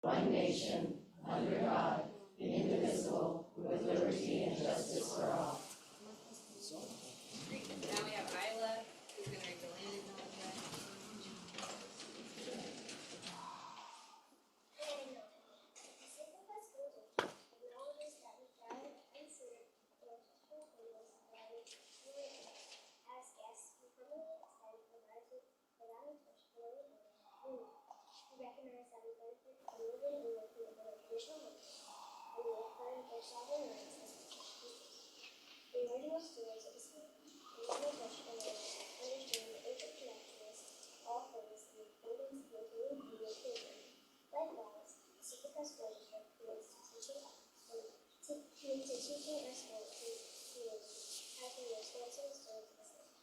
one nation, under God, indivisible, with liberty and justice for all. Great. Now we have Isla, who's going to read the land acknowledgement. Acknowledges that we gather and serve the ancestral holiness of our community. As guests, we formally extend the gratitude for that untouched glory of our community. We recognize that we benefit from living and working within our traditional homes, and we affirm their sovereign rights as constitutional citizens. The original stewards of this community, we never touch the land, understand the interconnectedness of all things and the importance of maintaining human children. Likewise, Pacifica School District commits to teaching us all to community as we responsibly serve the state.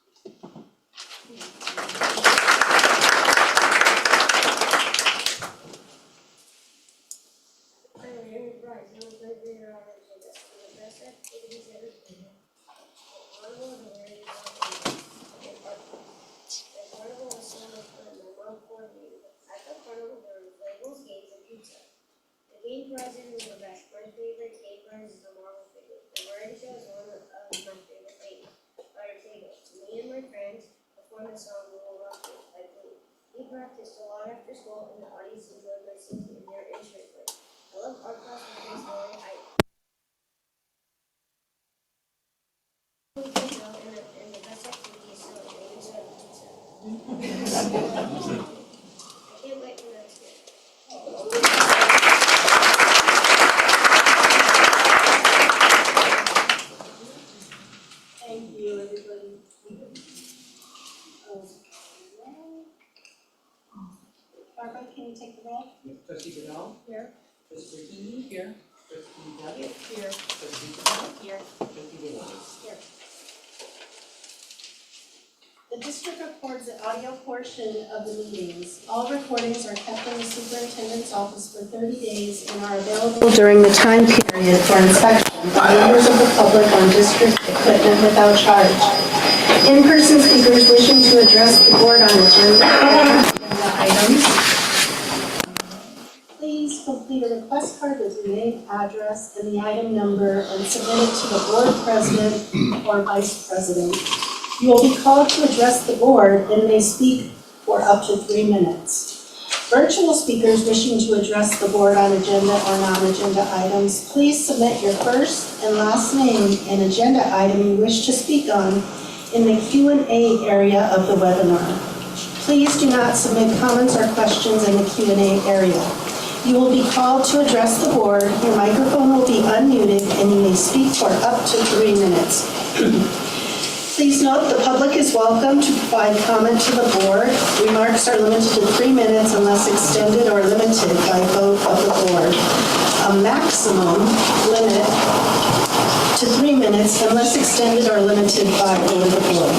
I'm Aaron Bryce. I'm a third grader on agenda. The best activities ever planned. Carnival and Larry and Parkland. The carnival was so much fun. My mom poured me. At the carnival there were labels, games, and pizza. The game prizes were the best. My favorite game prize is the Marvel figure. The variety show is one of my favorite things. Fire table. Me and my friends performed the song We Will Rock You by Blue. We practiced a lot after school, and the audience enjoyed my singing and their instrument play. I love art class because very high. And the best activity is celebrating pizza. I can't wait for next year. Thank you, everybody. Barbara, can you take the roll? Trustee Goodall? Here. Trustee Bertini? Here. Trustee Duckett? Here. Trustee Goodall? Here. Trustee Williams? Here. The district records the audio portion of the meetings. All recordings are kept in the superintendent's office for 30 days and are available during the time period for inspection by members of the public on district equipment without charge. In-person speakers wishing to address the board on agenda items, please complete a request card with your name, address, and the item number and submit it to the board president or vice president. You will be called to address the board and may speak for up to 3 minutes. Virtual speakers wishing to address the board on agenda or non-agenda items, please submit your first and last name and agenda item you wish to speak on in the Q&A area of the webinar. Please do not submit comments or questions in the Q&A area. You will be called to address the board, your microphone will be unmuted, and you may speak for up to 3 minutes. Please note the public is welcome to provide comment to the board. Remarks are limited to 3 minutes unless extended or limited by vote of the board. A maximum limit to 3 minutes unless extended or limited by vote of the board.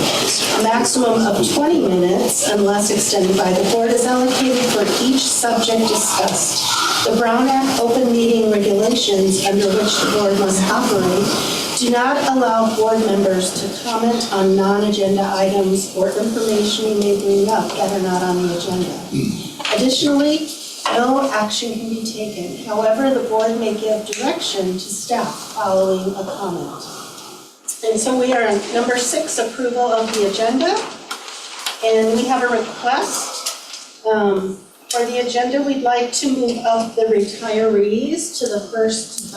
A maximum of 20 minutes unless extended by the board is allocated for each subject discussed. The Brown Act open meeting regulations under which the board must operate do not allow board members to comment on non-agenda items or information you may bring up that are not on the agenda. Additionally, no action can be taken. However, the board may give direction to staff following a comment. And so we are on number 6, approval of the agenda. And we have a request. For the agenda, we'd like to move up the retirees to the first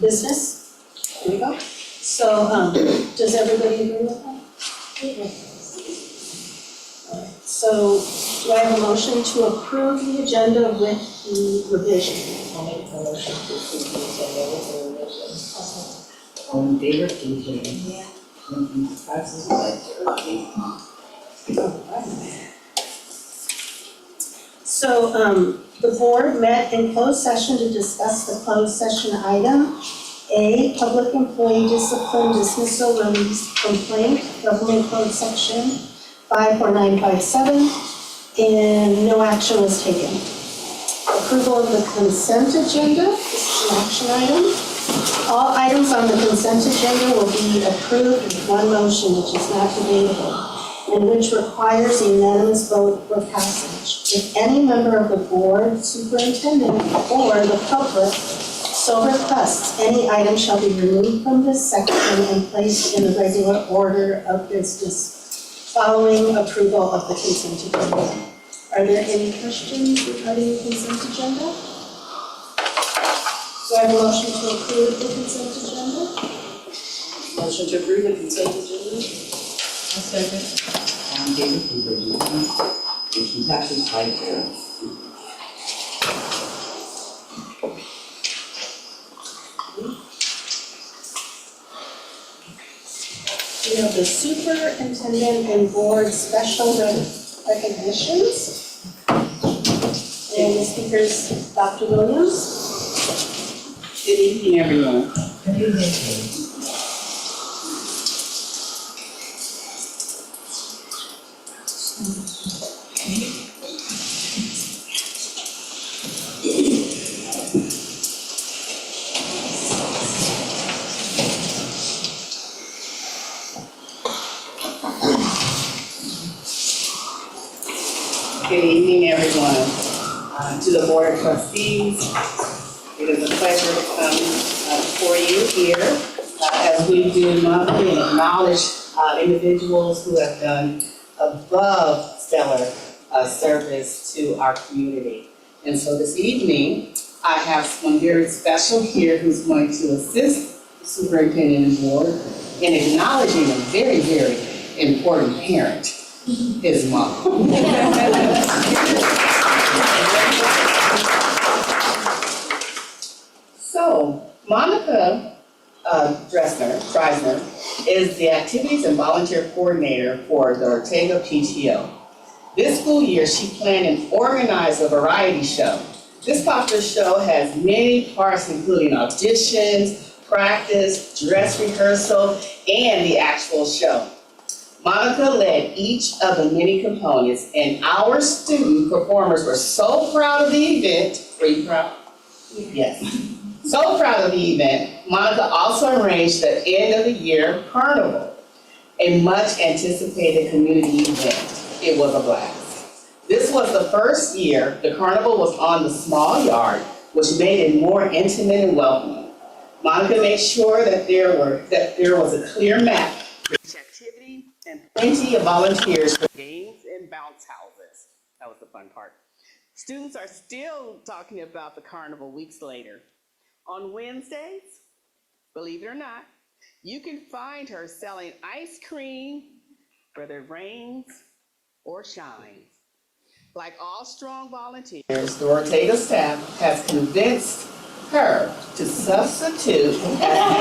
business. There we go. So does everybody agree with that? All right. So do I have a motion to approve the agenda with the revision? I'll make a motion to approve the agenda with the revision. All in favor, please raise your hand. Passes by 30. So the board met in closed session to discuss the closed session item. A, public employee discipline dismissal release complaint, government code section 54957, and no action was taken. Approval of the consent agenda, this is an action item. All items on the consent agenda will be approved with one motion, which is not debatable. and which requires a unanimous vote for passage. If any member of the board, superintendent, or the public so requests, any item shall be removed from this section and placed in the regular order of business following approval of the consent agenda. Are there any questions regarding the consent agenda? Do I have a motion to approve the consent agenda? Motion to approve the consent agenda? I'll second. All in favor, please raise your hand. Motion passes 5-0. We have the superintendent and board special recognitions. And the speaker is Dr. Williams. Good evening, everyone. Good evening. Good evening, everyone. To the Board of Trustees, it is a pleasure to come before you here as we do monthly and acknowledge individuals who have done above stellar service to our community. And so this evening, I have someone very special here who's going to assist the superintendent and board in acknowledging a very, very important parent, his mom. So, Monica Dreisner is the Activities and Volunteer Coordinator for the Ortega PTO. This school year, she planned and organized a variety show. This popular show has many parts, including auditions, practice, dress rehearsal, and the actual show. Monica led each of the many components, and our student performers were so proud of the event. Were you proud? Yes. So proud of the event, Monica also arranged the end of the year carnival, a much anticipated community event. It was a blast. This was the first year the carnival was on the small yard, which made it more intimate and welcoming. Monica made sure that there was a clear map for each activity and plenty of volunteers for games and bounce houses. That was the fun part. Students are still talking about the carnival weeks later. On Wednesdays, believe it or not, you can find her selling ice cream, whether it rains or shines. Like all strong volunteers, the Ortega staff has convinced her to substitute as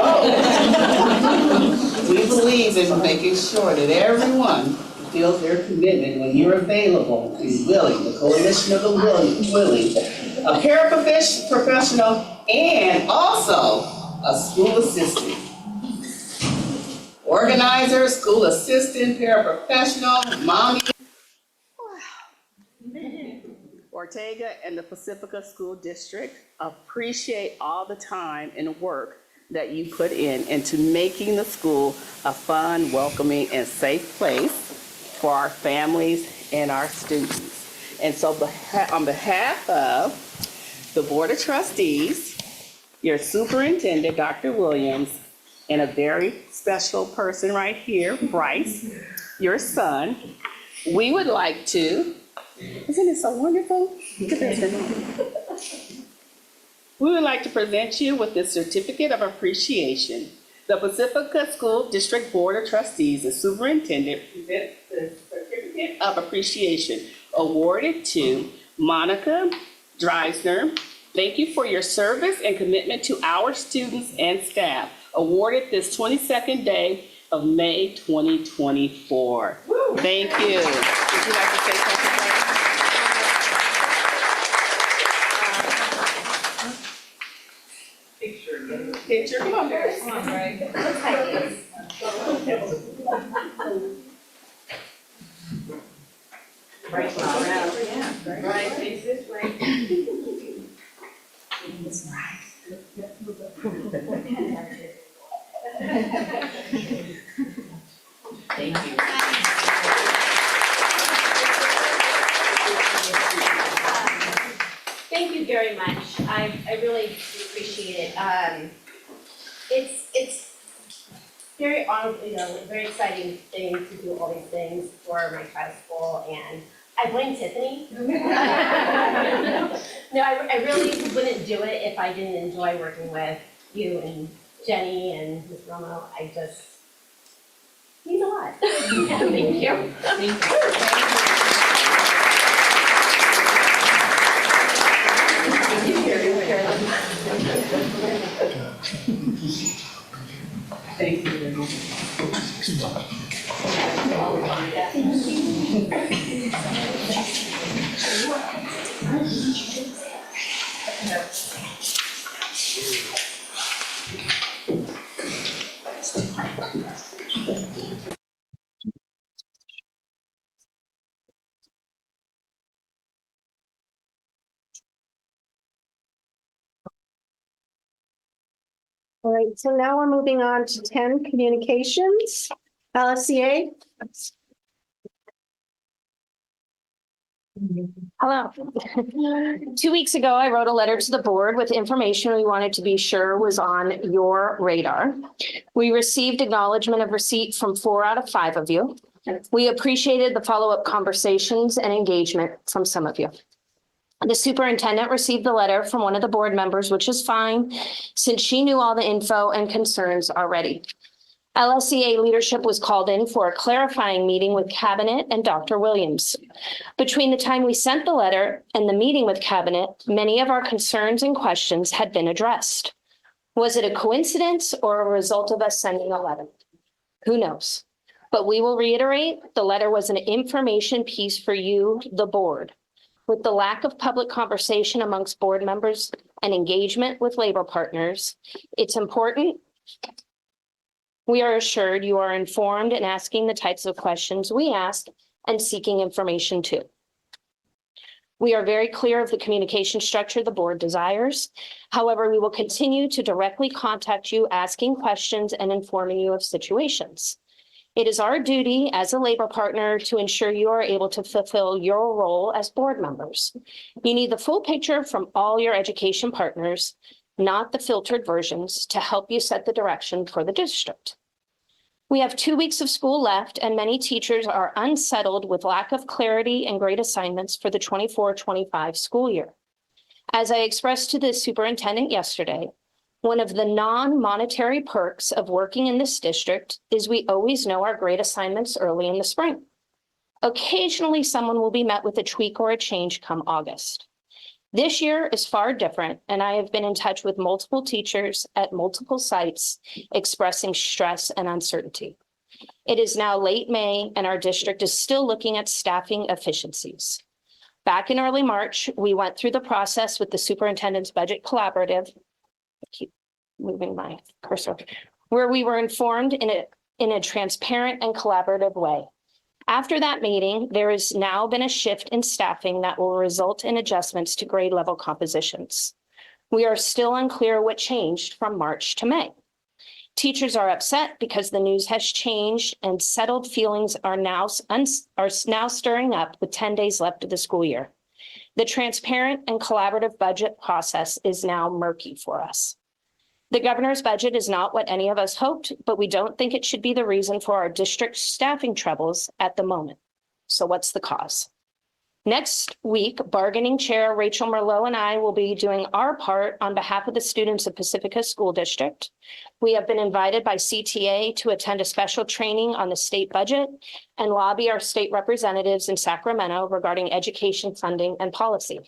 both. We believe in making sure that everyone feels their commitment when you're available and willing, the coalition of the willing, a paraprofessional, and also a school assistant. Organizer, school assistant, paraprofessional, mommy. Ortega and the Pacifica School District appreciate all the time and work that you put into making the school a fun, welcoming, and safe place for our families and our students. And so on behalf of the Board of Trustees, your superintendent, Dr. Williams, and a very special person right here, Bryce, your son, we would like to, isn't it so wonderful? Look at this. We would like to present you with this certificate of appreciation. The Pacifica School District Board of Trustees, the superintendent, presents the certificate of appreciation awarded to Monica Dreisner. Thank you for your service and commitment to our students and staff. Awarded this 22nd day of May 2024. Woo. Thank you. Would you like to say something, Bryce? Picture, come on, Bryce. Come on, Greg. Right around. Yeah, right, face this way. Thank you. thank you very much. I really do appreciate it. It's very a very exciting thing to do all these things for my child's school, and I blame Tiffany. No, I really wouldn't do it if I didn't enjoy working with you and Jenny and Ms. Romo. I just means a lot. Thank you. Thank you very much. All right, so now we're moving on to 10 communications. LSCA. Hello. 2 weeks ago, I wrote a letter to the board with information we wanted to be sure was on your radar. We received acknowledgement of receipt from 4 out of 5 of you. We appreciated the follow-up conversations and engagement from some of you. The superintendent received the letter from one of the board members, which is fine, since she knew all the info and concerns already. LSEA leadership was called in for a clarifying meeting with Cabinet and Dr. Williams. Between the time we sent the letter and the meeting with Cabinet, many of our concerns and questions had been addressed. Was it a coincidence or a result of us sending a letter? Who knows? But we will reiterate, the letter was an information piece for you, the board. With the lack of public conversation amongst board members and engagement with labor partners, it's important we are assured you are informed and asking the types of questions we ask and seeking information too. We are very clear of the communication structure the board desires. However, we will continue to directly contact you, asking questions and informing you of situations. It is our duty as a labor partner to ensure you are able to fulfill your role as board members. You need the full picture from all your education partners, not the filtered versions, to help you set the direction for the district. We have 2 weeks of school left, and many teachers are unsettled with lack of clarity and grade assignments for the 24-25 school year. As I expressed to the superintendent yesterday, one of the non-monetary perks of working in this district is we always know our grade assignments early in the spring. Occasionally, someone will be met with a tweak or a change come August. This year is far different, and I have been in touch with multiple teachers at multiple sites expressing stress and uncertainty. It is now late May, and our district is still looking at staffing efficiencies. Back in early March, we went through the process with the superintendent's budget collaborative. Keep moving my cursor, where we were informed in a transparent and collaborative way. After that meeting, there has now been a shift in staffing that will result in adjustments to grade level compositions. We are still unclear what changed from March to May. Teachers are upset because the news has changed and settled feelings are now stirring up with 10 days left of the school year. The transparent and collaborative budget process is now murky for us. The governor's budget is not what any of us hoped, but we don't think it should be the reason for our district staffing troubles at the moment. So what's the cause? Next week, bargaining chair Rachel Merlot and I will be doing our part on behalf of the students of Pacifica School District. We have been invited by CTA to attend a special training on the state budget and lobby our state representatives in Sacramento regarding education funding and policy.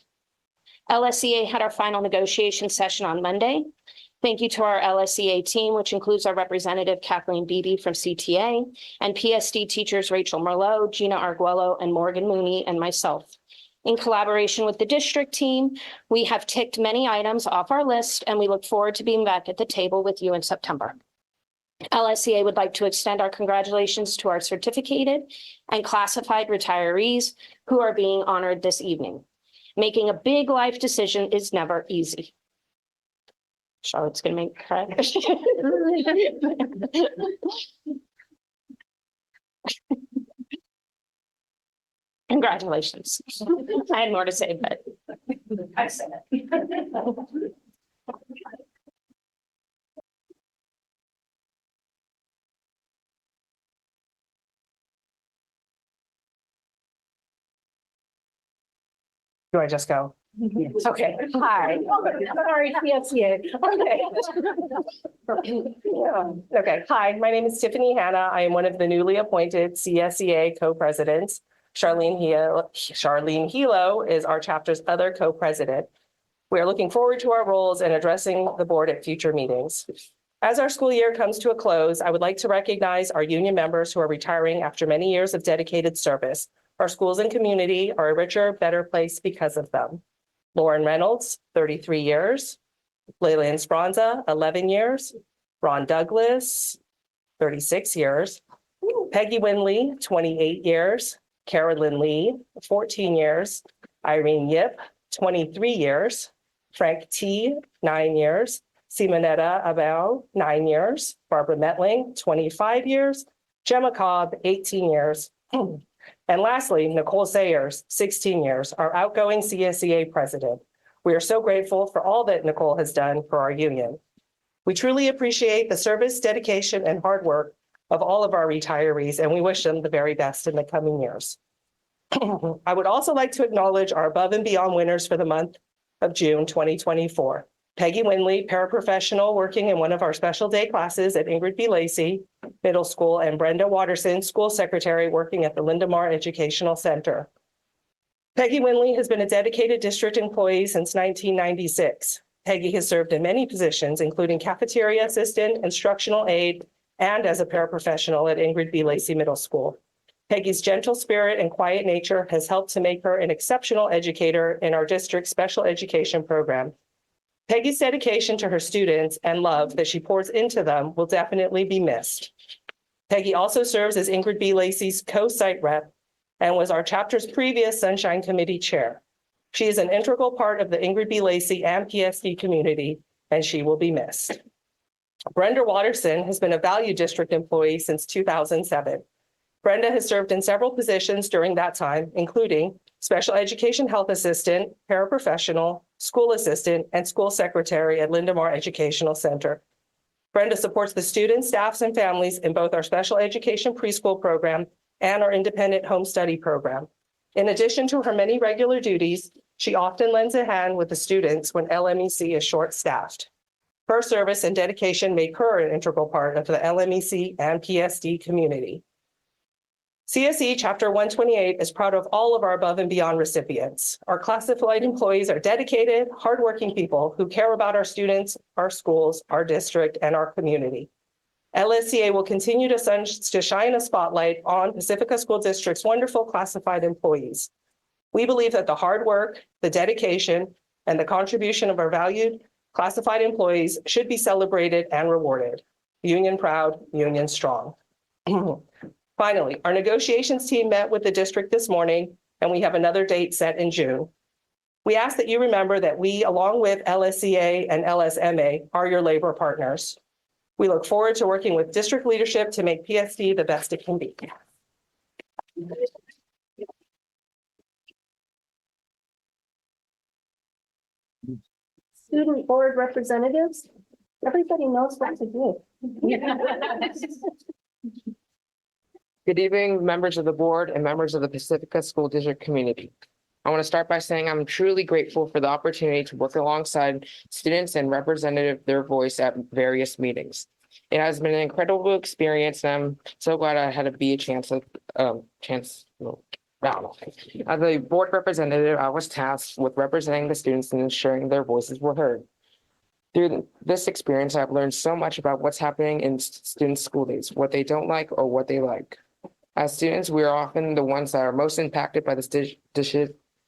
LSEA had our final negotiation session on Monday. Thank you to our LSEA team, which includes our representative Kathleen Beebe from CTA and PSD teachers Rachel Merlot, Gina Arguello, and Morgan Mooney, and myself. In collaboration with the district team, we have ticked many items off our list, and we look forward to being back at the table with you in September. LSEA would like to extend our congratulations to our certificated and classified retirees who are being honored this evening. Making a big life decision is never easy. Charlotte's gonna make me cry. Congratulations. I had more to say, but I said it. Do I just go? Okay, hi. Sorry, PSCA. Okay. Yeah. Okay, hi, my name is Tiffany Hanna. I am one of the newly appointed CSEA co-presidents. Charlene Hilo is our chapter's other co-president. We are looking forward to our roles and addressing the board at future meetings. As our school year comes to a close, I would like to recognize our union members who are retiring after many years of dedicated service. Our schools and community are a richer, better place because of them. Lauren Reynolds, 33 years. Leyland Spranza, 11 years. Ron Douglas, 36 years. Peggy Winley, 28 years. Carolyn Lee, 14 years. Irene Yip, 23 years. Frank T, 9 years. Simonetta Abel, 9 years. Barbara Metling, 25 years. Gemma Cobb, 18 years. And lastly, Nicole Sayers, 16 years, our outgoing CSEA president. We are so grateful for all that Nicole has done for our union. We truly appreciate the service, dedication, and hard work of all of our retirees, and we wish them the very best in the coming years. I would also like to acknowledge our above and beyond winners for the month of June 2024. Peggy Winley, paraprofessional working in one of our special day classes at Ingrid B. Lacey Middle School, and Brenda Watterson, school secretary working at the Lindemar Educational Center. Peggy Winley has been a dedicated district employee since 1996. Peggy has served in many positions, including cafeteria assistant, instructional aide, and as a paraprofessional at Ingrid B. Lacey Middle School. Peggy's gentle spirit and quiet nature has helped to make her an exceptional educator in our district's special education program. Peggy's dedication to her students and love that she pours into them will definitely be missed. Peggy also serves as Ingrid B. Lacey's co-site rep and was our chapter's previous Sunshine Committee chair. She is an integral part of the Ingrid B. Lacey and PSD community, and she will be missed. Brenda Watterson has been a Value District employee since 2007. Brenda has served in several positions during that time, including special education health assistant, paraprofessional, school assistant, and school secretary at Lindemar Educational Center. Brenda supports the students, staffs, and families in both our special education preschool program and our independent home study program. In addition to her many regular duties, she often lends a hand with the students when LMEC is short-staffed. Her service and dedication make her an integral part of the LMEC and PSD community. CSE Chapter 128 is proud of all of our above and beyond recipients. Our classified employees are dedicated, hardworking people who care about our students, our schools, our district, and our community. LSCA will continue to shine a spotlight on Pacifica School District's wonderful classified employees. We believe that the hard work, the dedication, and the contribution of our valued classified employees should be celebrated and rewarded. Union proud, union strong. Finally, our negotiations team met with the district this morning, and we have another date set in June. We ask that you remember that we, along with LSCA and LSMA, are your labor partners. We look forward to working with district leadership to make PSD the best it can be. Student board representatives, everybody knows what to do. Good evening, members of the board and members of the Pacifica School District community. I want to start by saying I'm truly grateful for the opportunity to work alongside students and represent their voice at various meetings. It has been an incredible experience, and I'm so glad I had a chance. As a board representative, I was tasked with representing the students and ensuring their voices were heard. Through this experience, I've learned so much about what's happening in students' school days, what they don't like or what they like. As students, we are often the ones that are most impacted by the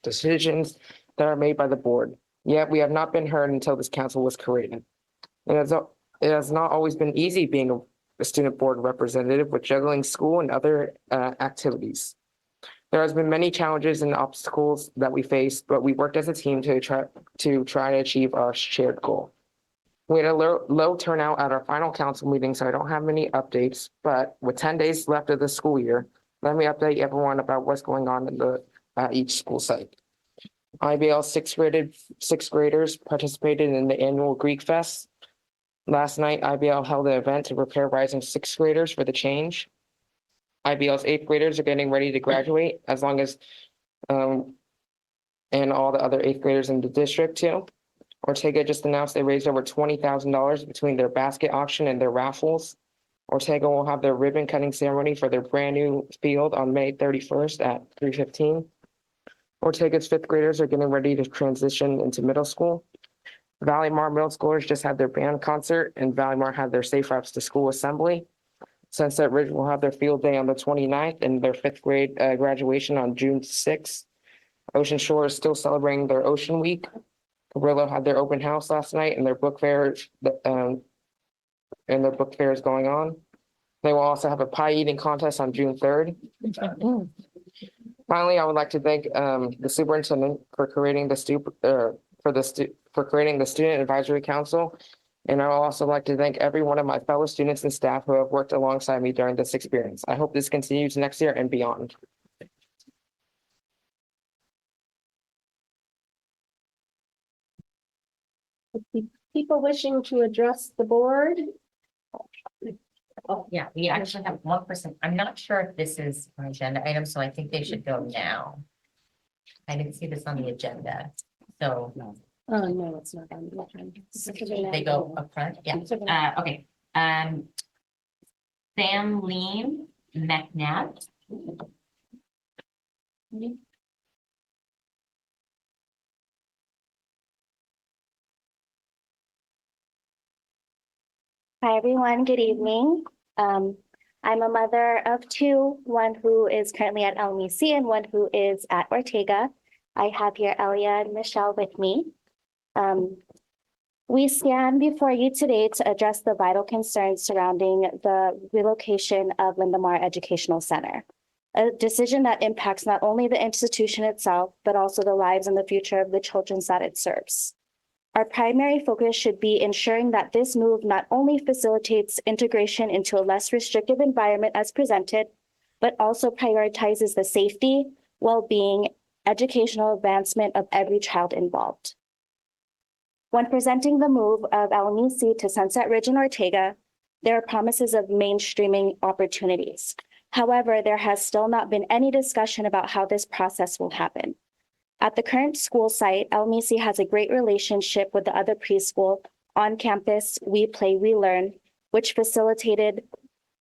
decisions that are made by the board. Yet we have not been heard until this council was created. It has not always been easy being a student board representative with juggling school and other activities. There has been many challenges and obstacles that we faced, but we worked as a team to try to achieve our shared goal. We had a low turnout at our final council meeting, so I don't have many updates, but with 10 days left of the school year, let me update everyone about what's going on in each school site. IBL sixth graders participated in the annual Greek Fest. Last night, IBL held an event to prepare rising sixth graders for the change. IBL's eighth graders are getting ready to graduate as long as, and all the other eighth graders in the district too. Ortega just announced they raised over $20,000 between their basket auction and their raffles. Ortega will have their ribbon cutting ceremony for their brand new field on May 31st at 3:15. Ortega's fifth graders are getting ready to transition into middle school. Valleymar middle schoolers just had their band concert and Valleymar had their safe routes to school assembly. Sunset Ridge will have their field day on the 29th and their fifth grade graduation on June 6th. Ocean Shore is still celebrating their Ocean Week. Carrillo had their open house last night and their book fair is going on. They will also have a pie eating contest on June 3rd. Finally, I would like to thank the superintendent for creating the Student Advisory Council. And I would also like to thank every one of my fellow students and staff who have worked alongside me during this experience. I hope this continues next year and beyond. People wishing to address the board? Oh, yeah, we actually have one person. I'm not sure if this is an agenda item, so I think they should go now. I didn't see this on the agenda, so Oh, no, it's not on the agenda. they go up front, yeah, okay. Sam Lean McNabb. Hi, everyone. Good evening. I'm a mother of two, one who is currently at LMEC and one who is at Ortega. I have here Elia and Michelle with me. We stand before you today to address the vital concerns surrounding the relocation of Lindemar Educational Center, a decision that impacts not only the institution itself, but also the lives and the future of the children that it serves. Our primary focus should be ensuring that this move not only facilitates integration into a less restrictive environment as presented, but also prioritizes the safety, well-being, educational advancement of every child involved. When presenting the move of LMEC to Sunset Ridge and Ortega, there are promises of mainstreaming opportunities. However, there has still not been any discussion about how this process will happen. At the current school site, LMEC has a great relationship with the other preschool on campus, We Play, We Learn, which facilitated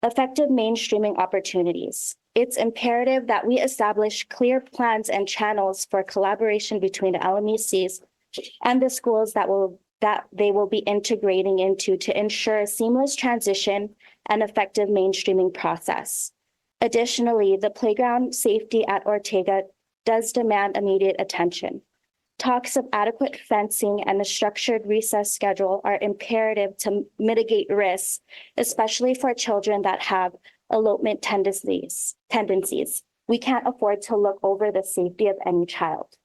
effective mainstreaming opportunities. It's imperative that we establish clear plans and channels for collaboration between the LMECs and the schools that they will be integrating into to ensure a seamless transition and effective mainstreaming process. Additionally, the playground safety at Ortega does demand immediate attention. Talks of adequate fencing and a structured recess schedule are imperative to mitigate risks, especially for children that have elopement tendencies. We can't afford to look over the safety of any child.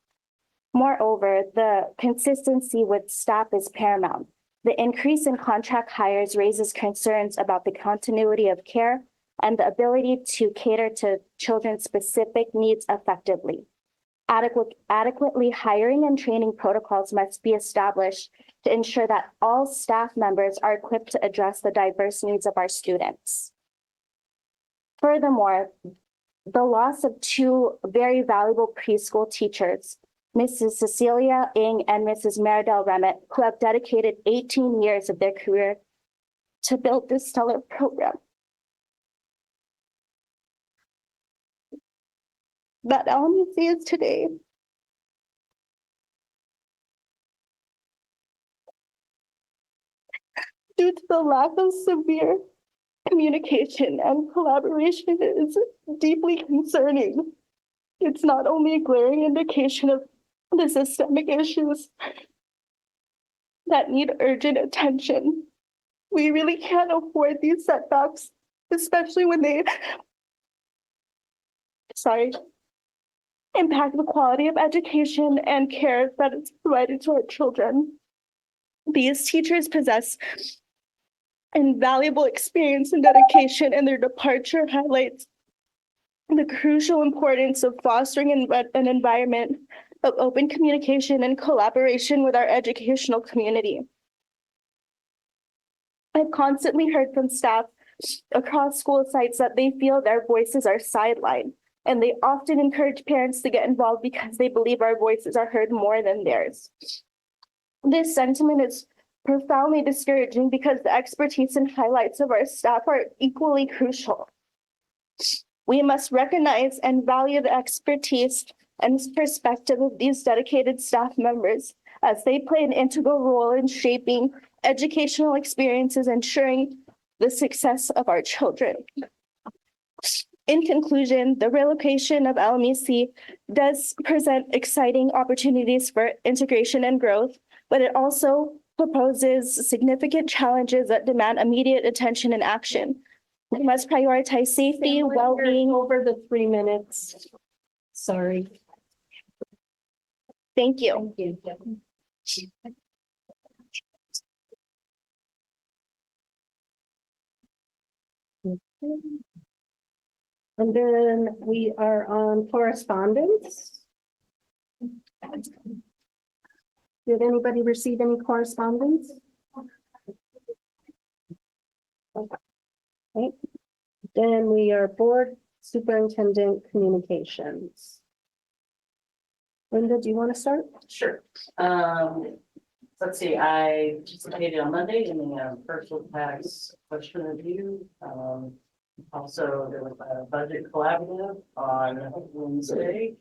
Moreover, the consistency with staff is paramount. The increase in contract hires raises concerns about the continuity of care and the ability to cater to children's specific needs effectively. Adequately hiring and training protocols must be established to ensure that all staff members are equipped to address the diverse needs of our students. Furthermore, the loss of two very valuable preschool teachers, Mrs. Cecilia Ng and Mrs. Maridel Remet, who have dedicated 18 years of their career to build this stellar program, that LMEC is today. Due to the lack of severe communication and collaboration, is deeply concerning. It's not only a glaring indication of the systemic issues that need urgent attention. We really can't afford these setbacks, especially when they impact the quality of education and care that is provided to our children. These teachers possess invaluable experience and dedication, and their departure highlights the crucial importance of fostering an environment of open communication and collaboration with our educational community. I've constantly heard from staff across school sites that they feel their voices are sidelined, and they often encourage parents to get involved because they believe our voices are heard more than theirs. This sentiment is profoundly discouraging because the expertise and highlights of our staff are equally crucial. We must recognize and value the expertise and perspective of these dedicated staff members as they play an integral role in shaping educational experiences, ensuring the success of our children. In conclusion, the relocation of LMEC does present exciting opportunities for integration and growth, but it also proposes significant challenges that demand immediate attention and action. We must prioritize safety, well-being. Over the 3 minutes. Sorry. Thank you. And then we are on correspondence. Did anybody receive any correspondence? Okay. Then we are board superintendent communications. Linda, do you want to start? Sure. Let's see, I participated on Monday in the personal tax question review. Also, there was a budget collaborative on Wednesday.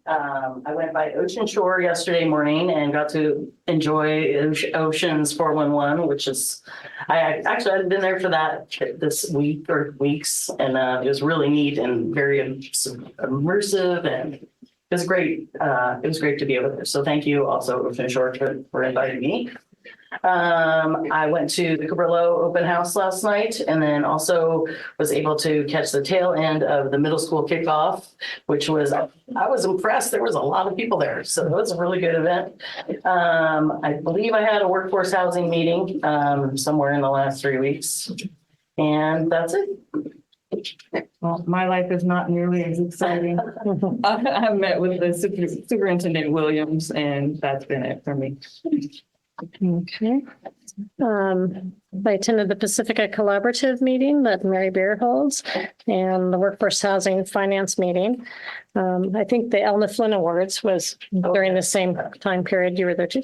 I went by Ocean Shore yesterday morning and got to enjoy Ocean's 411, which is, I actually hadn't been there for that this week or weeks, and it was really neat and very immersive, and it was great. It was great to be over there. So thank you also, Ocean Shore, for inviting me. I went to the Cabrillo open house last night, and then also was able to catch the tail end of the middle school kickoff, which was, I was impressed. There was a lot of people there. So it was a really good event. I believe I had a workforce housing meeting somewhere in the last 3 weeks, and that's it. Well, my life is not nearly as exciting. I met with the Superintendent Williams, and that's been it for me. Okay. I attended the Pacifica Collaborative meeting that Mary Bear holds and the Workforce Housing Finance meeting. I think the Elna Flynn Awards was during the same time period. You were there too.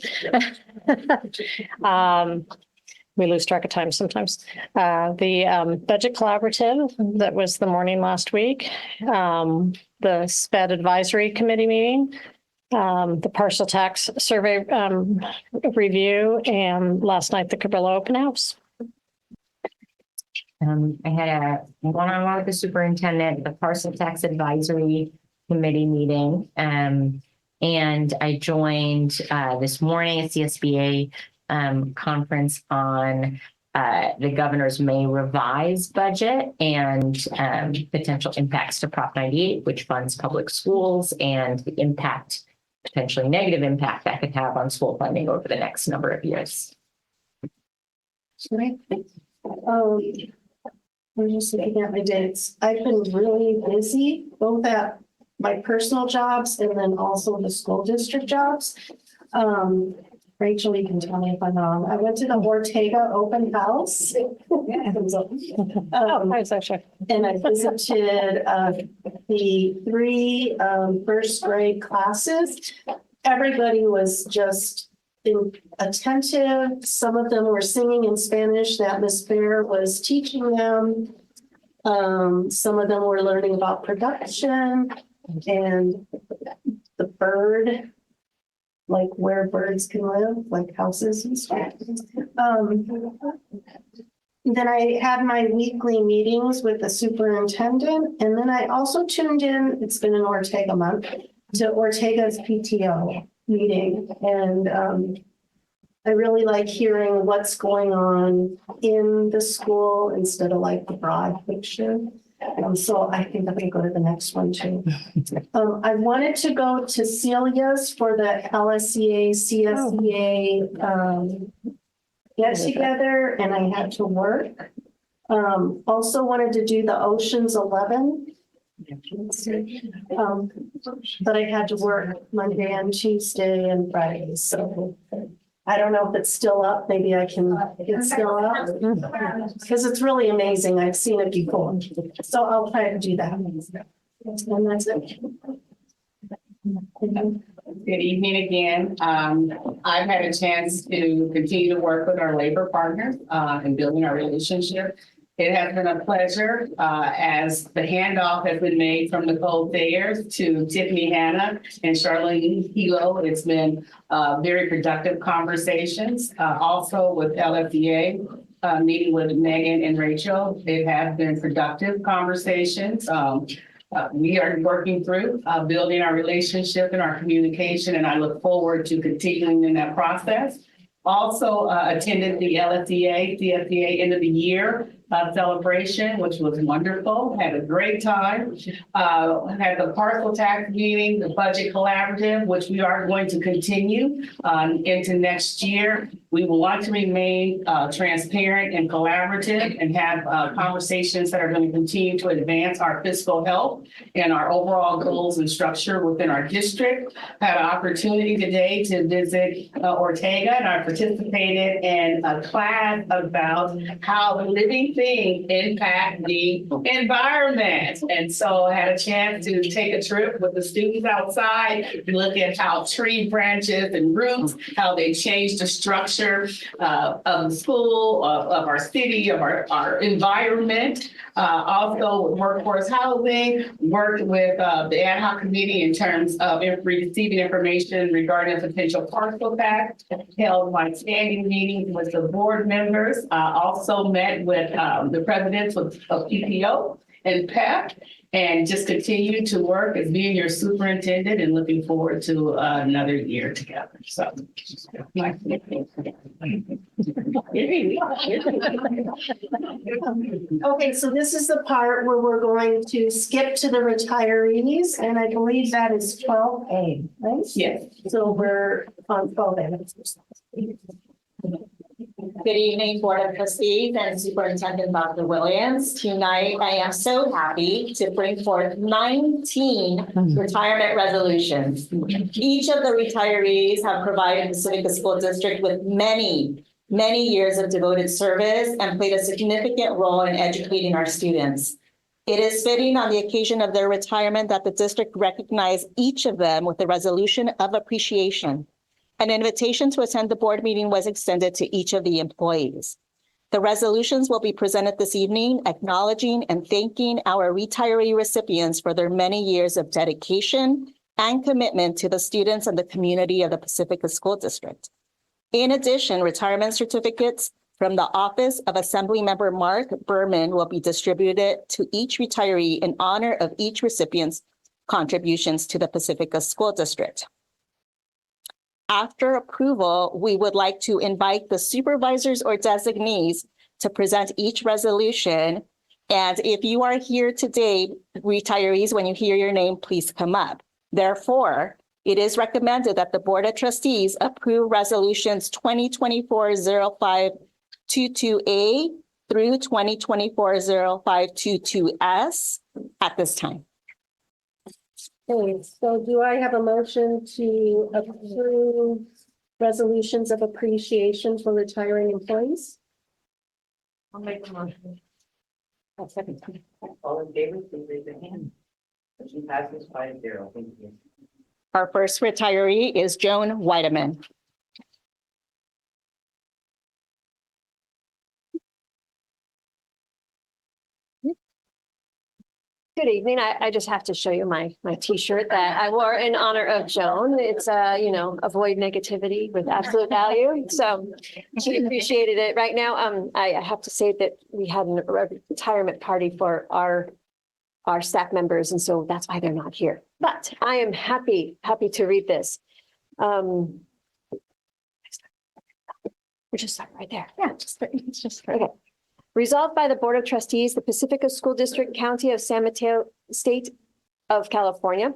We lose track of time sometimes. The budget collaborative, that was the morning last week. The SPED advisory committee meeting. The partial tax survey review, and last night the Cabrillo open house. I had a one-on-one with the superintendent, the parcel tax advisory committee meeting. And I joined this morning at CSBA conference on the governor's May revised budget and potential impacts to Prop 98, which funds public schools, and the impact, potentially negative impact that could have on school funding over the next number of years. We're just looking at my dates. I've been really busy, both at my personal jobs and then also the school district jobs. Rachel, you can tell me if I'm wrong. I went to the Ortega open house. And I visited the 3 first grade classes. Everybody was just attentive. Some of them were singing in Spanish that Miss Bear was teaching them. Some of them were learning about production and the bird, like where birds can live, like houses and stuff. Then I had my weekly meetings with the superintendent, and then I also tuned in, it's been an Ortega month, to Ortega's PTO meeting. And I really like hearing what's going on in the school instead of like the broad picture. So I think I'm going to go to the next one too. I wanted to go to Celia's for the LSEA, CSEA get together, and I had to work. Also wanted to do the Ocean's 11 But I had to work Monday and Tuesday and Friday, so I don't know if it's still up. Maybe I can, it's still up. Because it's really amazing. I've seen it before. So I'll try to do that. And that's it. Good evening again. I've had a chance to continue to work with our labor partners in building our relationship. It has been a pleasure as the handoff has been made from Nicole Thayers to Tiffany Hanna and Charlene Hilo. It's been very productive conversations. Also with LFDA, meeting with Megan and Rachel, it has been productive conversations. We are working through building our relationship and our communication, and I look forward to continuing in that process. Also attended the LFDA, CFDA end of the year celebration, which was wonderful. Had a great time. Had the parcel tax meeting, the budget collaborative, which we are going to continue into next year. We want to remain transparent and collaborative and have conversations that are going to continue to advance our fiscal health and our overall goals and structure within our district. Had an opportunity today to visit Ortega, and I participated in a class about how living things impact the environment. And so I had a chance to take a trip with the students outside, look at how tree branches and roots, how they change the structure of the school, of our city, of our environment. Also workforce housing, worked with the ad hoc committee in terms of receiving information regarding a potential parcel tax, held my standing meetings with the board members, also met with the presidents of PPO and PEP, and just continue to work as being your superintendent and looking forward to another year together. So. Okay, so this is the part where we're going to skip to the retirees, and I believe that is 12A, right? Yes. So we're on 12A. Good evening, Board of Trustees and Superintendent Dr. Williams. Tonight, I am so happy to bring forth 19 retirement resolutions. Each of the retirees have provided the Pacifica School District with many years of devoted service and played a significant role in educating our students. It is fitting on the occasion of their retirement that the district recognize each of them with a resolution of appreciation. An invitation to attend the board meeting was extended to each of the employees. The resolutions will be presented this evening, acknowledging and thanking our retiree recipients for their many years of dedication and commitment to the students and the community of the Pacifica School District. In addition, retirement certificates from the Office of Assemblymember Mark Berman will be distributed to each retiree in honor of each recipient's contributions to the Pacifica School District. After approval, we would like to invite the supervisors or designees to present each resolution. And if you are here today, retirees, when you hear your name, please come up. Therefore, it is recommended that the Board of Trustees approve resolutions 2024-0522A through 2024-0522S at this time. Okay, so do I have a motion to approve resolutions of appreciation for retiring employees? I'll make a motion. I'll second. All in favor, please raise your hand. Motion passes 5-0. Thank you. Our first retiree is Joan Whiteman. Good evening. I just have to show you my T-shirt that I wore in honor of Joan. It's avoid negativity with absolute value. So she appreciated it. Right now, I have to say that we had a retirement party for our staff members, and so that's why they're not here. But I am happy to read this. We just start right there. Yeah, just okay. Resolved by the Board of Trustees, the Pacifica School District, County of San Mateo, State of California,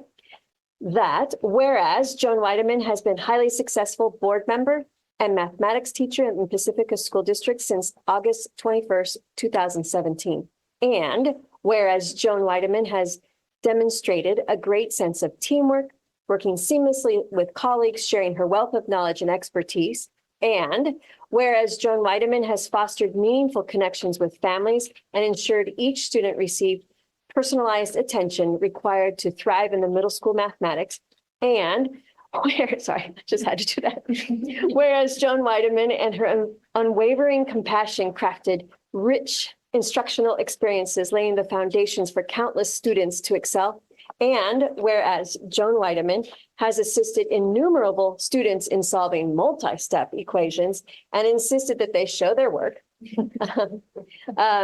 that whereas Joan Whiteman has been highly successful board member and mathematics teacher in the Pacifica School District since August 21st, 2017. And whereas Joan Whiteman has demonstrated a great sense of teamwork, working seamlessly with colleagues, sharing her wealth of knowledge and expertise. And whereas Joan Weideman has fostered meaningful connections with families and ensured each student received personalized attention required to thrive in the middle school mathematics. And sorry, I just had to do that. Whereas Joan Weideman and her unwavering compassion crafted rich instructional experiences, laying the foundations for countless students to excel. And whereas Joan Weideman has assisted innumerable students in solving multi-step equations and insisted that they show their work,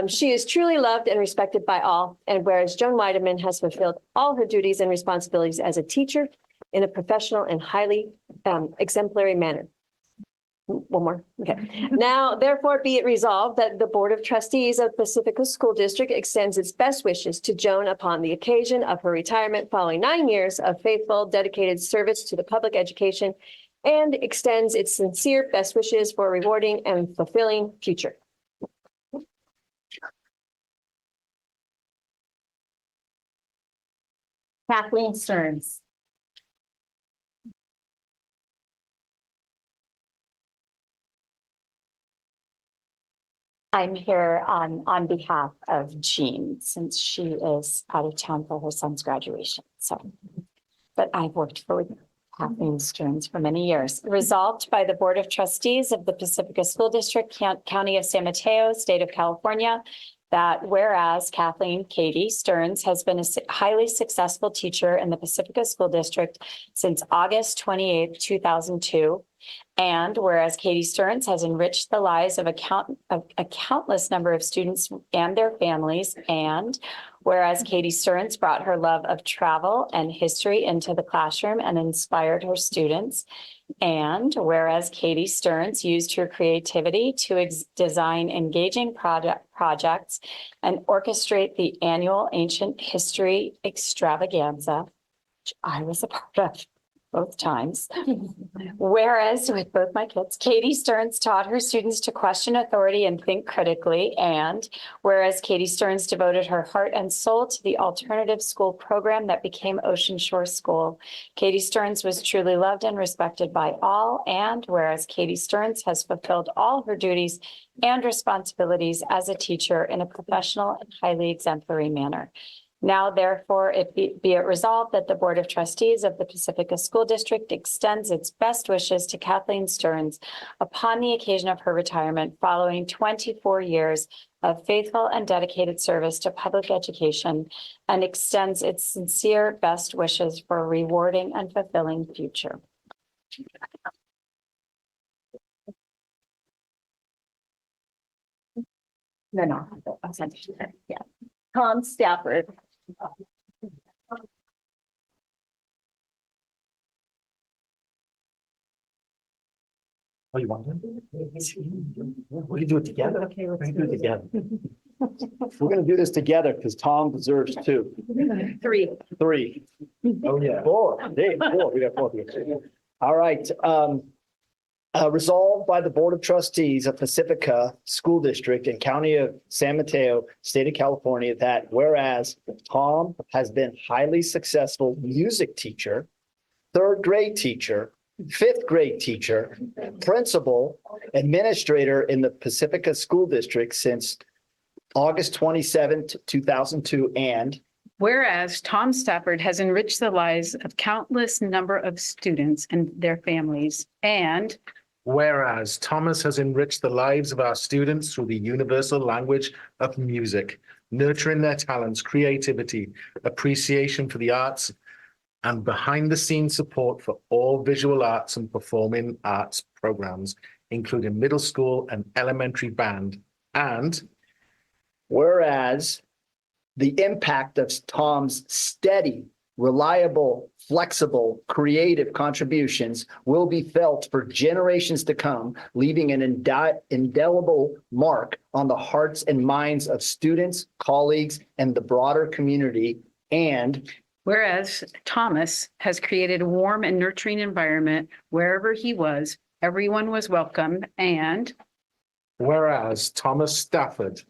she is truly loved and respected by all. And whereas Joan Weideman has fulfilled all her duties and responsibilities as a teacher in a professional and highly exemplary manner. One more. Okay. Now, therefore, be it resolved that the Board of Trustees of Pacifica School District extends its best wishes to Joan upon the occasion of her retirement following 9 years of faithful, dedicated service to the public education, and extends its sincere best wishes for a rewarding and fulfilling future. Kathleen Stearns. I'm here on behalf of Jean, since she is out of town for her son's graduation. But I've worked for Kathleen Stearns for many years. Resolved by the Board of Trustees of the Pacifica School District, County of San Mateo, State of California, that whereas Kathleen Katie Stearns has been a highly successful teacher in the Pacifica School District since August 28th, 2002, and whereas Katie Stearns has enriched the lives of a countless number of students and their families, and whereas Katie Stearns brought her love of travel and history into the classroom and inspired her students, and whereas Katie Stearns used her creativity to design engaging projects and orchestrate the annual Ancient History Extravaganza, which I was a part of both times. Whereas with both my kids, Katie Stearns taught her students to question authority and think critically. And whereas Katie Stearns devoted her heart and soul to the alternative school program that became Ocean Shore School, Katie Stearns was truly loved and respected by all. And whereas Katie Stearns has fulfilled all her duties and responsibilities as a teacher in a professional and highly exemplary manner. Now, therefore, be it resolved that the Board of Trustees of the Pacifica School District extends its best wishes to Kathleen Stearns upon the occasion of her retirement following 24 years of faithful and dedicated service to public education, and extends its sincere best wishes for a rewarding and fulfilling future. No, yeah. Tom Stafford. Oh, you want to? We can do it together. Okay, let's do it together. We're gonna do this together because Tom deserves two. Three. Oh, yeah. Four. Dave, four. We got four. All right. Resolved by the Board of Trustees of Pacifica School District and County of San Mateo, State of California, that whereas Tom has been highly successful music teacher, third grade teacher, fifth grade teacher, principal, administrator in the Pacifica School District since August 27th, 2002, and whereas Tom Stafford has enriched the lives of countless number of students and their families, and whereas Thomas has enriched the lives of our students through the universal language of music, nurturing their talents, creativity, appreciation for the arts, and behind-the-scenes support for all visual arts and performing arts programs, including middle school and elementary band. And whereas the impact of Tom's steady, reliable, flexible, creative contributions will be felt for generations to come, leaving an indelible mark on the hearts and minds of students, colleagues, and the broader community. And whereas Thomas has created a warm and nurturing environment wherever he was, everyone was welcome, and whereas Thomas Stafford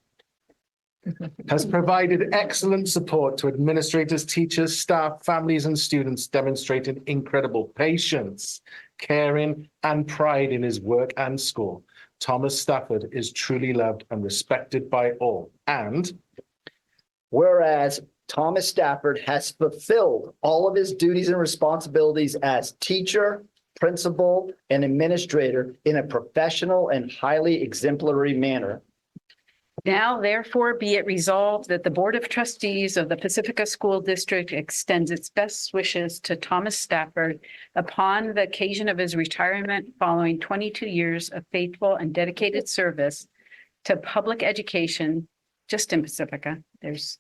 has provided excellent support to administrators, teachers, staff, families, and students, demonstrating incredible patience, caring, and pride in his work and school. Thomas Stafford is truly loved and respected by all. And whereas Thomas Stafford has fulfilled all of his duties and responsibilities as teacher, principal, and administrator in a professional and highly exemplary manner. Now therefore be it resolved that the Board of Trustees of the Pacifica School District extends its best wishes to Thomas Stafford upon the occasion of his retirement following 22 years of faithful and dedicated service to public education just in Pacifica. There's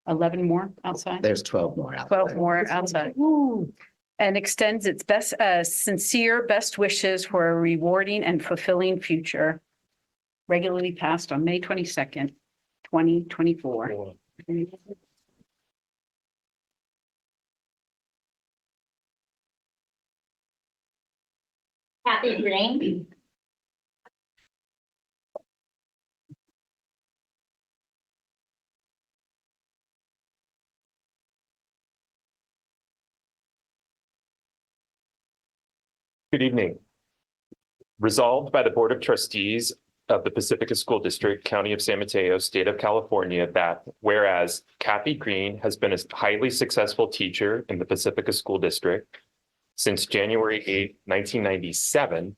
11 more outside. There's 12 more out 12 there. more outside. And extends its best, sincere best wishes for a rewarding and fulfilling future. Regularly passed on May 22nd, 2024. Kathy Green. Good evening. Resolved by the Board of Trustees of the Pacifica School District, County of San Mateo, State of California, that whereas Kathy Green has been a highly successful teacher in the Pacifica School District since January 8, 1997,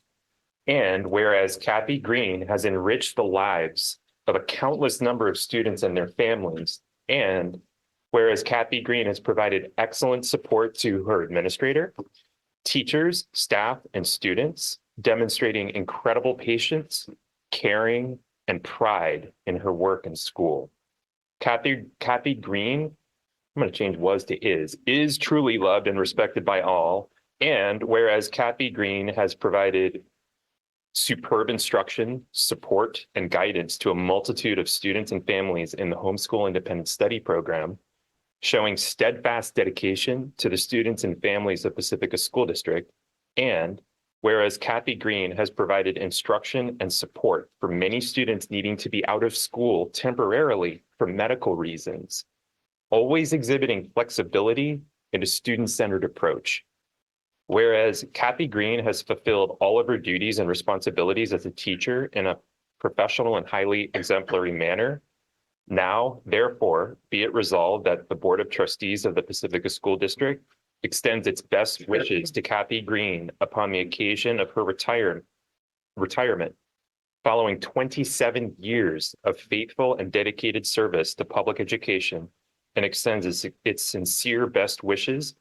and whereas Kathy Green has enriched the lives of a countless number of students and their families, and whereas Kathy Green has provided excellent support to her administrator, teachers, staff, and students, demonstrating incredible patience, caring, and pride in her work and school. Kathy Green, I'm going to change was to is truly loved and respected by all. And whereas Kathy Green has provided superb instruction, support, and guidance to a multitude of students and families in the homeschool independent study program, showing steadfast dedication to the students and families of Pacifica School District. And whereas Kathy Green has provided instruction and support for many students needing to be out of school temporarily for medical reasons, always exhibiting flexibility and a student-centered approach. Whereas Kathy Green has fulfilled all of her duties and responsibilities as a teacher in a professional and highly exemplary manner, now, therefore, be it resolved that the Board of Trustees of the Pacifica School District extends its best wishes to Kathy Green upon the occasion of her retirement, following 27 years of faithful and dedicated service to public education, and extends its sincere best wishes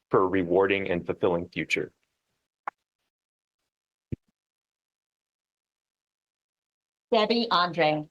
for a rewarding and fulfilling future. Debbie Andre.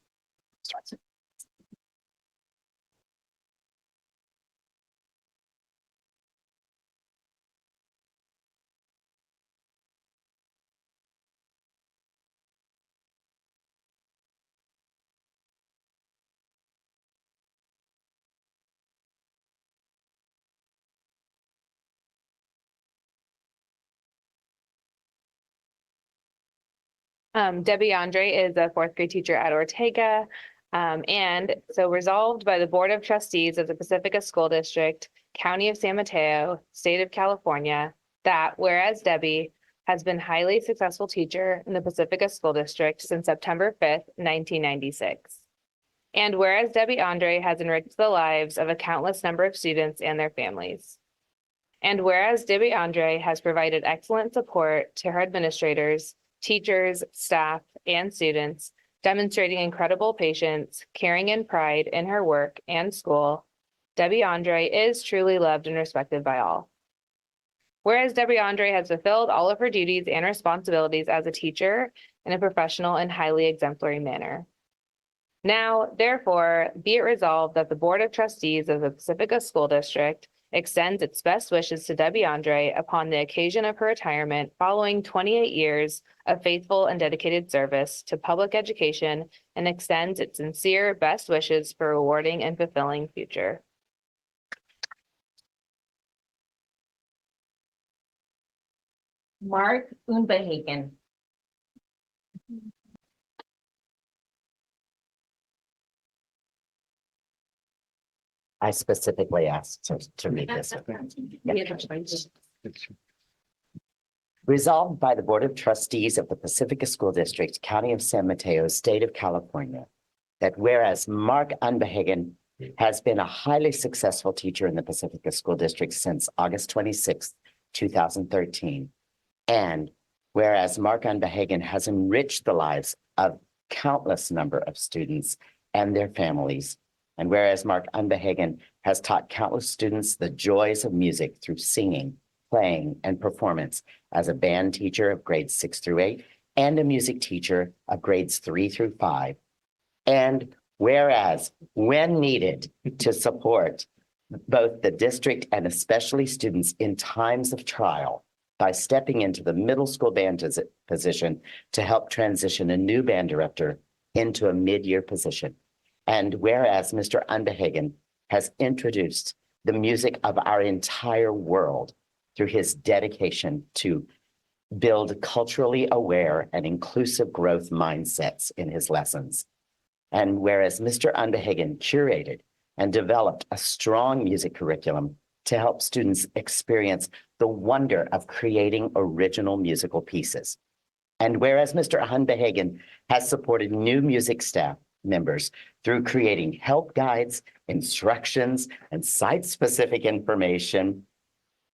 Debbie Andre is a fourth grade teacher at Ortega. And so resolved by the Board of Trustees of the Pacifica School District, County of San Mateo, State of California, that whereas Debbie has been highly successful teacher in the Pacifica School District since September 5th, 1996. And whereas Debbie Andre has enriched the lives of a countless number of students and their families. And whereas Debbie Andre has provided excellent support to her administrators, teachers, staff, and students, demonstrating incredible patience, caring, and pride in her work and school, Debbie Andre is truly loved and respected by all. Whereas Debbie Andre has fulfilled all of her duties and responsibilities as a teacher in a professional and highly exemplary manner. Now, therefore, be it resolved that the Board of Trustees of the Pacifica School District extends its best wishes to Debbie Andre upon the occasion of her retirement following 28 years of faithful and dedicated service to public education, and extends its sincere best wishes for a rewarding and fulfilling future. Mark Unbehagen. I specifically asked to read this. Resolved by the Board of Trustees of the Pacifica School District, County of San Mateo, State of California, that whereas Mark Unbehagen has been a highly successful teacher in the Pacifica School District since August 26th, 2013, and whereas Mark Unbehagen has enriched the lives of countless number of students and their families, and whereas Mark Unbehagen has taught countless students the joys of music through singing, playing, and performance as a band teacher of grades 6 through 8 and a music teacher of grades 3 through 5. And whereas when needed to support both the district and especially students in times of trial by stepping into the middle school band position to help transition a new band director into a mid-year position. And whereas Mr. Unbehagen has introduced the music of our entire world through his dedication to build culturally aware and inclusive growth mindsets in his lessons. And whereas Mr. Unbehagen curated and developed a strong music curriculum to help students experience the wonder of creating original musical pieces. And whereas Mr. Unbehagen has supported new music staff members through creating help guides, instructions, and site-specific information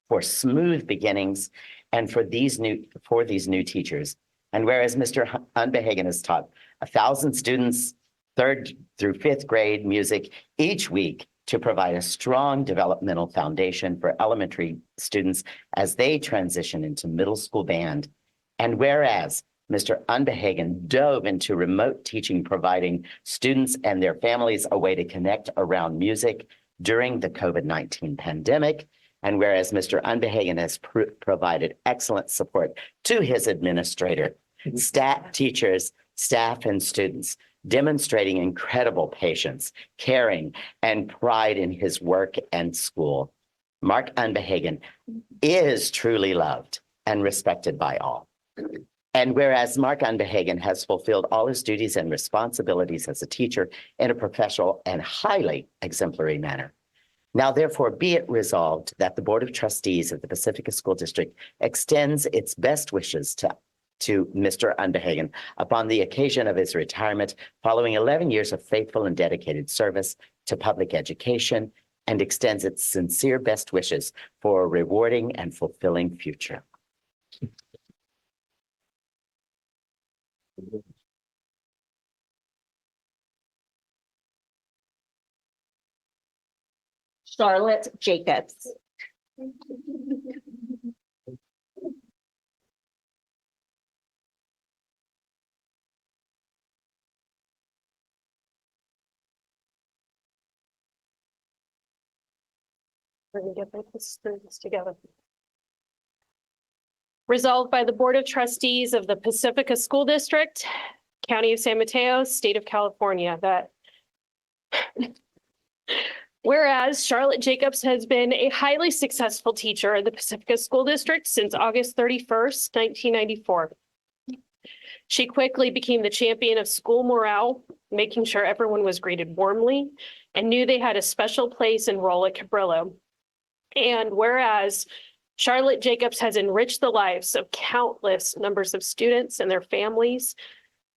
for smooth beginnings and for these new teachers. And whereas Mr. Unbehagen has taught 1,000 students 3rd through 5th grade music each week to provide a strong developmental foundation for elementary students as they transition into middle school band. And whereas Mr. Unbehagen dove into remote teaching, providing students and their families a way to connect around music during the COVID-19 pandemic. And whereas Mr. Unbehagen has provided excellent support to his administrator, staff, teachers, staff, and students, demonstrating incredible patience, caring, and pride in his work and school. Mark Unbehagen is truly loved and respected by all. And whereas Mark Unbehagen has fulfilled all his duties and responsibilities as a teacher in a professional and highly exemplary manner, now therefore be it resolved that the Board of Trustees of the Pacifica School District extends its best wishes to Mr. Unbehagen upon the occasion of his retirement following 11 years of faithful and dedicated service to public education, and extends its sincere best wishes for a rewarding and fulfilling future. Charlotte Jacobs. We're gonna get this together. Resolved by the Board of Trustees of the Pacifica School District, County of San Mateo, State of California, that whereas Charlotte Jacobs has been a highly successful teacher in the Pacifica School District since August 31st, 1994. She quickly became the champion of school morale, making sure everyone was greeted warmly and knew they had a special place and role at Cabrillo. And whereas Charlotte Jacobs has enriched the lives of countless numbers of students and their families,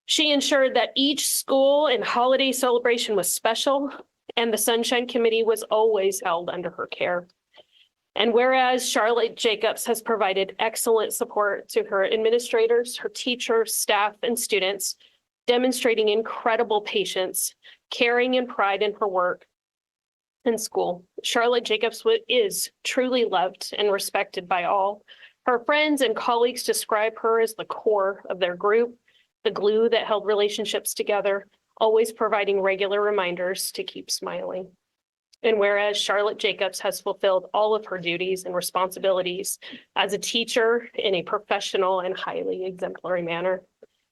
she ensured that each school and holiday celebration was special, and the Sunshine Committee was always held under her care. And whereas Charlotte Jacobs has provided excellent support to her administrators, her teachers, staff, and students, demonstrating incredible patience, caring, and pride in her work in school, Charlotte Jacobs is truly loved and respected by all. Her friends and colleagues describe her as the core of their group, the glue that held relationships together, always providing regular reminders to keep smiling. And whereas Charlotte Jacobs has fulfilled all of her duties and responsibilities as a teacher in a professional and highly exemplary manner,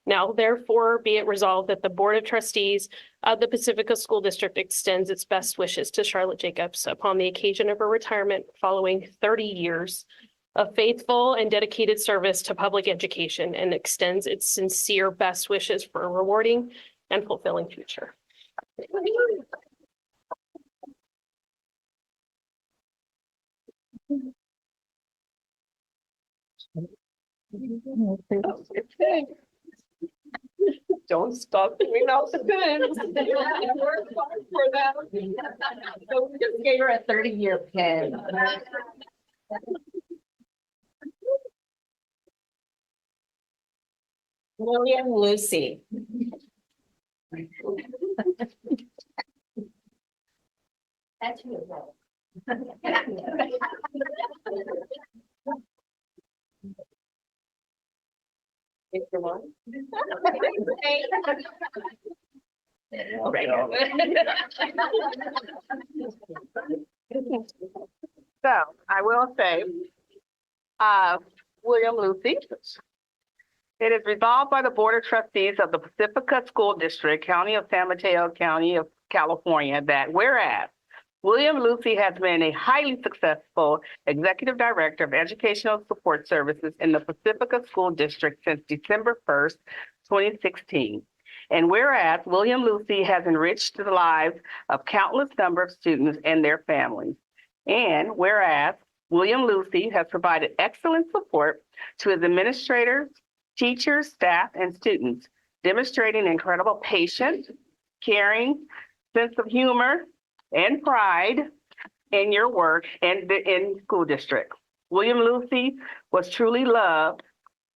now therefore be it resolved that the Board of Trustees of the Pacifica School District extends its best wishes to Charlotte Jacobs upon the occasion of her retirement following 30 years of faithful and dedicated service to public education, and extends its sincere best wishes for a rewarding and fulfilling future. Don't stop giving out the pins. Work hard for them. So we just gave her a 30-year pin. William Lucy. That's your So I will say, William Lucy. It is resolved by the Board of Trustees of the Pacifica School District, County of San Mateo, County of California, that whereas William Lucy has been a highly successful Executive Director of Educational Support Services in the Pacifica School District since December 1st, 2016. And whereas William Lucy has enriched the lives of countless number of students and their families. And whereas William Lucy has provided excellent support to his administrators, teachers, staff, and students, demonstrating incredible patience, caring, sense of humor, and pride in your work and in school district. William Lucy was truly loved,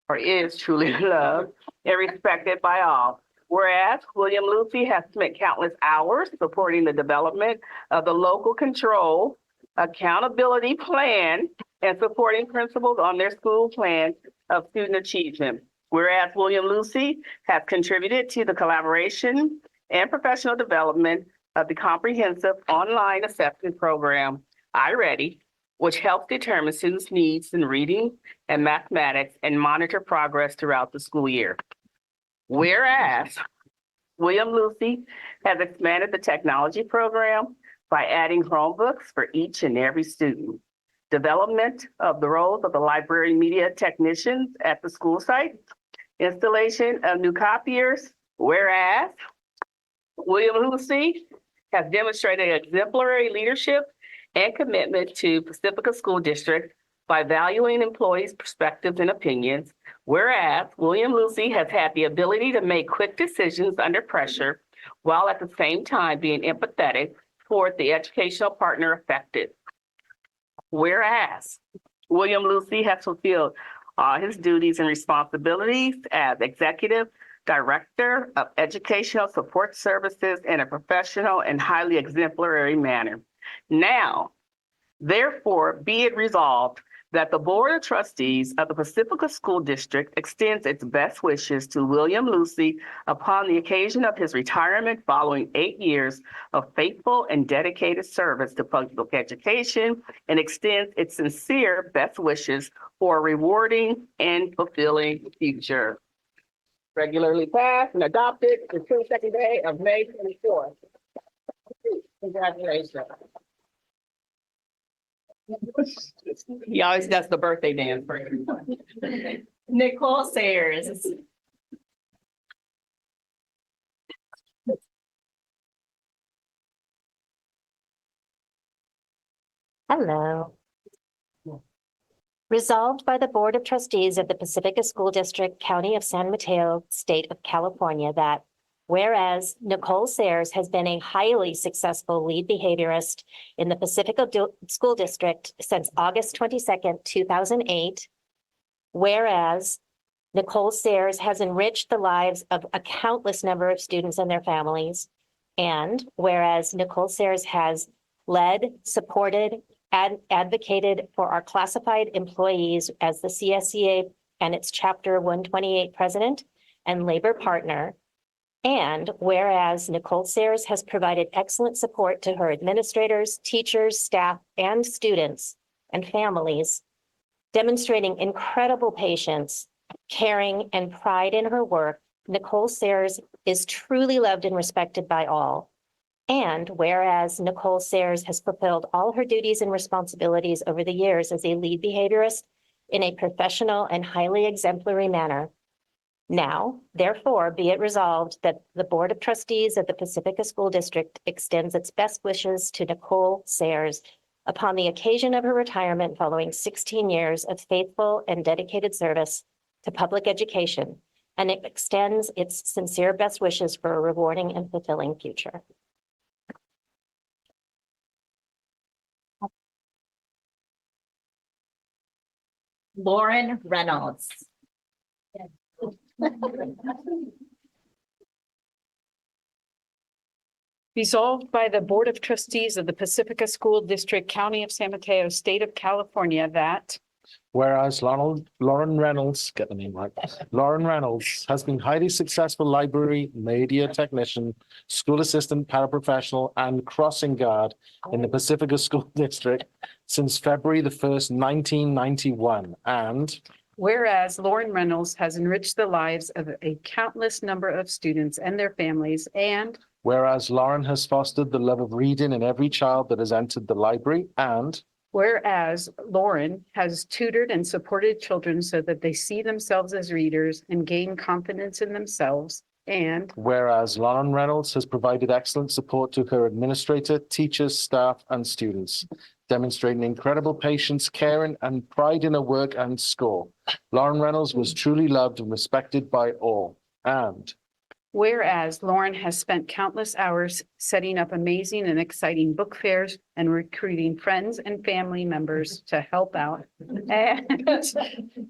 or is truly loved, and respected by all. Whereas William Lucy has spent countless hours supporting the development of the local control accountability plan and supporting principals on their school plan of student achievement. Whereas William Lucy has contributed to the collaboration and professional development of the comprehensive online assessment program, iReady, which helps determine students' needs in reading and mathematics and monitor progress throughout the school year. Whereas William Lucy has expanded the technology program by adding Chromebooks for each and every student. Development of the roles of the library media technicians at the school site, installation of new copiers, whereas William Lucy has demonstrated exemplary leadership and commitment to Pacifica School District by valuing employees' perspectives and opinions, whereas William Lucy has had the ability to make quick decisions under pressure while at the same time being empathetic toward the educational partner affected. Whereas William Lucy has fulfilled all his duties and responsibilities as Executive Director of Educational Support Services in a professional and highly exemplary manner. Now, therefore, be it resolved that the Board of Trustees of the Pacifica School District extends its best wishes to William Lucy upon the occasion of his retirement following 8 years of faithful and dedicated service to public education, and extends its sincere best wishes for a rewarding and fulfilling future. Regularly passed and adopted the 22nd day of May 24th. Congratulations. He always does the birthday dance for everyone. Nicole Sayers. Hello. Resolved by the Board of Trustees of the Pacifica School District, County of San Mateo, State of California, that whereas Nicole Sayers has been a highly successful lead behaviorist in the Pacifica School District since August 22nd, 2008, whereas Nicole Sayers has enriched the lives of a countless number of students and their families, and whereas Nicole Sayers has led, supported, and advocated for our classified employees as the CSEA and its Chapter 128 president and labor partner. And whereas Nicole Sayers has provided excellent support to her administrators, teachers, staff, and students and families, demonstrating incredible patience, caring, and pride in her work, Nicole Sayers is truly loved and respected by all. And whereas Nicole Sayers has fulfilled all her duties and responsibilities over the years as a lead behaviorist in a professional and highly exemplary manner, now, therefore, be it resolved that the Board of Trustees of the Pacifica School District extends its best wishes to Nicole Sayers upon the occasion of her retirement following 16 years of faithful and dedicated service to public education, and it extends its sincere best wishes for a rewarding and fulfilling future. Lauren Reynolds. Resolved by the Board of Trustees of the Pacifica School District, County of San Mateo, State of California, that Whereas Lauren Reynolds, get the name right, Lauren Reynolds has been highly successful library, media technician, school assistant, paraprofessional, and crossing guard in the Pacifica School District since February the 1st, 1991. And whereas Lauren Reynolds has enriched the lives of a countless number of students and their families, and whereas Lauren has fostered the love of reading in every child that has entered the library. And whereas Lauren has tutored and supported children so that they see themselves as readers and gain confidence in themselves. And whereas Lauren Reynolds has provided excellent support to her administrator, teachers, staff, and students, demonstrating incredible patience, caring, and pride in her work and school. Lauren Reynolds was truly loved and respected by all. And whereas Lauren has spent countless hours setting up amazing and exciting book fairs and recruiting friends and family members to help out. And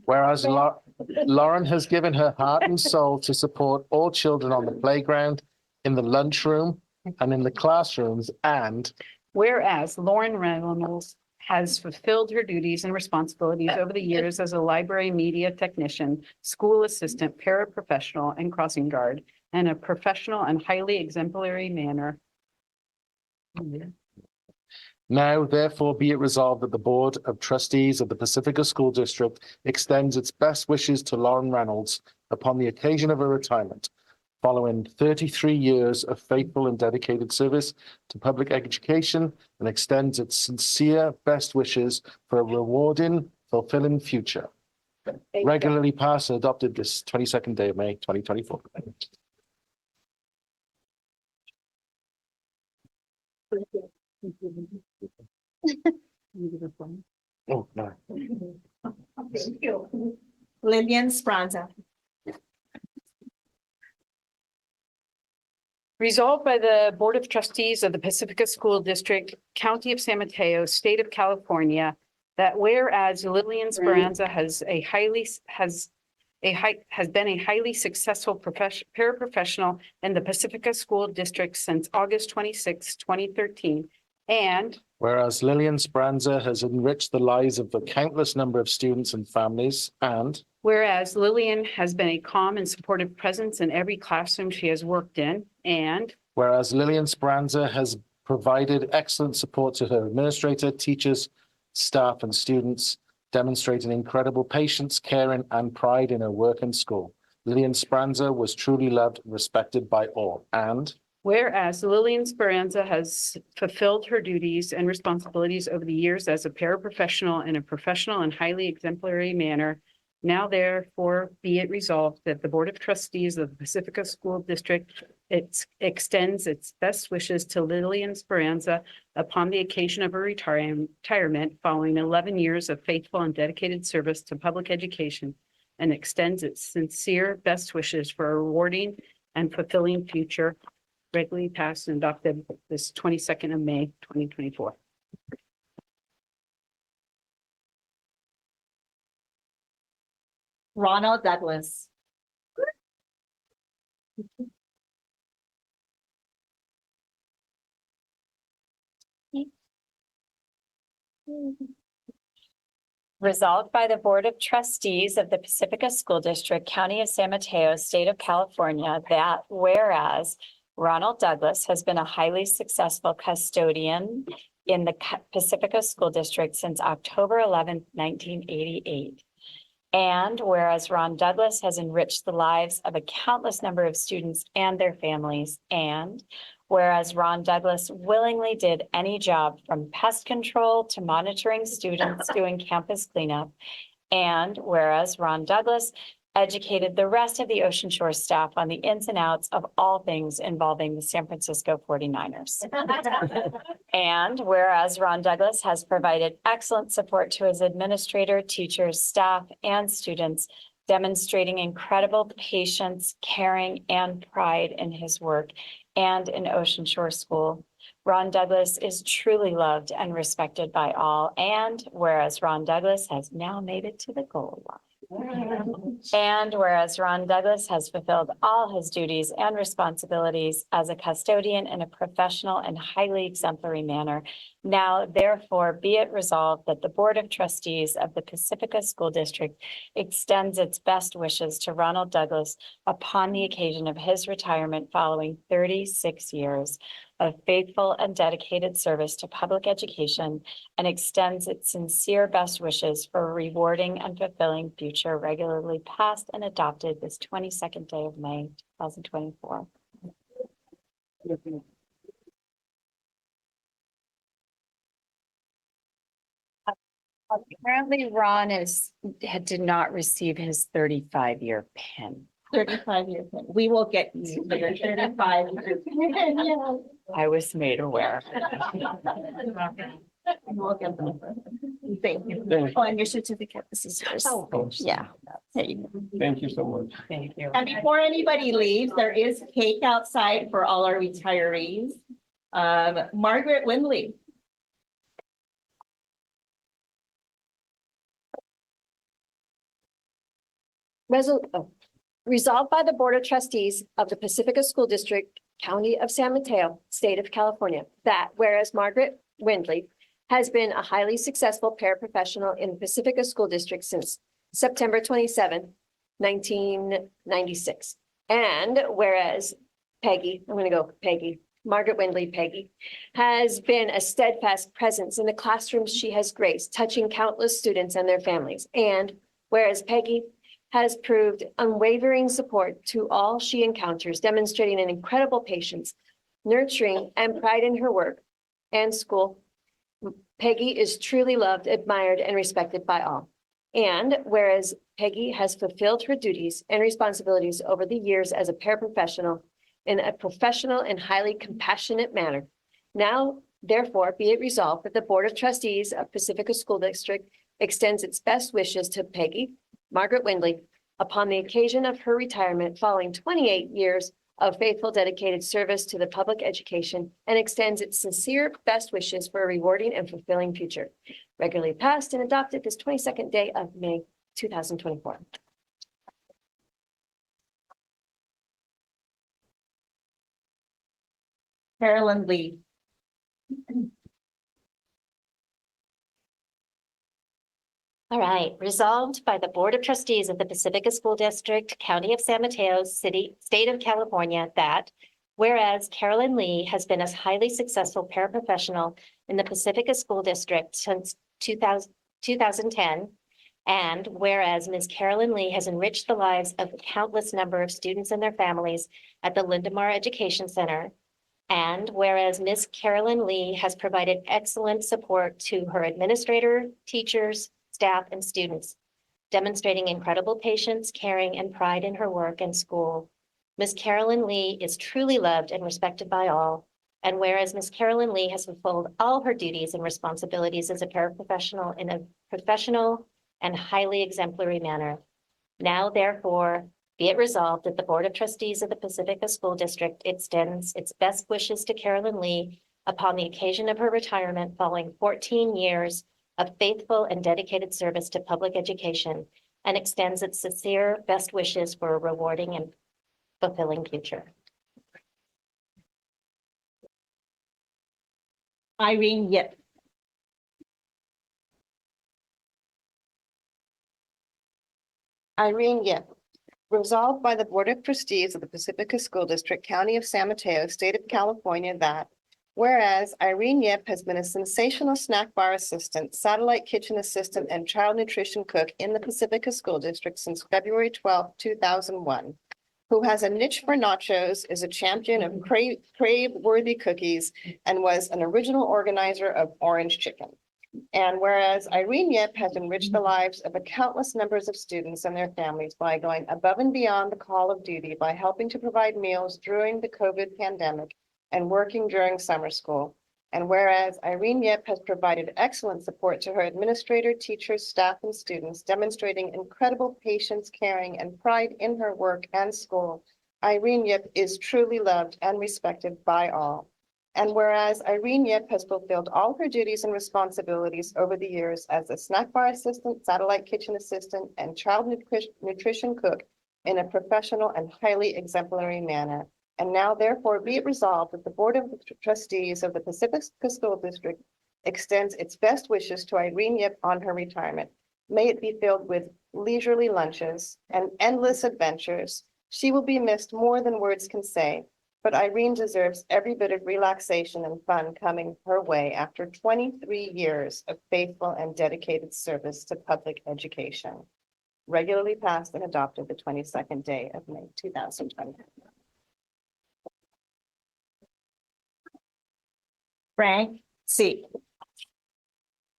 whereas Lauren has given her heart and soul to support all children on the playground, in the lunchroom, and in the classrooms. And whereas Lauren Reynolds has fulfilled her duties and responsibilities over the years as a library media technician, school assistant, paraprofessional, and crossing guard in a professional and highly exemplary manner. Now, therefore, be it resolved that the Board of Trustees of the Pacifica School District extends its best wishes to Lauren Reynolds upon the occasion of her retirement, following 33 years of faithful and dedicated service to public education, and extends its sincere best wishes for a rewarding, fulfilling future. Regularly passed and adopted this 22nd day of May, 2024. Oh, no. Lillian Speranza. Resolved by the Board of Trustees of the Pacifica School District, County of San Mateo, State of California, that whereas Lillian Speranza has been a highly successful paraprofessional in the Pacifica School District since August 26, 2013, and whereas Lillian Speranza has enriched the lives of a countless number of students and families. And whereas Lillian has been a calm and supportive presence in every classroom she has worked in. And whereas Lillian Speranza has provided excellent support to her administrator, teachers, staff, and students, demonstrating incredible patience, caring, and pride in her work and school. Lillian Speranza was truly loved and respected by all. And whereas Lillian Speranza has fulfilled her duties and responsibilities over the years as a paraprofessional in a professional and highly exemplary manner, now therefore be it resolved that the Board of Trustees of the Pacifica School District extends its best wishes to Lillian Speranza upon the occasion of her retirement following 11 years of faithful and dedicated service to public education, and extends its sincere best wishes for a rewarding and fulfilling future. Regularly passed and adopted this 22nd of May, 2024. Ronald Douglas. Resolved by the Board of Trustees of the Pacifica School District, County of San Mateo, State of California, that whereas Ronald Douglas has been a highly successful custodian in the Pacifica School District since October 11, 1988. And whereas Ron Douglas has enriched the lives of a countless number of students and their families. And whereas Ron Douglas willingly did any job from pest control to monitoring students doing campus cleanup. And whereas Ron Douglas educated the rest of the Ocean Shore staff on the ins and outs of all things involving the San Francisco 49ers. And whereas Ron Douglas has provided excellent support to his administrator, teachers, staff, and students, demonstrating incredible patience, caring, and pride in his work and in Ocean Shore School. Ron Douglas is truly loved and respected by all. And whereas Ron Douglas has now made it to the goal line. And whereas Ron Douglas has fulfilled all his duties and responsibilities as a custodian in a professional and highly exemplary manner, now therefore be it resolved that the Board of Trustees of the Pacifica School District extends its best wishes to Ronald Douglas upon the occasion of his retirement following 36 years of faithful and dedicated service to public education, and extends its sincere best wishes for a rewarding and fulfilling future regularly passed and adopted this 22nd day of May, 2024. Apparently Ron did not receive his 35-year pin. 35-year pin. We will get you for your 35-year pin. I was made aware. We'll get them. Thank you. Thank Oh, and your certificate, this is yours. Yeah. There you go. Thank you so much. Thank you. And before anybody leaves, there is cake outside for all our retirees. Margaret Windley. Resolved by the Board of Trustees of the Pacifica School District, County of San Mateo, State of California, that whereas Margaret Windley has been a highly successful paraprofessional in the Pacifica School District since September 27, 1996. And whereas Margaret Windley Peggy, has been a steadfast presence in the classrooms she has graced, touching countless students and their families. And whereas Peggy has proved unwavering support to all she encounters, demonstrating an incredible patience, nurturing, and pride in her work and school. Peggy is truly loved, admired, and respected by all. And whereas Peggy has fulfilled her duties and responsibilities over the years as a paraprofessional in a professional and highly compassionate manner, now therefore be it resolved that the Board of Trustees of Pacifica School District extends its best wishes to Peggy Margaret Windley upon the occasion of her retirement following 28 years of faithful, dedicated service to the public education, and extends its sincere best wishes for a rewarding and fulfilling future. Regularly passed and adopted this 22nd day of May, 2024. Carolyn Lee. All right, resolved by the Board of Trustees of the Pacifica School District, County of San Mateo, State of California, that whereas Carolyn Lee has been a highly successful paraprofessional in the Pacifica School District since 2010, and whereas Ms. Carolyn Lee has enriched the lives of a countless number of students and their families at the Lindemar Education Center, and whereas Ms. Carolyn Lee has provided excellent support to her administrator, teachers, staff, and students, demonstrating incredible patience, caring, and pride in her work and school. Ms. Carolyn Lee is truly loved and respected by all. And whereas Ms. Carolyn Lee has fulfilled all her duties and responsibilities as a paraprofessional in a professional and highly exemplary manner, now therefore be it resolved that the Board of Trustees of the Pacifica School District extends its best wishes to Carolyn Lee upon the occasion of her retirement following 14 years of faithful and dedicated service to public education, and extends its sincere best wishes for a rewarding and fulfilling future. Irene Yip. Irene Yip. Resolved by the Board of Trustees of the Pacifica School District, County of San Mateo, State of California, that whereas Irene Yip has been a sensational snack bar assistant, satellite kitchen assistant, and child nutrition cook in the Pacifica School District since February 12, 2001, who has a niche for nachos, is a champion of crave-worthy cookies, and was an original organizer of Orange Chicken. And whereas Irene Yip has enriched the lives of a countless numbers of students and their families by going above and beyond the call of duty by helping to provide meals during the COVID pandemic and working during summer school. And whereas Irene Yip has provided excellent support to her administrator, teachers, staff, and students, demonstrating incredible patience, caring, and pride in her work and school, Irene Yip is truly loved and respected by all. And whereas Irene Yip has fulfilled all her duties and responsibilities over the years as a snack bar assistant, satellite kitchen assistant, and child nutrition cook in a professional and highly exemplary manner. And now therefore be it resolved that the Board of Trustees of the Pacifica School District extends its best wishes to Irene Yip on her retirement. May it be filled with leisurely lunches and endless adventures. She will be missed more than words can say, but Irene deserves every bit of relaxation and fun coming her way after 23 years of faithful and dedicated service to public education. Regularly passed and adopted the 22nd day of May 2020. Frank C.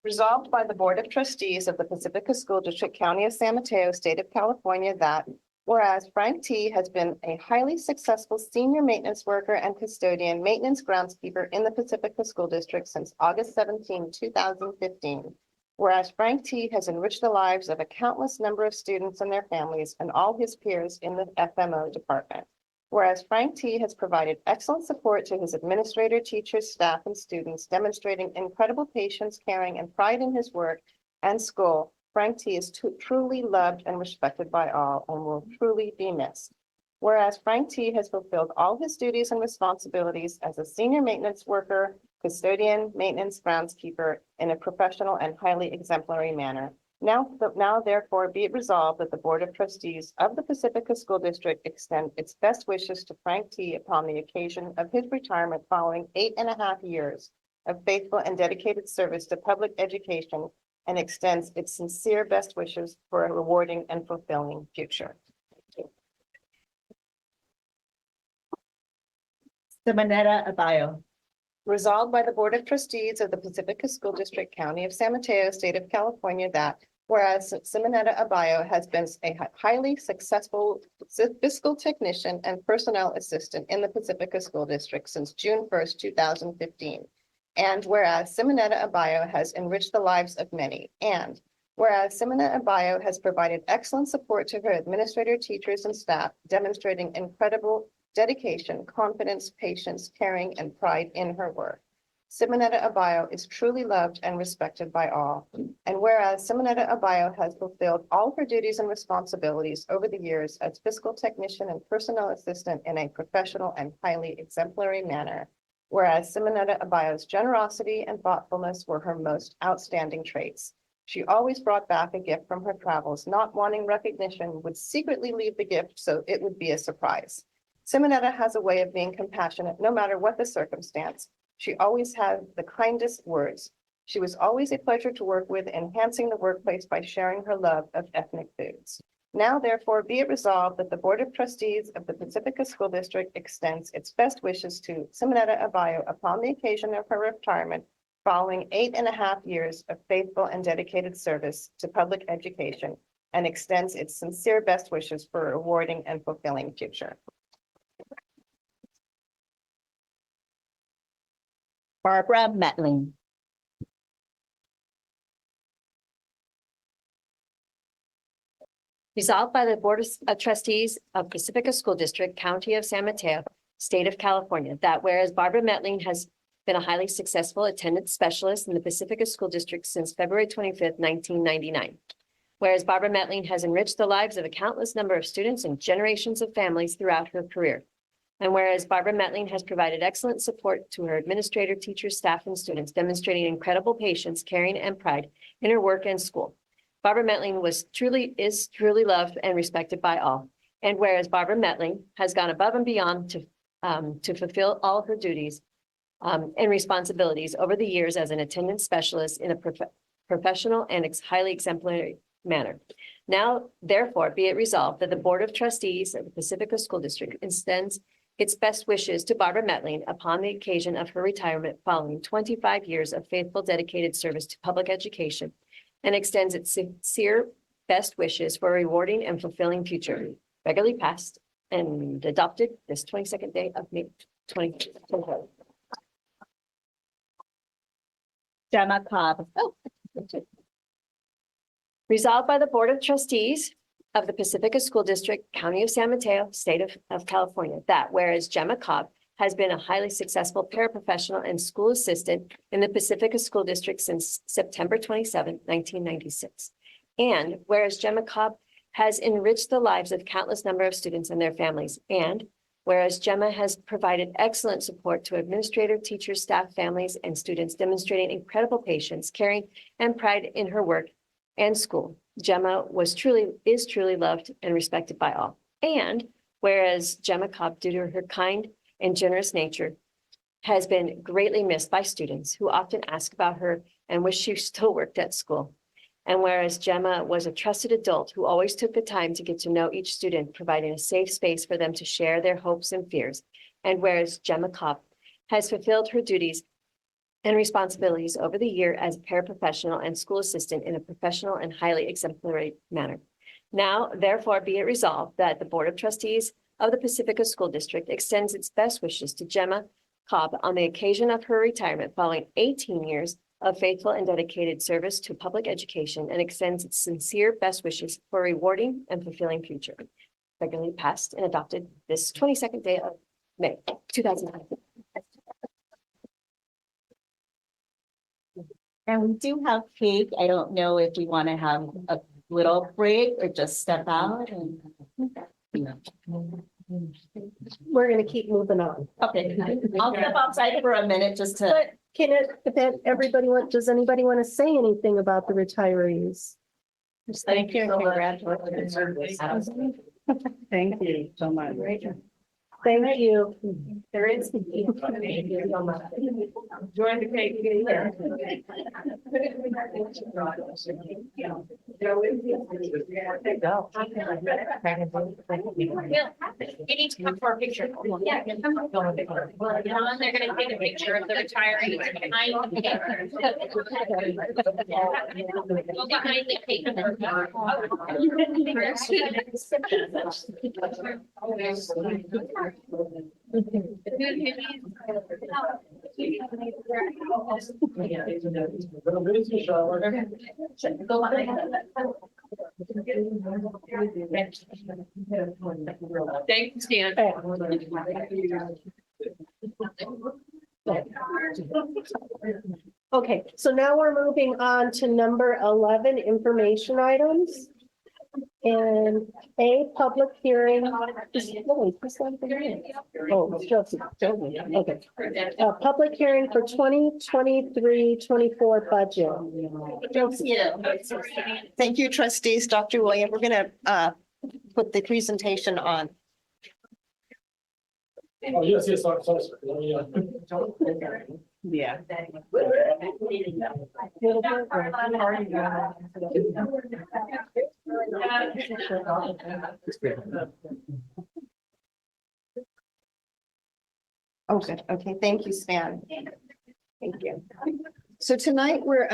Resolved by the Board of Trustees of the Pacifica School District, County of San Mateo, State of California, that whereas Frank T. has been a highly successful senior maintenance worker and custodian, maintenance groundskeeper in the Pacifica School District since August 17, 2015. Whereas Frank T. has enriched the lives of a countless number of students and their families and all his peers in the FMO department. Whereas Frank T. has provided excellent support to his administrator, teachers, staff, and students, demonstrating incredible patience, caring, and pride in his work and school, Frank T. is truly loved and respected by all and will truly be missed. Whereas Frank T. has fulfilled all his duties and responsibilities as a senior maintenance worker, custodian, maintenance groundskeeper in a professional and highly exemplary manner. Now therefore be it resolved that the Board of Trustees of the Pacifica School District extend its best wishes to Frank T. upon the occasion of his retirement following 8.5 years of faithful and dedicated service to public education, and extends its sincere best wishes for a rewarding and fulfilling future. Simonetta Abayo. Resolved by the Board of Trustees of the Pacifica School District, County of San Mateo, State of California, that whereas Simonetta Abayo has been a highly successful fiscal technician and personnel assistant in the Pacifica School District since June 1st, 2015. And whereas Simonetta Abayo has enriched the lives of many, and whereas Simonetta Abayo has provided excellent support to her administrator, teachers, and staff, demonstrating incredible dedication, confidence, patience, caring, and pride in her work. Simonetta Abayo is truly loved and respected by all. And whereas Simonetta Abayo has fulfilled all her duties and responsibilities over the years as fiscal technician and personnel assistant in a professional and highly exemplary manner, whereas Simonetta Abayo's generosity and thoughtfulness were her most outstanding traits. She always brought back a gift from her travels, not wanting recognition, would secretly leave the gift so it would be a surprise. Simonetta has a way of being compassionate no matter what the circumstance. She always had the kindest words. She was always a pleasure to work with, enhancing the workplace by sharing her love of ethnic foods. Now therefore be it resolved that the Board of Trustees of the Pacifica School District extends its best wishes to Simonetta Abayo upon the occasion of her retirement following 8.5 years of faithful and dedicated service to public education, and extends its sincere best wishes for a rewarding and fulfilling future. Barbara Metling. Resolved by the Board of Trustees of Pacifica School District, County of San Mateo, State of California, that whereas Barbara Metling has been a highly successful attendance specialist in the Pacifica School District since February 25th, 1999. Whereas Barbara Metling has enriched the lives of a countless number of students and generations of families throughout her career. And whereas Barbara Metling has provided excellent support to her administrator, teachers, staff, and students, demonstrating incredible patience, caring, and pride in her work and school. Barbara Metling is truly loved and respected by all. And whereas Barbara Metling has gone above and beyond to fulfill all her duties and responsibilities over the years as an attendance specialist in a professional and highly exemplary manner. Now, therefore, be it resolved that the Board of Trustees of the Pacifica School District extends its best wishes to Barbara Metling upon the occasion of her retirement following 25 years of faithful, dedicated service to public education, and extends its sincere best wishes for a rewarding and fulfilling future. Regularly passed and adopted this 22nd day of May 2024. Gemma Cobb. Resolved by the Board of Trustees of the Pacifica School District, County of San Mateo, State of California, that whereas Gemma Cobb has been a highly successful paraprofessional and school assistant in the Pacifica School District since September 27, 1996. And whereas Gemma Cobb has enriched the lives of countless number of students and their families. And whereas Gemma has provided excellent support to administrator, teachers, staff, families, and students, demonstrating incredible patience, caring, and pride in her work and school. Gemma is truly loved and respected by all. And whereas Gemma Cobb, due to her kind and generous nature, has been greatly missed by students who often ask about her and wish she still worked at school. And whereas Gemma was a trusted adult who always took the time to get to know each student, providing a safe space for them to share their hopes and fears. And whereas Gemma Cobb has fulfilled her duties and responsibilities over the year as a paraprofessional and school assistant in a professional and highly exemplary manner. Now, therefore, be it resolved that the Board of Trustees of the Pacifica School District extends its best wishes to Gemma Cobb on the occasion of her retirement following 18 years of faithful and dedicated service to public education, and extends its sincere best wishes for a rewarding and fulfilling future. Regularly passed and adopted this 22nd day of May, 2019. And we do have cake. I don't know if we want to have a little break or just step out and. We're gonna keep moving on. Okay, I'll step outside for a minute just to. But does anybody want to say anything about the retirees? Thank you. Congratulations. Thank you so much. Thank you. There is. Join the cake. You need to come for a picture. Yeah. They're gonna take a picture of the retirees behind the cake. Go behind the cake. Thanks, Dan. Okay, so now we're moving on to number 11, information items. And a public hearing. Oh, it's Josie. Okay. A public hearing for 2023-24 budget. Thank you, trustees. Dr. William, we're going to put the presentation on. Oh, yes, sorry. Yeah. Oh, good. Okay, thank you, Stan. Thank you. So tonight we're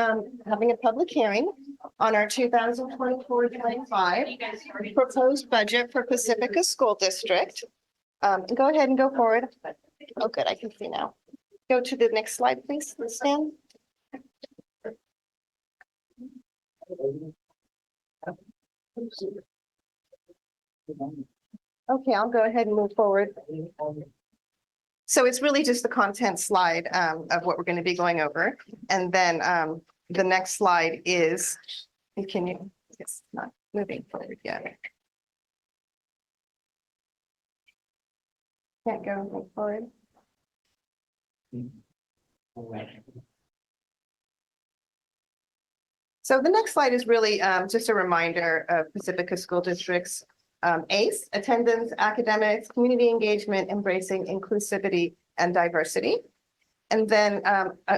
having a public hearing on our 2024-25 proposed budget for Pacifica School District. Go ahead and go forward. Oh, good, I can see now. Go to the next slide, please, Stan. Okay, I'll go ahead and move forward. So it's really just the content slide of what we're going to be going over. And then the next slide is, it's not moving forward yet. Can't go forward. So the next slide is really just a reminder of Pacifica School District's ACE, attendance, academics, community engagement, embracing inclusivity and diversity. And then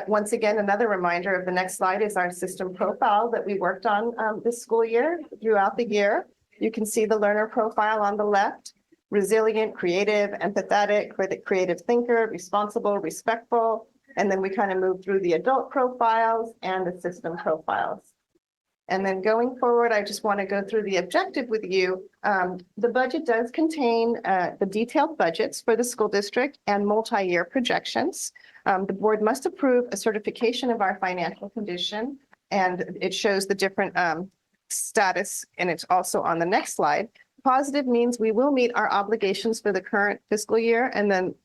once again, another reminder of the next slide is our system profile that we worked on this school year throughout the year. You can see the learner profile on the left. resilient, creative, empathetic, creative thinker, responsible, respectful. And then we kind of move through the adult profiles and the system profiles. And then going forward, I just want to go through the objective with you. The budget does contain the detailed budgets for the school district and multi-year projections. The board must approve a certification of our financial condition, and it shows the different status, and it's also on the next slide. Positive means we will meet our obligations for the current fiscal year and then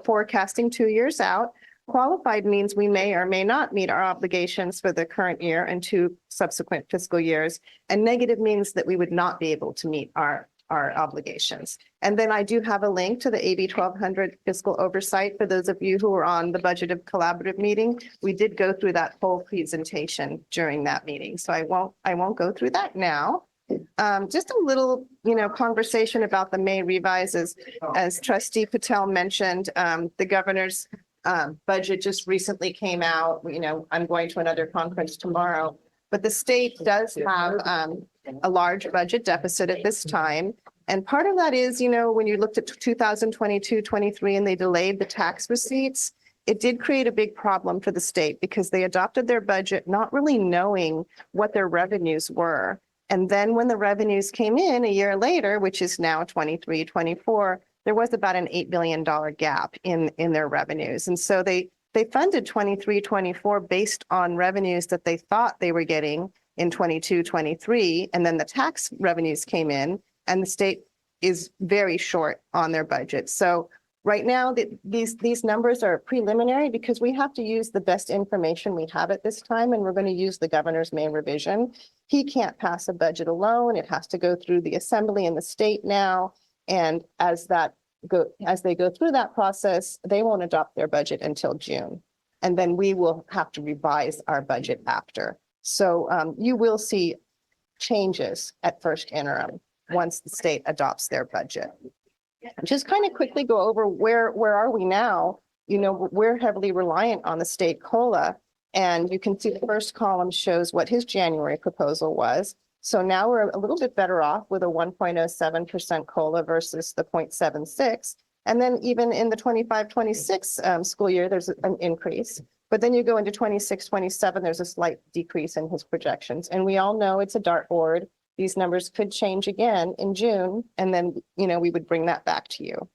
forecasting 2 years out. Qualified means we may or may not meet our obligations for the current year and 2 subsequent fiscal years. And negative means that we would not be able to meet our obligations. And then I do have a link to the AB 1200 fiscal oversight for those of you who were on the budgeted collaborative meeting. We did go through that whole presentation during that meeting, so I won't go through that now. Just a little, conversation about the May revises. As Trustee Patel mentioned, the governor's budget just recently came out. I'm going to another conference tomorrow, but the state does have a large budget deficit at this time. And part of that is, when you looked at 2022-23 and they delayed the tax receipts, it did create a big problem for the state because they adopted their budget not really knowing what their revenues were. And then when the revenues came in a year later, which is now 23-24, there was about an $8 billion gap in their revenues. And so they funded 23-24 based on revenues that they thought they were getting in 22-23. And then the tax revenues came in and the state is very short on their budget. So right now, these numbers are preliminary because we have to use the best information we have at this time, and we're going to use the governor's May revision. He can't pass a budget alone. It has to go through the assembly and the state now. And as they go through that process, they won't adopt their budget until June. And then we will have to revise our budget after. So you will see changes at first interim once the state adopts their budget. Just kind of quickly go over where are we now? We're heavily reliant on the state COLA, and you can see the first column shows what his January proposal was. So now we're a little bit better off with a 1.07% COLA versus the 0.76. And then even in the 25-26 school year, there's an increase. But then you go into 26-27, there's a slight decrease in his projections. And we all know it's a dartboard. These numbers could change again in June, and then, we would bring that back to you.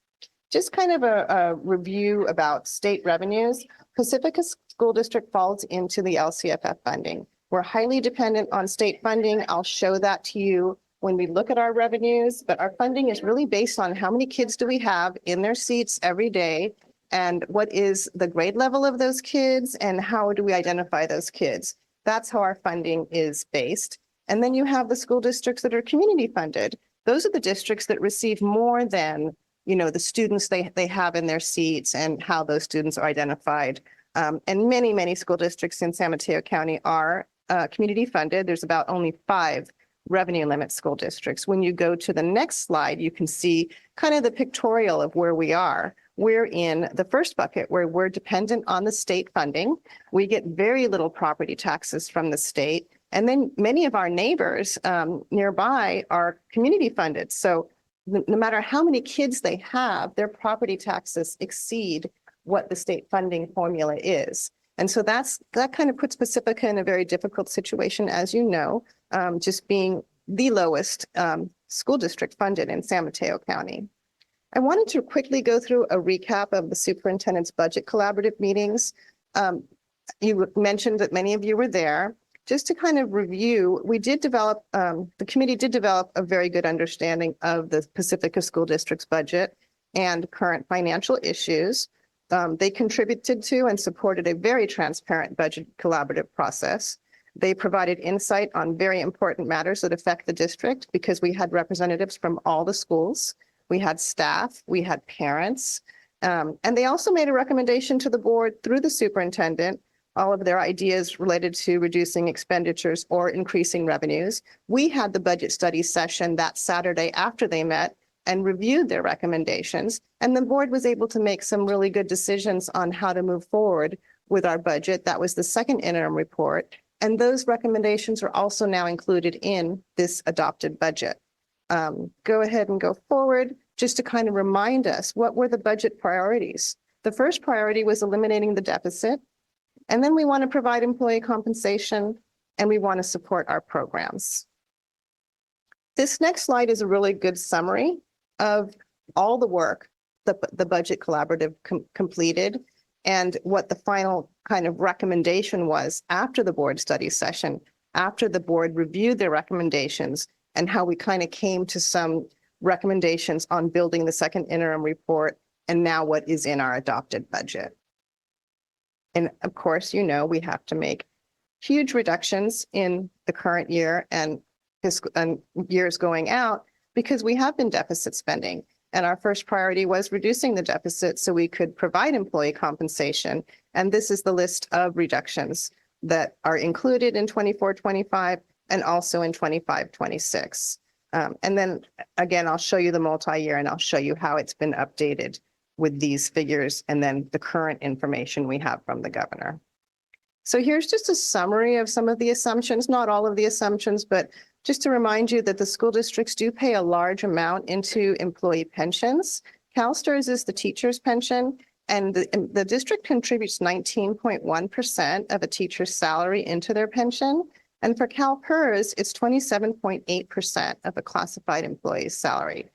Just kind of a review about state revenues. Pacifica School District falls into the LCFF funding. We're highly dependent on state funding. I'll show that to you when we look at our revenues, but our funding is really based on how many kids do we have in their seats every day, and what is the grade level of those kids, and how do we identify those kids. That's how our funding is based. And then you have the school districts that are community funded. Those are the districts that receive more than, the students they have in their seats and how those students are identified. And many, many school districts in San Mateo County are community funded. There's about only 5 revenue limit school districts. When you go to the next slide, you can see kind of the pictorial of where we are. We're in the first bucket where we're dependent on the state funding. We get very little property taxes from the state. And then many of our neighbors nearby are community funded. So no matter how many kids they have, their property taxes exceed what the state funding formula is. And so that kind of puts Pacifica in a very difficult situation, as you know, just being the lowest school district funded in San Mateo County. I wanted to quickly go through a recap of the superintendent's budget collaborative meetings. You mentioned that many of you were there. Just to kind of review, the committee did develop a very good understanding of the Pacifica School District's budget and current financial issues. They contributed to and supported a very transparent budget collaborative process. They provided insight on very important matters that affect the district because we had representatives from all the schools. We had staff, we had parents, and they also made a recommendation to the board through the superintendent, all of their ideas related to reducing expenditures or increasing revenues. We had the budget study session that Saturday after they met and reviewed their recommendations. And the board was able to make some really good decisions on how to move forward with our budget. That was the second interim report. And those recommendations are also now included in this adopted budget. Go ahead and go forward. just to kind of remind us, what were the budget priorities? The first priority was eliminating the deficit. And then we want to provide employee compensation and we want to support our programs. This next slide is a really good summary of all the work that the Budget Collaborative completed and what the final kind of recommendation was after the board study session, after the board reviewed their recommendations, and how we kind of came to some recommendations on building the second interim report and now what is in our adopted budget. And of course, you know, we have to make huge reductions in the current year and years going out because we have been deficit spending. And our first priority was reducing the deficit so we could provide employee compensation. And this is the list of reductions that are included in 24-25 and also in 25-26. And then again, I'll show you the multi-year and I'll show you how it's been updated with these figures and then the current information we have from the governor. So here's just a summary of some of the assumptions, not all of the assumptions, but just to remind you that the school districts do pay a large amount into employee pensions. CalSTRS is the teacher's pension, and the district contributes 19.1% of a teacher's salary into their pension. And for CalPERS, it's 27.8% of a classified employee's salary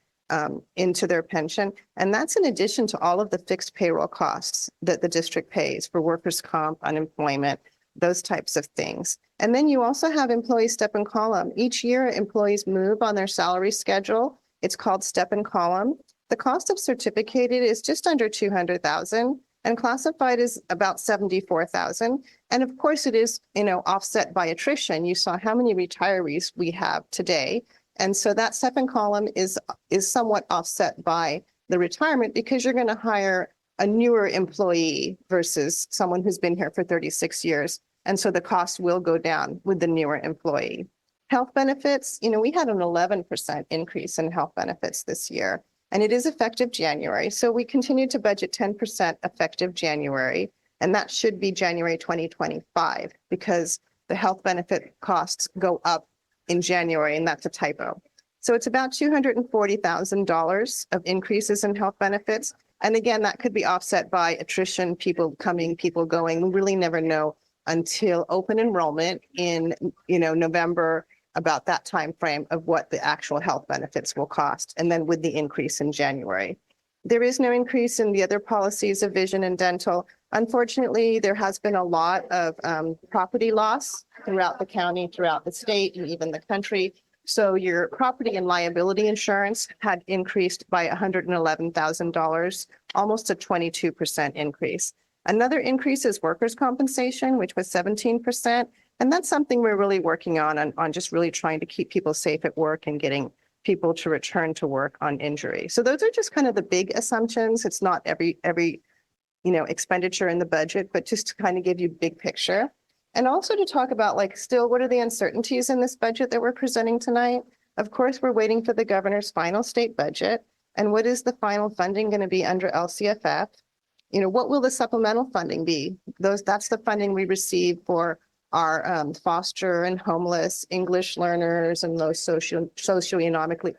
into their pension. And that's in addition to all of the fixed payroll costs that the district pays for workers' comp, unemployment, those types of things. And then you also have employee step and column. Each year, employees move on their salary schedule. It's called step and column. The cost of certificated is just under $200,000 and classified is about $74,000. And of course, it is, you know, offset by attrition. You saw how many retirees we have today. And so that step and column is somewhat offset by the retirement because you're going to hire a newer employee versus someone who's been here for 36 years. And so the cost will go down with the newer employee. Health benefits, you know, we had an 11% increase in health benefits this year, and it is effective January. So we continue to budget 10% effective January, and that should be January 2025 because the health benefit costs go up in January, and that's a typo. So it's about $240,000 of increases in health benefits. And again, that could be offset by attrition, people coming, people going. We really never know until open enrollment in, you know, November, about that time frame of what the actual health benefits will cost. And then with the increase in January. There is no increase in the other policies of vision and dental. Unfortunately, there has been a lot of property loss throughout the county, throughout the state, and even the country. So your property and liability insurance had increased by $111,000, almost a 22% increase. Another increase is workers' compensation, which was 17%. And that's something we're really working on just really trying to keep people safe at work and getting people to return to work on injury. So those are just kind of the big assumptions. It's not every expenditure in the budget, but just to kind of give you big picture. And also to talk about still, what are the uncertainties in this budget that we're presenting tonight? Of course, we're waiting for the governor's final state budget. And what is the final funding going to be under LCFF? You know, what will the supplemental funding be? That's the funding we receive for our foster and homeless English learners and those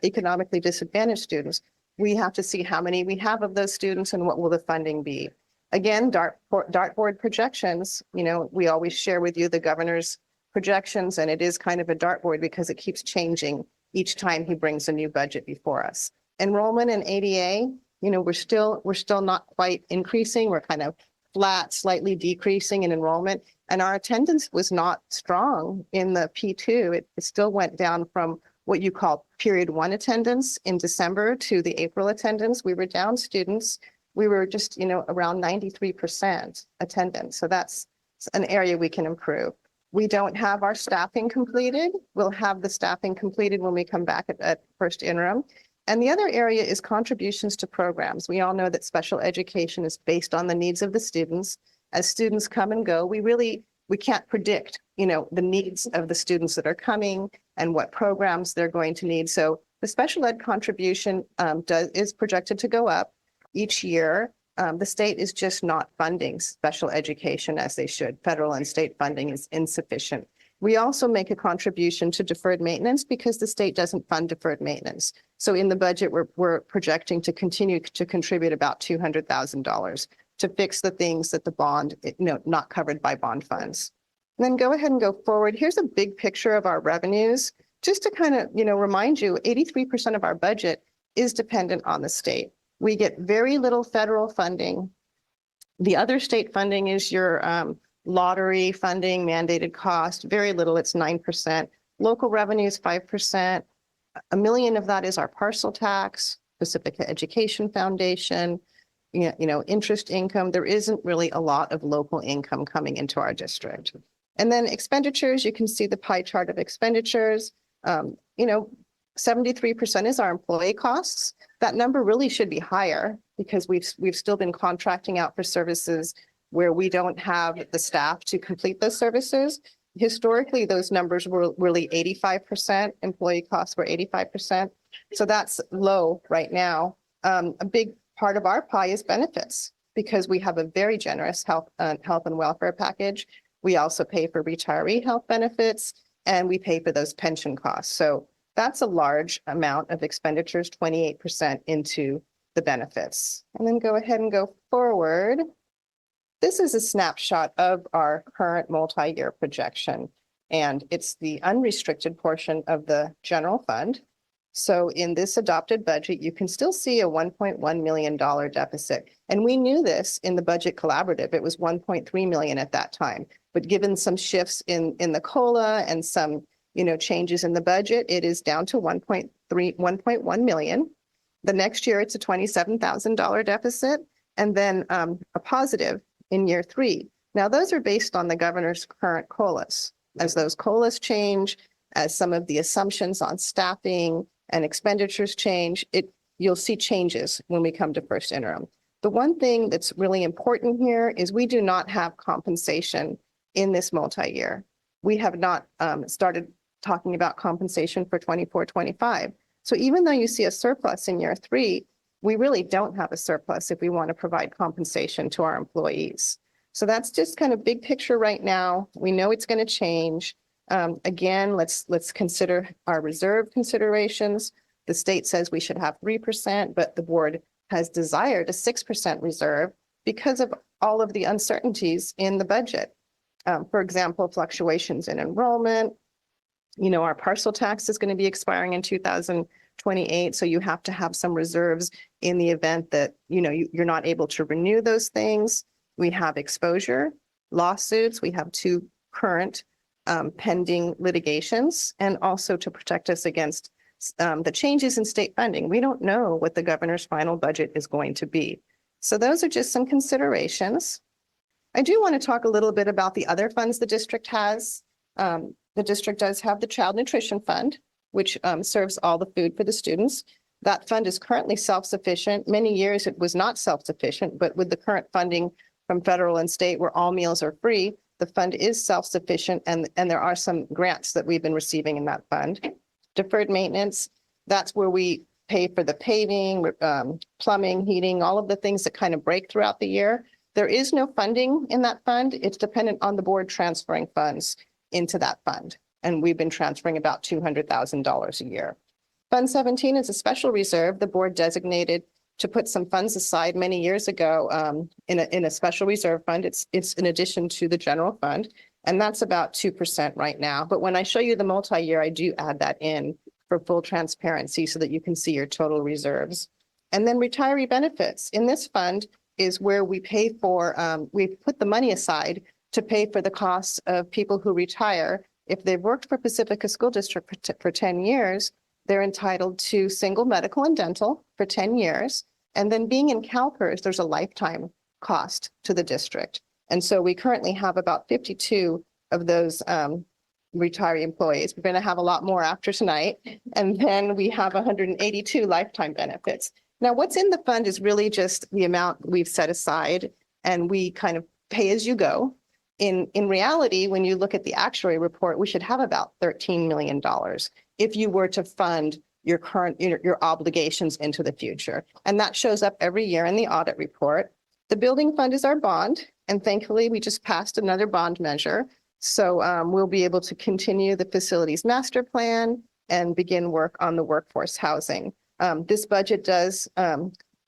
economically disadvantaged students. We have to see how many we have of those students and what will the funding be. Again, dartboard projections, you know, we always share with you the governor's projections, and it is kind of a dartboard because it keeps changing each time he brings a new budget before us. Enrollment in ADA, you know, we're still not quite increasing. We're kind of flat, slightly decreasing in enrollment. And our attendance was not strong in the P2. It still went down from what you call period one attendance in December to the April attendance. We were down students. We were just, you know, around 93% attendance. So that's an area we can improve. We don't have our staffing completed. We'll have the staffing completed when we come back at first interim. And the other area is contributions to programs. We all know that special education is based on the needs of the students. As students come and go, we can't predict, you know, the needs of the students that are coming and what programs they're going to need. So the special ed contribution is projected to go up each year. The state is just not funding special education as they should. Federal and state funding is insufficient. We also make a contribution to deferred maintenance because the state doesn't fund deferred maintenance. So in the budget, we're projecting to continue to contribute about $200,000 to fix the things that the bond, not covered by bond funds. And then go ahead and go forward. Here's a big picture of our revenues. Just to kind of, remind you, 83% of our budget is dependent on the state. We get very little federal funding. The other state funding is your lottery funding, mandated cost, very little, it's 9%. Local revenues, 5%. $1 million of that is our parcel tax, Pacifica Education Foundation, interest income. There isn't really a lot of local income coming into our district. And then expenditures, you can see the pie chart of expenditures. 73% is our employee costs. That number really should be higher because we've still been contracting out for services where we don't have the staff to complete those services. Historically, those numbers were really 85%. Employee costs were 85%. So that's low right now. A big part of our pie is benefits because we have a very generous health and welfare package. We also pay for retiree health benefits and we pay for those pension costs. So that's a large amount of expenditures, 28% into the benefits. And then go ahead and go forward. This is a snapshot of our current multi-year projection, and it's the unrestricted portion of the general fund. So in this adopted budget, you can still see a $1.1 million deficit. And we knew this in the budget collaborative. It was 1.3 million at that time. But given some shifts in the COLA and some changes in the budget, it is down to 1.1 million. The next year, it's a $27,000 deficit, and then a positive in year 3. Now, those are based on the governor's current COLAs. As those COLAs change, as some of the assumptions on staffing and expenditures change, you'll see changes when we come to first interim. The one thing that's really important here is we do not have compensation in this multi-year. We have not started talking about compensation for 24-25. So even though you see a surplus in year 3, we really don't have a surplus if we want to provide compensation to our employees. So that's just kind of big picture right now. We know it's going to change. Again, let's consider our reserve considerations. The state says we should have 3%, but the board has desired a 6% reserve because of all of the uncertainties in the budget. For example, fluctuations in enrollment. Our parcel tax is going to be expiring in 2028, so you have to have some reserves in the event that you're not able to renew those things. We have exposure lawsuits. We have 2 current pending litigations, and also to protect us against the changes in state funding. We don't know what the governor's final budget is going to be. So those are just some considerations. I do want to talk a little bit about the other funds the district has. The district does have the Child Nutrition Fund, which serves all the food for the students. That fund is currently self-sufficient. Many years it was not self-sufficient, but with the current funding from federal and state where all meals are free, the fund is self-sufficient, and there are some grants that we've been receiving in that fund. Deferred maintenance, that's where we pay for the paving, plumbing, heating, all of the things that kind of break throughout the year. There is no funding in that fund. It's dependent on the board transferring funds into that fund. And we've been transferring about $200,000 a year. Fund 17 is a special reserve the board designated to put some funds aside many years ago in a special reserve fund. It's in addition to the general fund, and that's about 2% right now. But when I show you the multi-year, I do add that in for full transparency so that you can see your total reserves. And then retiree benefits. In this fund is where we pay for, we put the money aside to pay for the costs of people who retire. If they've worked for Pacifica School District for 10 years, they're entitled to single medical and dental for 10 years. And then being in CalPERS, there's a lifetime cost to the district. And so we currently have about 52 of those retiree employees. We're going to have a lot more after tonight. And then we have 182 lifetime benefits. Now, what's in the fund is really just the amount we've set aside, and we kind of pay as you go. In reality, when you look at the actuary report, we should have about $13 million if you were to fund your current, your obligations into the future. And that shows up every year in the audit report. The building fund is our bond. And thankfully, we just passed another bond measure. So we'll be able to continue the facilities master plan and begin work on the workforce housing. This budget does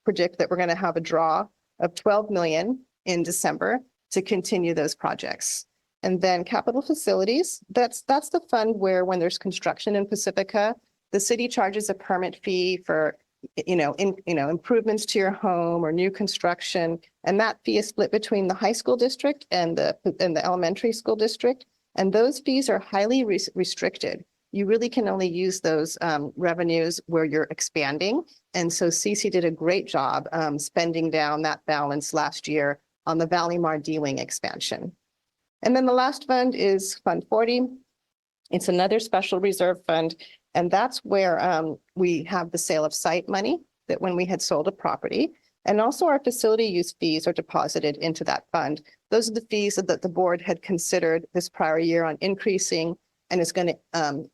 predict that we're going to have a draw of 12 million in December to continue those projects. And then capital facilities, that's the fund where when there's construction in Pacifica, the city charges a permit fee for improvements to your home or new construction. And that fee is split between the high school district and the elementary school district. And those fees are highly restricted. You really can only use those revenues where you're expanding. And so CC did a great job spending down that balance last year on the Valleymar D-Wing expansion. And then the last fund is Fund 40. It's another special reserve fund. And that's where we have the sale of site money that when we had sold a property. And also our facility use fees are deposited into that fund. Those are the fees that the board had considered this prior year on increasing and is going to,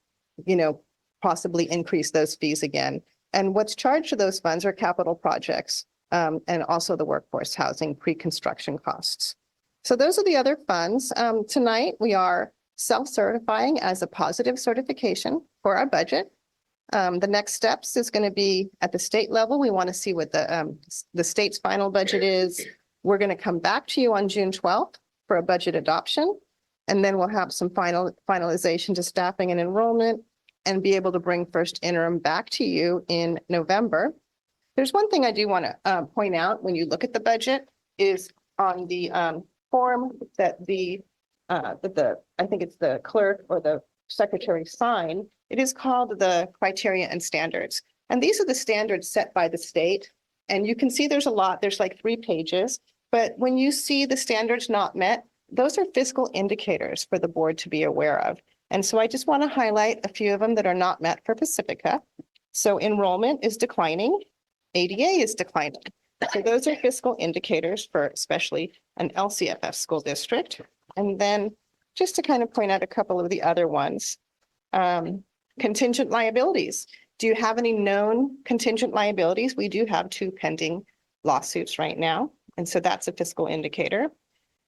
possibly increase those fees again. And what's charged to those funds are capital projects and also the workforce housing pre-construction costs. So those are the other funds. Tonight, we are self-certifying as a positive certification for our budget. The next steps is going to be at the state level. We want to see what the state's final budget is. We're going to come back to you on June 12th for a budget adoption. And then we'll have some finalization to staffing and enrollment and be able to bring first interim back to you in November. There's one thing I do want to point out when you look at the budget is on the form that I think it's the clerk or the secretary sign. It is called the criteria and standards. And these are the standards set by the state. And you can see there's a lot, there's like 3 pages. But when you see the standards not met, those are fiscal indicators for the board to be aware of. And so I just want to highlight a few of them that are not met for Pacifica. So enrollment is declining, ADA is declining. So those are fiscal indicators for especially an LCFF school district. And then just to kind of point out a couple of the other ones, contingent liabilities. Do you have any known contingent liabilities? We do have 2 pending lawsuits right now. And so that's a fiscal indicator.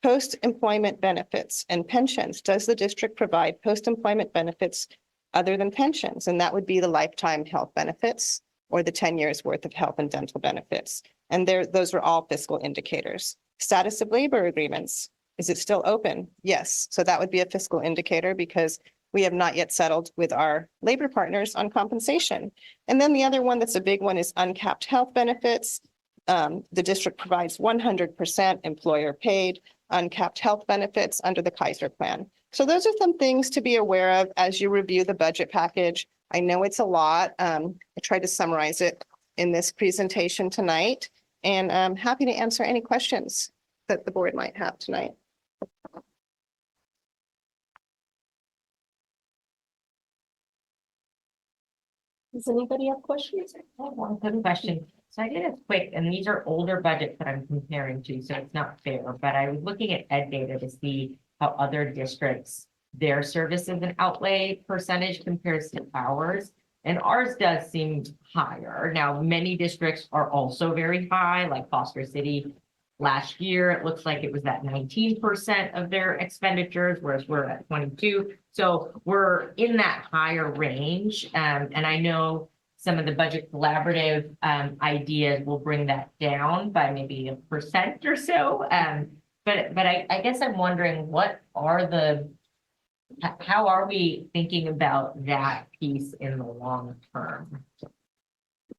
Post-employment benefits and pensions. Does the district provide post-employment benefits other than pensions? And that would be the lifetime health benefits or the 10 years worth of health and dental benefits. And those are all fiscal indicators. Status of labor agreements. Is it still open? Yes. So that would be a fiscal indicator because we have not yet settled with our labor partners on compensation. And then the other one that's a big one is uncapped health benefits. The district provides 100% employer paid uncapped health benefits under the Kaiser plan. So those are some things to be aware of as you review the budget package. I know it's a lot. I tried to summarize it in this presentation tonight, and I'm happy to answer any questions that the board might have tonight. Does anybody have questions? I have one quick question. So I did a quick, and these are older budgets that I'm comparing to, so it's not fair, but I was looking at ed data to see how other districts, their services and outlay percentage compares to ours. And ours does seem higher. Now, many districts are also very high, like Foster City. Last year, it looks like it was at 19% of their expenditures, whereas we're at 22. So we're in that higher range. And I know some of the budget collaborative ideas will bring that down by maybe 1% or so. But I guess I'm wondering, how are we thinking about that piece in the long term?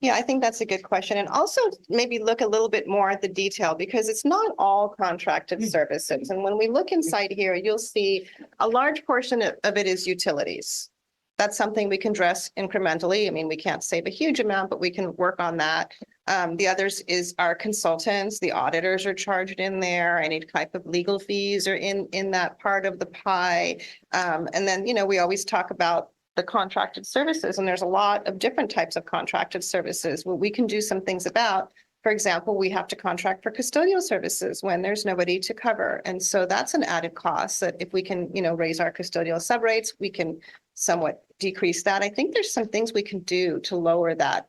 Yeah, I think that's a good question. And also maybe look a little bit more at the detail because it's not all contracted services. And when we look inside here, you'll see a large portion of it is utilities. That's something we can address incrementally. I mean, we can't save a huge amount, but we can work on that. The others is our consultants, the auditors are charged in there, any type of legal fees are in that part of the pie. And then, we always talk about the contracted services, and there's a lot of different types of contracted services. What we can do some things about, for example, we have to contract for custodial services when there's nobody to cover. And so that's an added cost that if we can, raise our custodial subrates, we can somewhat decrease that. I think there's some things we can do to lower that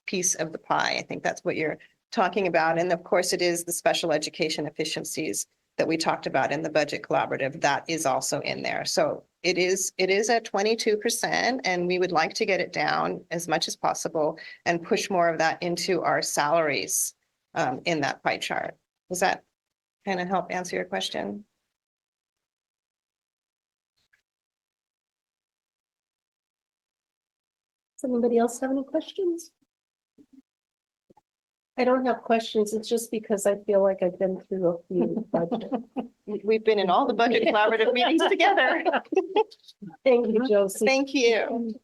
piece of the pie. I think that's what you're talking about. And of course, it is the special education efficiencies that we talked about in the budget collaborative, that is also in there. So it is at 22%, and we would like to get it down as much as possible and push more of that into our salaries in that pie chart. Does that kind of help answer your question? Does anybody else have any questions? I don't have questions. It's just because I feel like I've been through a few budget. We've been in all the budget collaborative meetings together. Thank you, Josie. Thank you.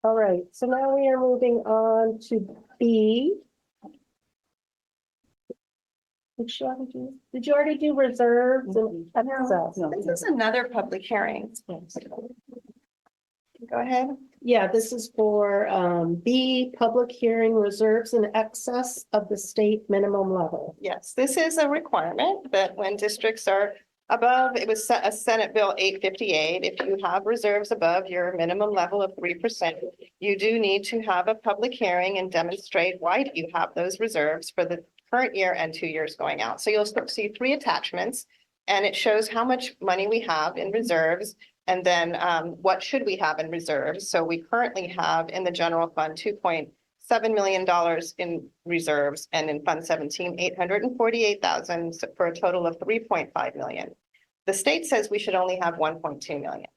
All right, so now we are moving on to B. Did you already do reserves and excess? This is another public hearing. Go ahead. Yeah, this is for B, public hearing reserves in excess of the state minimum level. Yes, this is a requirement that when districts are above, it was a Senate Bill 858. If you have reserves above your minimum level of 3%, you do need to have a public hearing and demonstrate why you have those reserves for the current year and 2 years going out. So you'll see 3 attachments, and it shows how much money we have in reserves. And then what should we have in reserves? So we currently have in the general fund $2.7 million in reserves, and in Fund 17, $848,000 for a total of $3.5 million. The state says we should only have $1.2 million.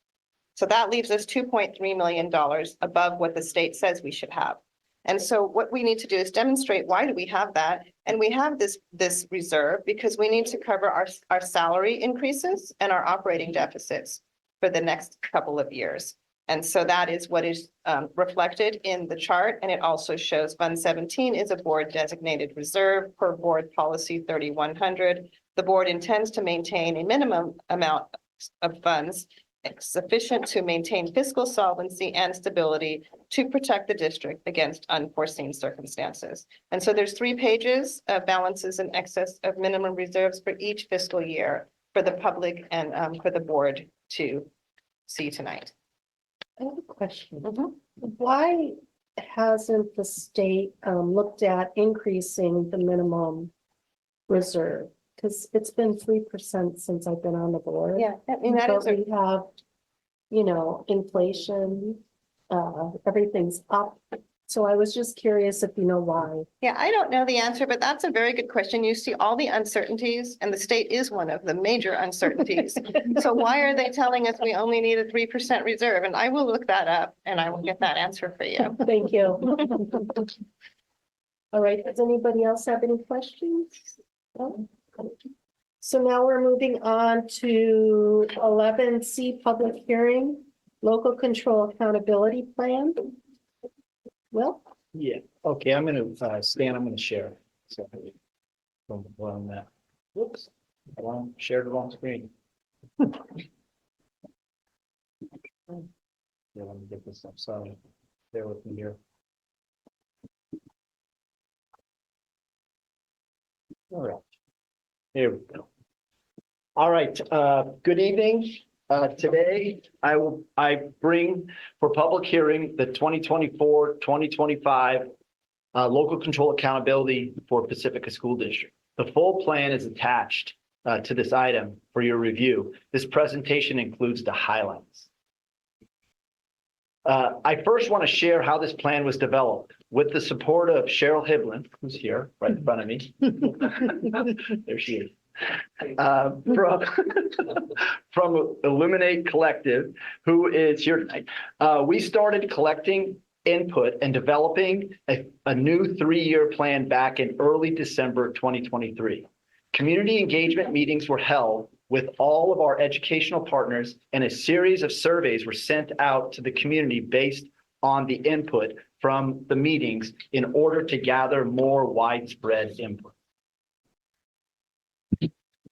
So that leaves us $2.3 million above what the state says we should have. And so what we need to do is demonstrate why do we have that? And we have this reserve because we need to cover our salary increases and our operating deficits for the next couple of years. And so that is what is reflected in the chart. And it also shows Fund 17 is a board designated reserve per board policy 3100. The board intends to maintain a minimum amount of funds sufficient to maintain fiscal solvency and stability to protect the district against unforeseen circumstances. And so there's 3 pages of balances in excess of minimum reserves for each fiscal year for the public and for the board to see tonight. I have a question. Why hasn't the state looked at increasing the minimum reserve? Because it's been 3% since I've been on the board. Yeah, I mean, that But is we have, you know, inflation, everything's up. So I was just curious if you know why. Yeah, I don't know the answer, but that's a very good question. You see all the uncertainties, and the state is one of the major uncertainties. So why are they telling us we only need a 3% reserve? And I will look that up and I will get that answer for you. Thank you. All right, does anybody else have any questions? No? So now we're moving on to 11C, public hearing, local control accountability plan. Well, Yeah, okay, I'm gonna, Stan, I'm gonna share. So, on that. Whoops, shared the wrong screen. Yeah, let me get this up, sorry. Bear with me here. All right. Here we go. All right, good evening. Today, I bring for public hearing the 2024-2025 local control accountability for Pacifica School District. The full plan is attached to this item for your review. This presentation includes the highlights. I first want to share how this plan was developed with the support of Cheryl Hiblin, who's here right in front of me. There she is. From Illuminate Collective, who is here tonight. We started collecting input and developing a new 3-year plan back in early December 2023. Community engagement meetings were held with all of our educational partners, and a series of surveys were sent out to the community based on the input from the meetings in order to gather more widespread input.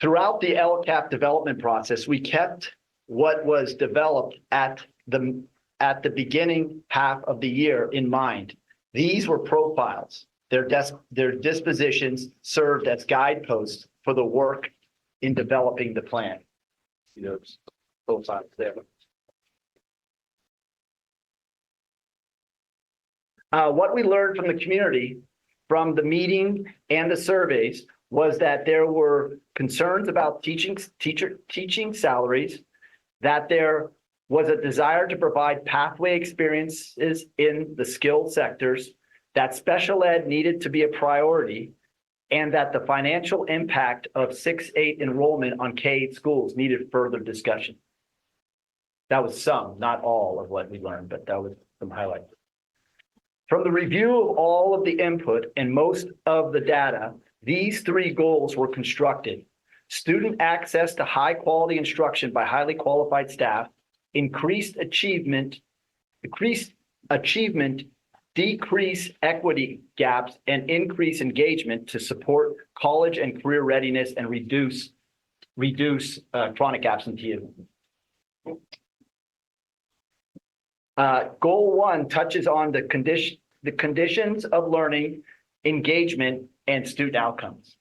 Throughout the LCAP development process, we kept what was developed at the beginning half of the year in mind. These were profiles. Their dispositions served as guideposts for the work in developing the plan. See those profiles there. What we learned from the community from the meeting and the surveys was that there were concerns about teaching salaries, that there was a desire to provide pathway experiences in the skilled sectors, that special ed needed to be a priority, and that the financial impact of 6-8 enrollment on K-8 schools needed further discussion. That was some, not all of what we learned, but that was some highlights. From the review of all of the input and most of the data, these 3 goals were constructed. Student access to high quality instruction by highly qualified staff, increase achievement, decrease equity gaps, and increase engagement to support college and career readiness and reduce chronic absenteeism. Goal 1 touches on the conditions of learning, engagement, and student outcomes.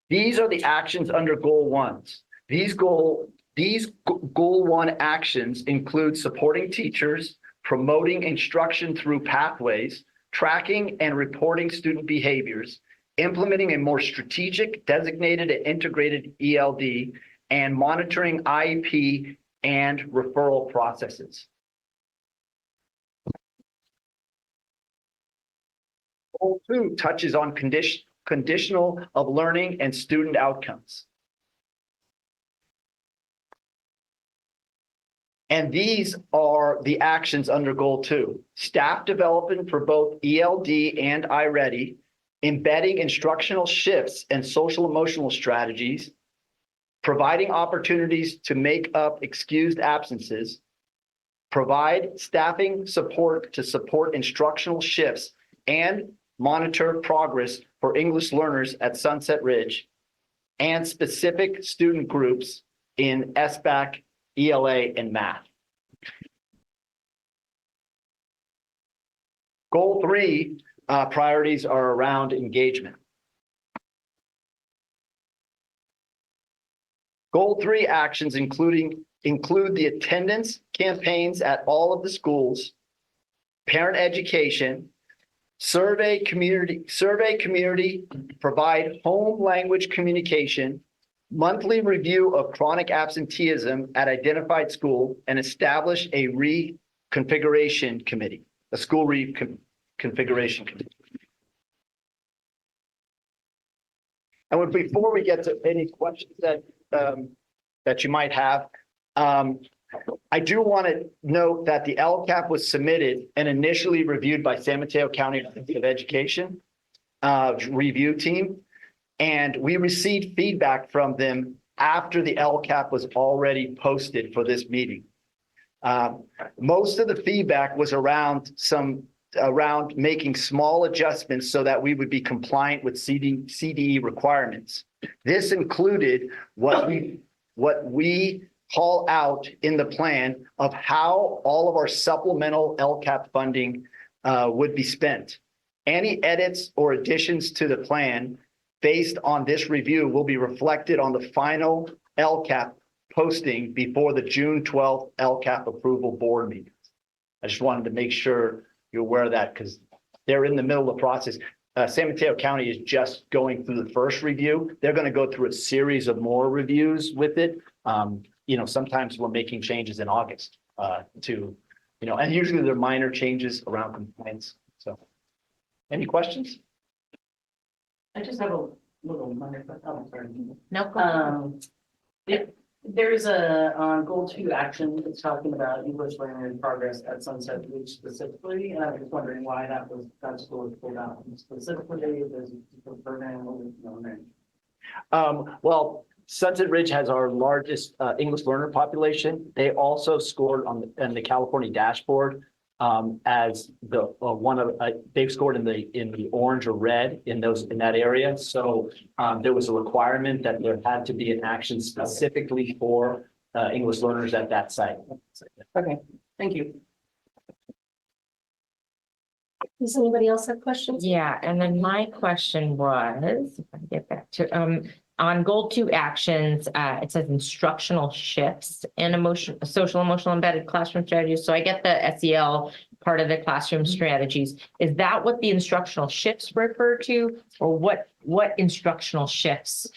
These are the actions under Goal 1s. These Goal 1 actions include supporting teachers, promoting instruction through pathways, tracking and reporting student behaviors, implementing a more strategic, designated, and integrated ELD, and monitoring IEP and referral processes. Goal 2 touches on conditional of learning and student outcomes. And these are the actions under Goal 2. Staff development for both ELD and iReady, embedding instructional shifts and social emotional strategies, providing opportunities to make up excused absences, provide staffing support to support instructional shifts, and monitor progress for English learners at Sunset Ridge, and specific student groups in SBAC, ELA, and math. Goal 3 priorities are around engagement. Goal 3 actions include the attendance campaigns at all of the schools, parent education, survey community, provide home language communication, monthly review of chronic absenteeism at identified school, and establish a reconfiguration committee, a school reconfiguration committee. And before we get to any questions that you might have, I do want to note that the LCAP was submitted and initially reviewed by San Mateo County Office of Education review team, and we received feedback from them after the LCAP was already posted for this meeting. Most of the feedback was around making small adjustments so that we would be compliant with CDE requirements. This included what we call out in the plan of how all of our supplemental LCAP funding would be spent. Any edits or additions to the plan based on this review will be reflected on the final LCAP posting before the June 12th LCAP approval board meetings. I just wanted to make sure you're aware of that because they're in the middle of the process. San Mateo County is just going through the first review. They're going to go through a series of more reviews with it. Sometimes we're making changes in August and usually they're minor changes around compliance. So any questions? I just have a little minor, sorry. No. There's on Goal 2 action, it's talking about English learner in progress at Sunset Ridge specifically, and I was just wondering why that school was pulled out specifically. There's a program. Well, Sunset Ridge has our largest English learner population. They also scored on the California dashboard as the they've scored in the orange or red in that area. So there was a requirement that there had to be an action specifically for English learners at that site. Okay, thank you. Does anybody else have questions? Yeah, and then my question was, if I can get back to on Goal 2 actions, it says instructional shifts and social emotional embedded classroom strategies. So I get the SEL part of the classroom strategies. Is that what the instructional shifts refer to, or what instructional shifts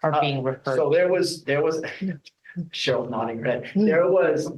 are being referred? So there was Cheryl nodding red. There was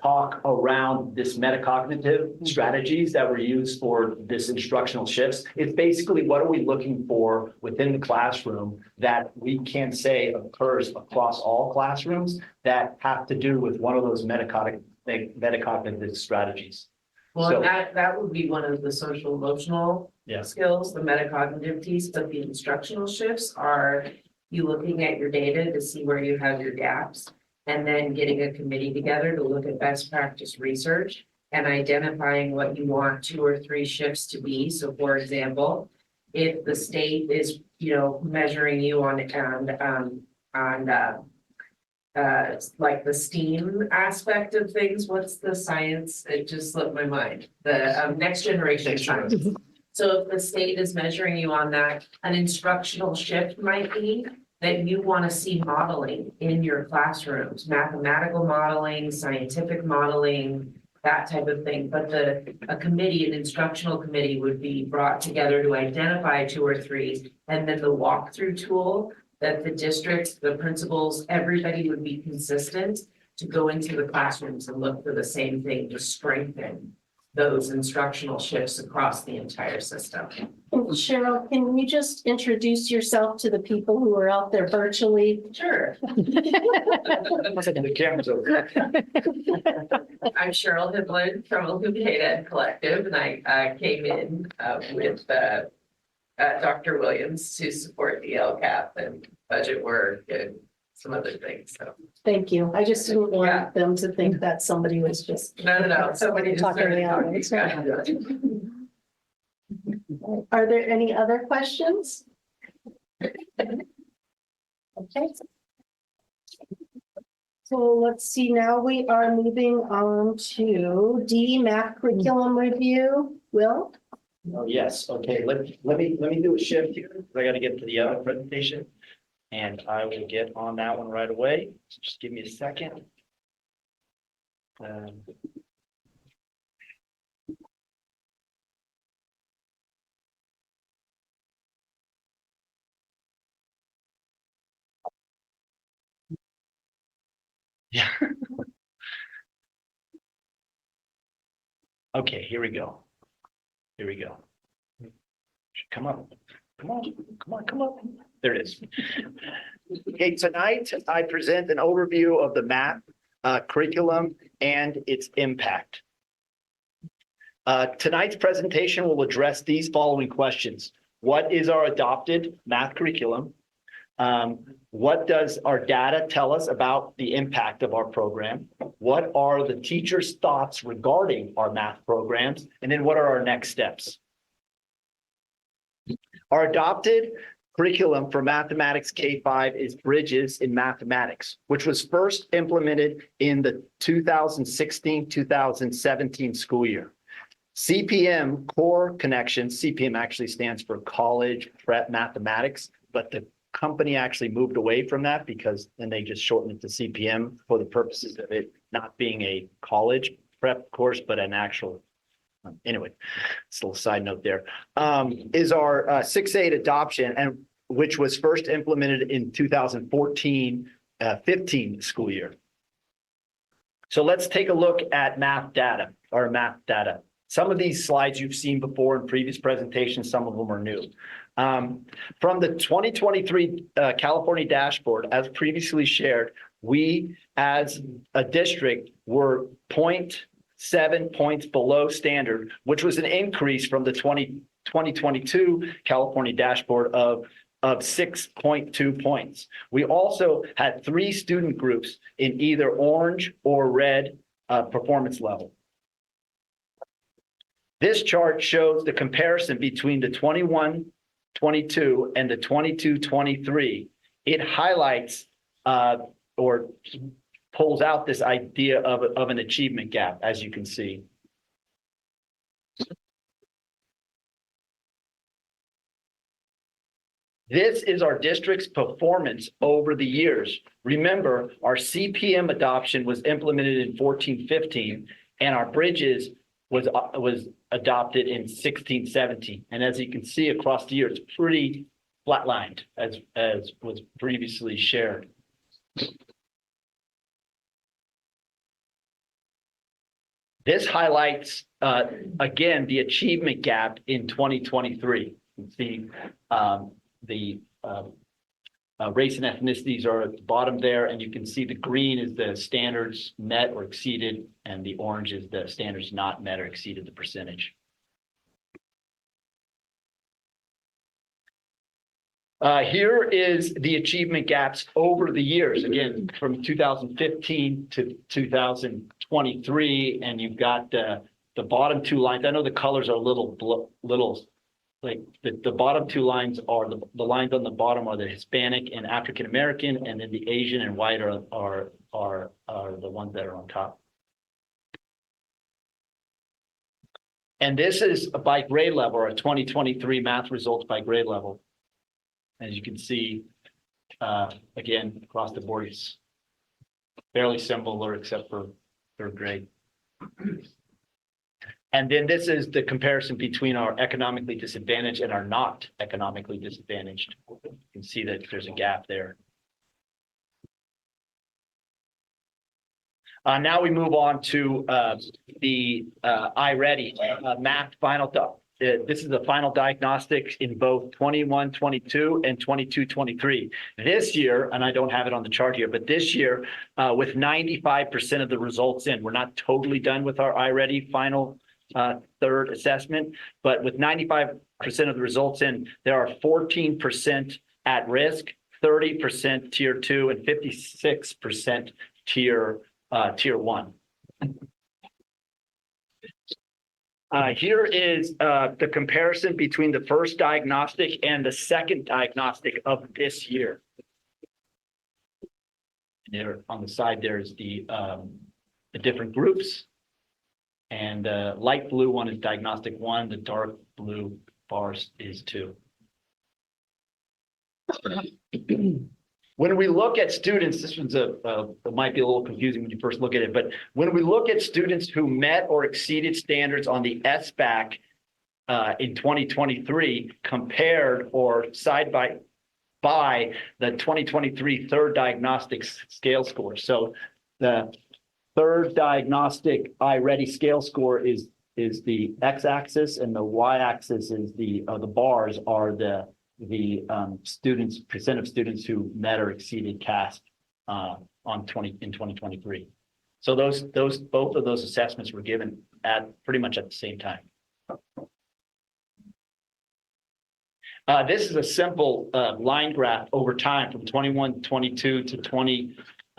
talk around this metacognitive strategies that were used for this instructional shifts. It's basically what are we looking for within the classroom that we can say occurs across all classrooms that have to do with one of those metacognitive strategies. Well, So- that would be one of the social emotional Yeah. skills, the metacognitive piece, but the instructional shifts are you looking at your data to see where you have your gaps, and then getting a committee together to look at best practice research and identifying what you want 2 or 3 shifts to be. So for example, if the state is, measuring you on like the STEAM aspect of things, what's the science? It just slipped my mind. The next generation science. So if the state is measuring you on that, an instructional shift might be that you want to see modeling in your classrooms, mathematical modeling, scientific modeling, that type of thing. But a committee, an instructional committee would be brought together to identify 2 or 3, and then the walkthrough tool that the district, the principals, everybody would be consistent to go into the classrooms and look for the same thing to strengthen those instructional shifts across the entire system. Cheryl, can you just introduce yourself to the people who are out there virtually? Sure. The camera's over. I'm Cheryl Hibland from Illuminate Ed Collective, and I came in with Dr. Williams to support the LCAP and budget work and some other things, so. Thank you. I just didn't want them to think that somebody was just. No, somebody just Talking started the talking. audience. Are there any other questions? Okay. So let's see, now we are moving on to D, math curriculum review. Will? Oh, yes. Okay, let me do a shift here. I got to get to the other presentation. And I will get on that one right away. So just give me a second. Yeah. Okay, here we go. Here we go. Come up. Come on, come on, come up. There it is. Okay, tonight I present an overview of the math curriculum and its impact. Tonight's presentation will address these following questions. What is our adopted math curriculum? What does our data tell us about the impact of our program? What are the teachers' thoughts regarding our math programs? And then what are our next steps? Our adopted curriculum for mathematics K-5 is Bridges in Mathematics, which was first implemented in the 2016-2017 school year. CPM Core Connections, CPM actually stands for College Prep Mathematics, but the company actually moved away from that because then they just shortened it to CPM for the purposes of it not being a college prep course, but an actual. Anyway, it's a little side note there. Is our 6-8 adoption, and which was first implemented in 2014-15 school year. So let's take a look at math data. Some of these slides you've seen before in previous presentations, some of them are new. From the 2023 California dashboard, as previously shared, we as a district were 0.7 points below standard, which was an increase from the 2022 California dashboard of 6.2 points. We also had 3 student groups in either orange or red performance level. This chart shows the comparison between the 21-22 and the 22-23. It highlights or pulls out this idea of an achievement gap, as you can see. This is our district's performance over the years. Remember, our CPM adoption was implemented in 14-15, and our Bridges was adopted in 1617. And as you can see across the year, it's pretty flatlined as was previously shared. This highlights, again, the achievement gap in 2023. You can see the race and ethnicities are at the bottom there, and you can see the green is the standards met or exceeded, and the orange is the standards not met or exceeded the percentage. Here is the achievement gaps over the years, again, from 2015 to 2023, and you've got the bottom two lines. I know the colors are a little like the bottom two lines are the lines on the bottom are the Hispanic and African American, and then the Asian and white are the ones that are on top. And this is by grade level, or 2023 math results by grade level. As you can see, again, across the board, it's fairly similar except for third grade. And then this is the comparison between our economically disadvantaged and our not economically disadvantaged. You can see that there's a gap there. Now we move on to the iReady math final. This is the final diagnostic in both 21-22 and 22-23. This year, and I don't have it on the chart here, but this year, with 95% of the results in, we're not totally done with our iReady final third assessment, but with 95% of the results in, there are 14% at risk, 30% tier 2, and 56% tier 1. Here is the comparison between the first diagnostic and the second diagnostic of this year. There on the side, there's the different groups. And the light blue one is diagnostic 1, the dark blue bars is 2. When we look at students, this one's it might be a little confusing when you first look at it, but when we look at students who met or exceeded standards on the SBAC in 2023 compared or side by the 2023 third diagnostic scale score. So the third diagnostic iReady scale score is the x-axis, and the y-axis is the bars are the students, percent of students who met or exceeded CASP in 2023. So both of those assessments were given at pretty much at the same time. This is a simple line graph over time from 21-22 to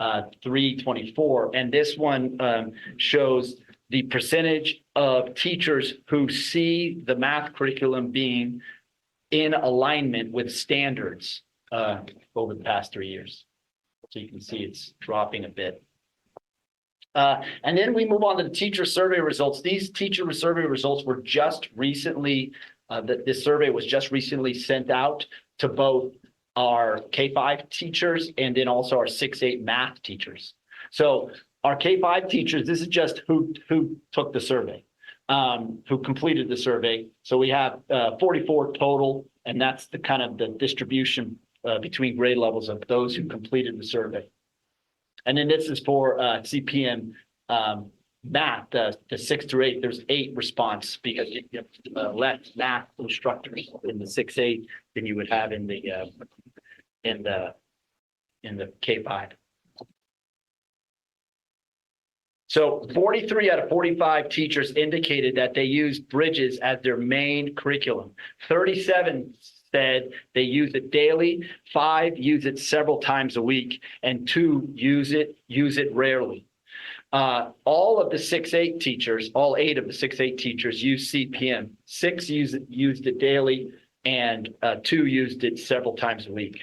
23-24, and this one shows the percentage of teachers who see the math curriculum being in alignment with standards over the past 3 years. So you can see it's dropping a bit. And then we move on to the teacher survey results. These teacher survey results were just recently, this survey was just recently sent out to both our K-5 teachers and then also our 6-8 math teachers. So our K-5 teachers, this is just who took the survey. Who completed the survey. So we have 44 total, and that's the kind of the distribution between grade levels of those who completed the survey. And then this is for CPM math, the 6 through 8. There's 8 response because you have less math instructors in the 6-8 than you would have in the K-5. So 43 out of 45 teachers indicated that they used Bridges as their main curriculum. 37 said they use it daily, 5 use it several times a week, and 2 use it rarely. All of the 6-8 teachers, all 8 of the 6-8 teachers use CPM. 6 used it daily, and 2 used it several times a week.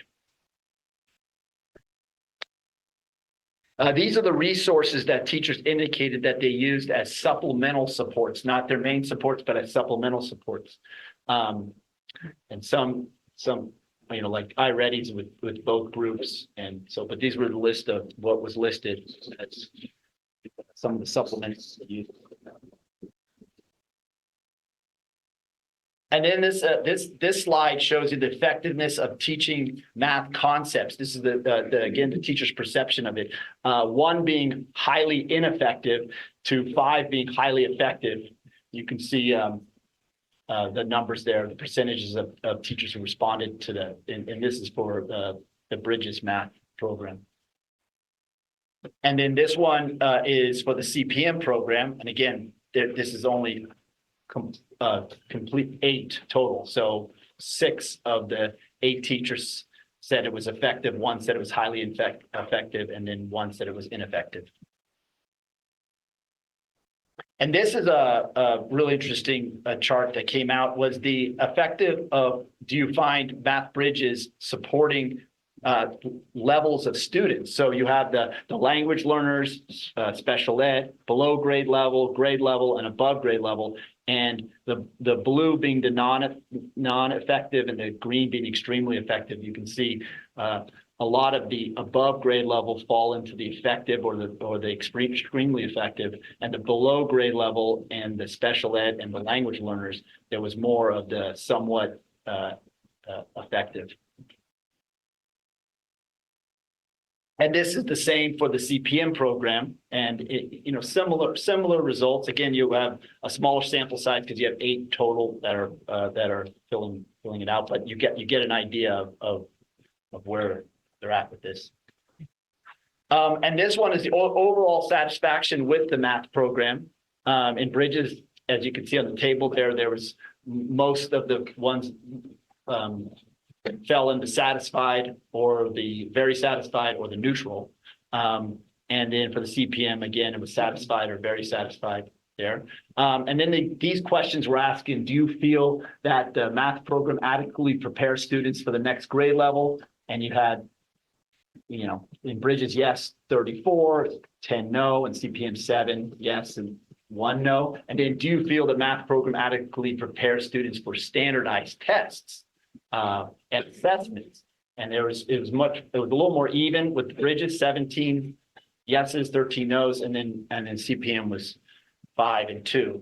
These are the resources that teachers indicated that they used as supplemental supports, not their main supports, but as supplemental supports. And some, like iReady's with both groups. And so, but these were the list of what was listed as some of the supplements used. And then this slide shows you the effectiveness of teaching math concepts. This is again, the teacher's perception of it. 1 being highly ineffective to 5 being highly effective. You can see the numbers there, the percentages of teachers who responded to and this is for the Bridges math program. And then this one is for the CPM program. And again, this is only complete 8 total. So 6 of the 8 teachers said it was effective. 1 said it was highly effective, and then 1 said it was ineffective. And this is a really interesting chart that came out, was the effective of, do you find Math Bridges supporting levels of students? So you have the language learners, special ed, below grade level, and above grade level. And the blue being the non-effective and the green being extremely effective. You can see a lot of the above grade levels fall into the effective or the extremely effective, and the below grade level and the special ed and the language learners, there was more of the somewhat effective. And this is the same for the CPM program, and similar results. Again, you have a smaller sample size because you have 8 total that are filling it out, but you get an idea of where they're at with this. And this one is the overall satisfaction with the math program. In Bridges, as you can see on the table there was most of the ones fell into satisfied or the very satisfied or the neutral. And then for the CPM, again, it was satisfied or very satisfied there. And then these questions were asking, do you feel that the math program adequately prepares students for the next grade level? And you had, in Bridges, yes, 34, 10 no, and CPM 7, yes, and 1 no. And then do you feel the math program adequately prepares students for standardized tests and assessments? And it was a little more even with Bridges, 17 yeses, 13 nos, and then CPM was 5 and 2.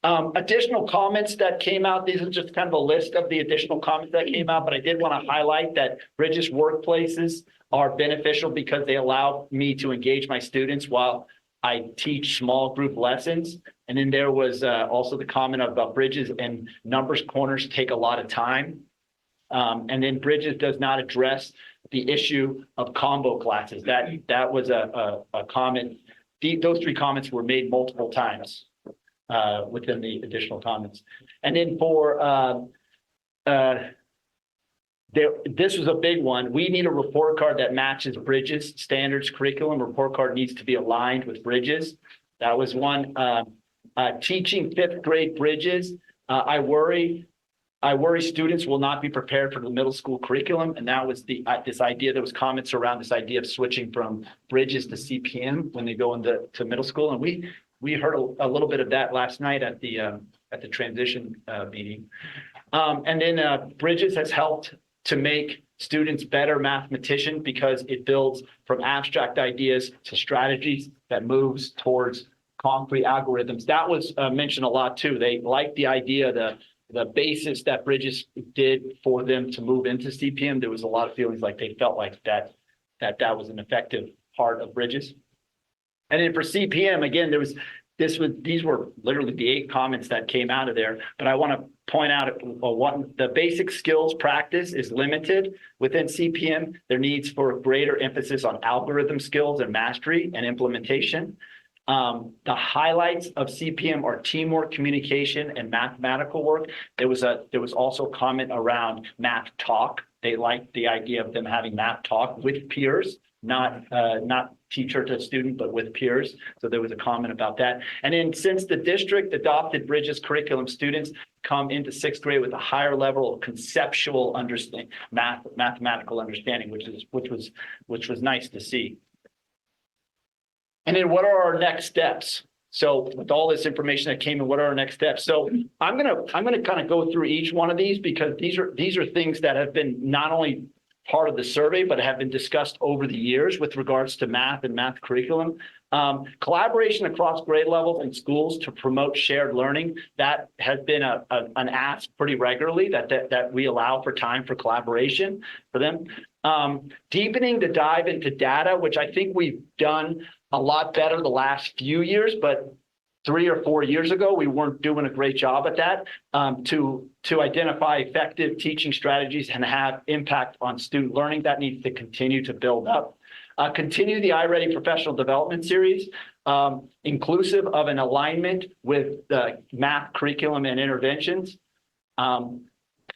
Additional comments that came out, these are just kind of a list of the additional comments that came out, but I did want to highlight that Bridges workplaces are beneficial because they allow me to engage my students while I teach small group lessons. And then there was also the comment about Bridges and numbers corners take a lot of time. And then Bridges does not address the issue of combo classes. That was a comment. Those 3 comments were made multiple times within the additional comments. And then for this was a big one. We need a report card that matches Bridges standards curriculum. Report card needs to be aligned with Bridges. That was one. Teaching 5th grade Bridges. I worry students will not be prepared for the middle school curriculum. And that was this idea, there was comments around this idea of switching from Bridges to CPM when they go into middle school. And we heard a little bit of that last night at the transition meeting. And then Bridges has helped to make students better mathematicians because it builds from abstract ideas to strategies that moves towards concrete algorithms. That was mentioned a lot too. They liked the idea, the basis that Bridges did for them to move into CPM. There was a lot of feelings like they felt like that was an effective part of Bridges. And then for CPM, again, these were literally the 8 comments that came out of there. But I want to point out what the basic skills practice is limited within CPM. There needs for greater emphasis on algorithm skills and mastery and implementation. The highlights of CPM are teamwork, communication, and mathematical work. There was also a comment around math talk. They liked the idea of them having math talk with peers, not teacher to student, but with peers. So there was a comment about that. And then since the district adopted Bridges curriculum, students come into 6th grade with a higher level of conceptual understanding, mathematical understanding, which was nice to see. And then what are our next steps? So with all this information that came in, what are our next steps? So I'm gonna kind of go through each one of these because these are things that have been not only part of the survey, but have been discussed over the years with regards to math and math curriculum. Collaboration across grade levels and schools to promote shared learning, that has been an ask pretty regularly that we allow for time for collaboration for them. Deepening the dive into data, which I think we've done a lot better the last few years, but 3 or 4 years ago, we weren't doing a great job at that, to identify effective teaching strategies and have impact on student learning. That needs to continue to build up. Continue the iReady professional development series, inclusive of an alignment with the math curriculum and interventions.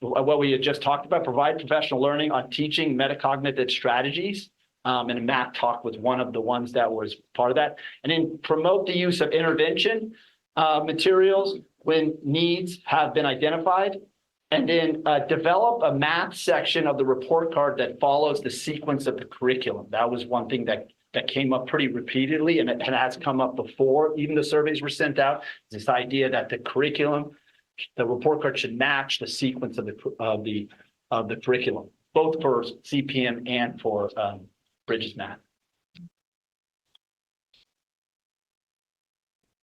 What we had just talked about, provide professional learning on teaching metacognitive strategies. And a math talk was one of the ones that was part of that. And then promote the use of intervention materials when needs have been identified. And then develop a math section of the report card that follows the sequence of the curriculum. That was one thing that came up pretty repeatedly, and it has come up before even the surveys were sent out. This idea that the curriculum, the report card should match the sequence of the curriculum, both for CPM and for Bridges Math.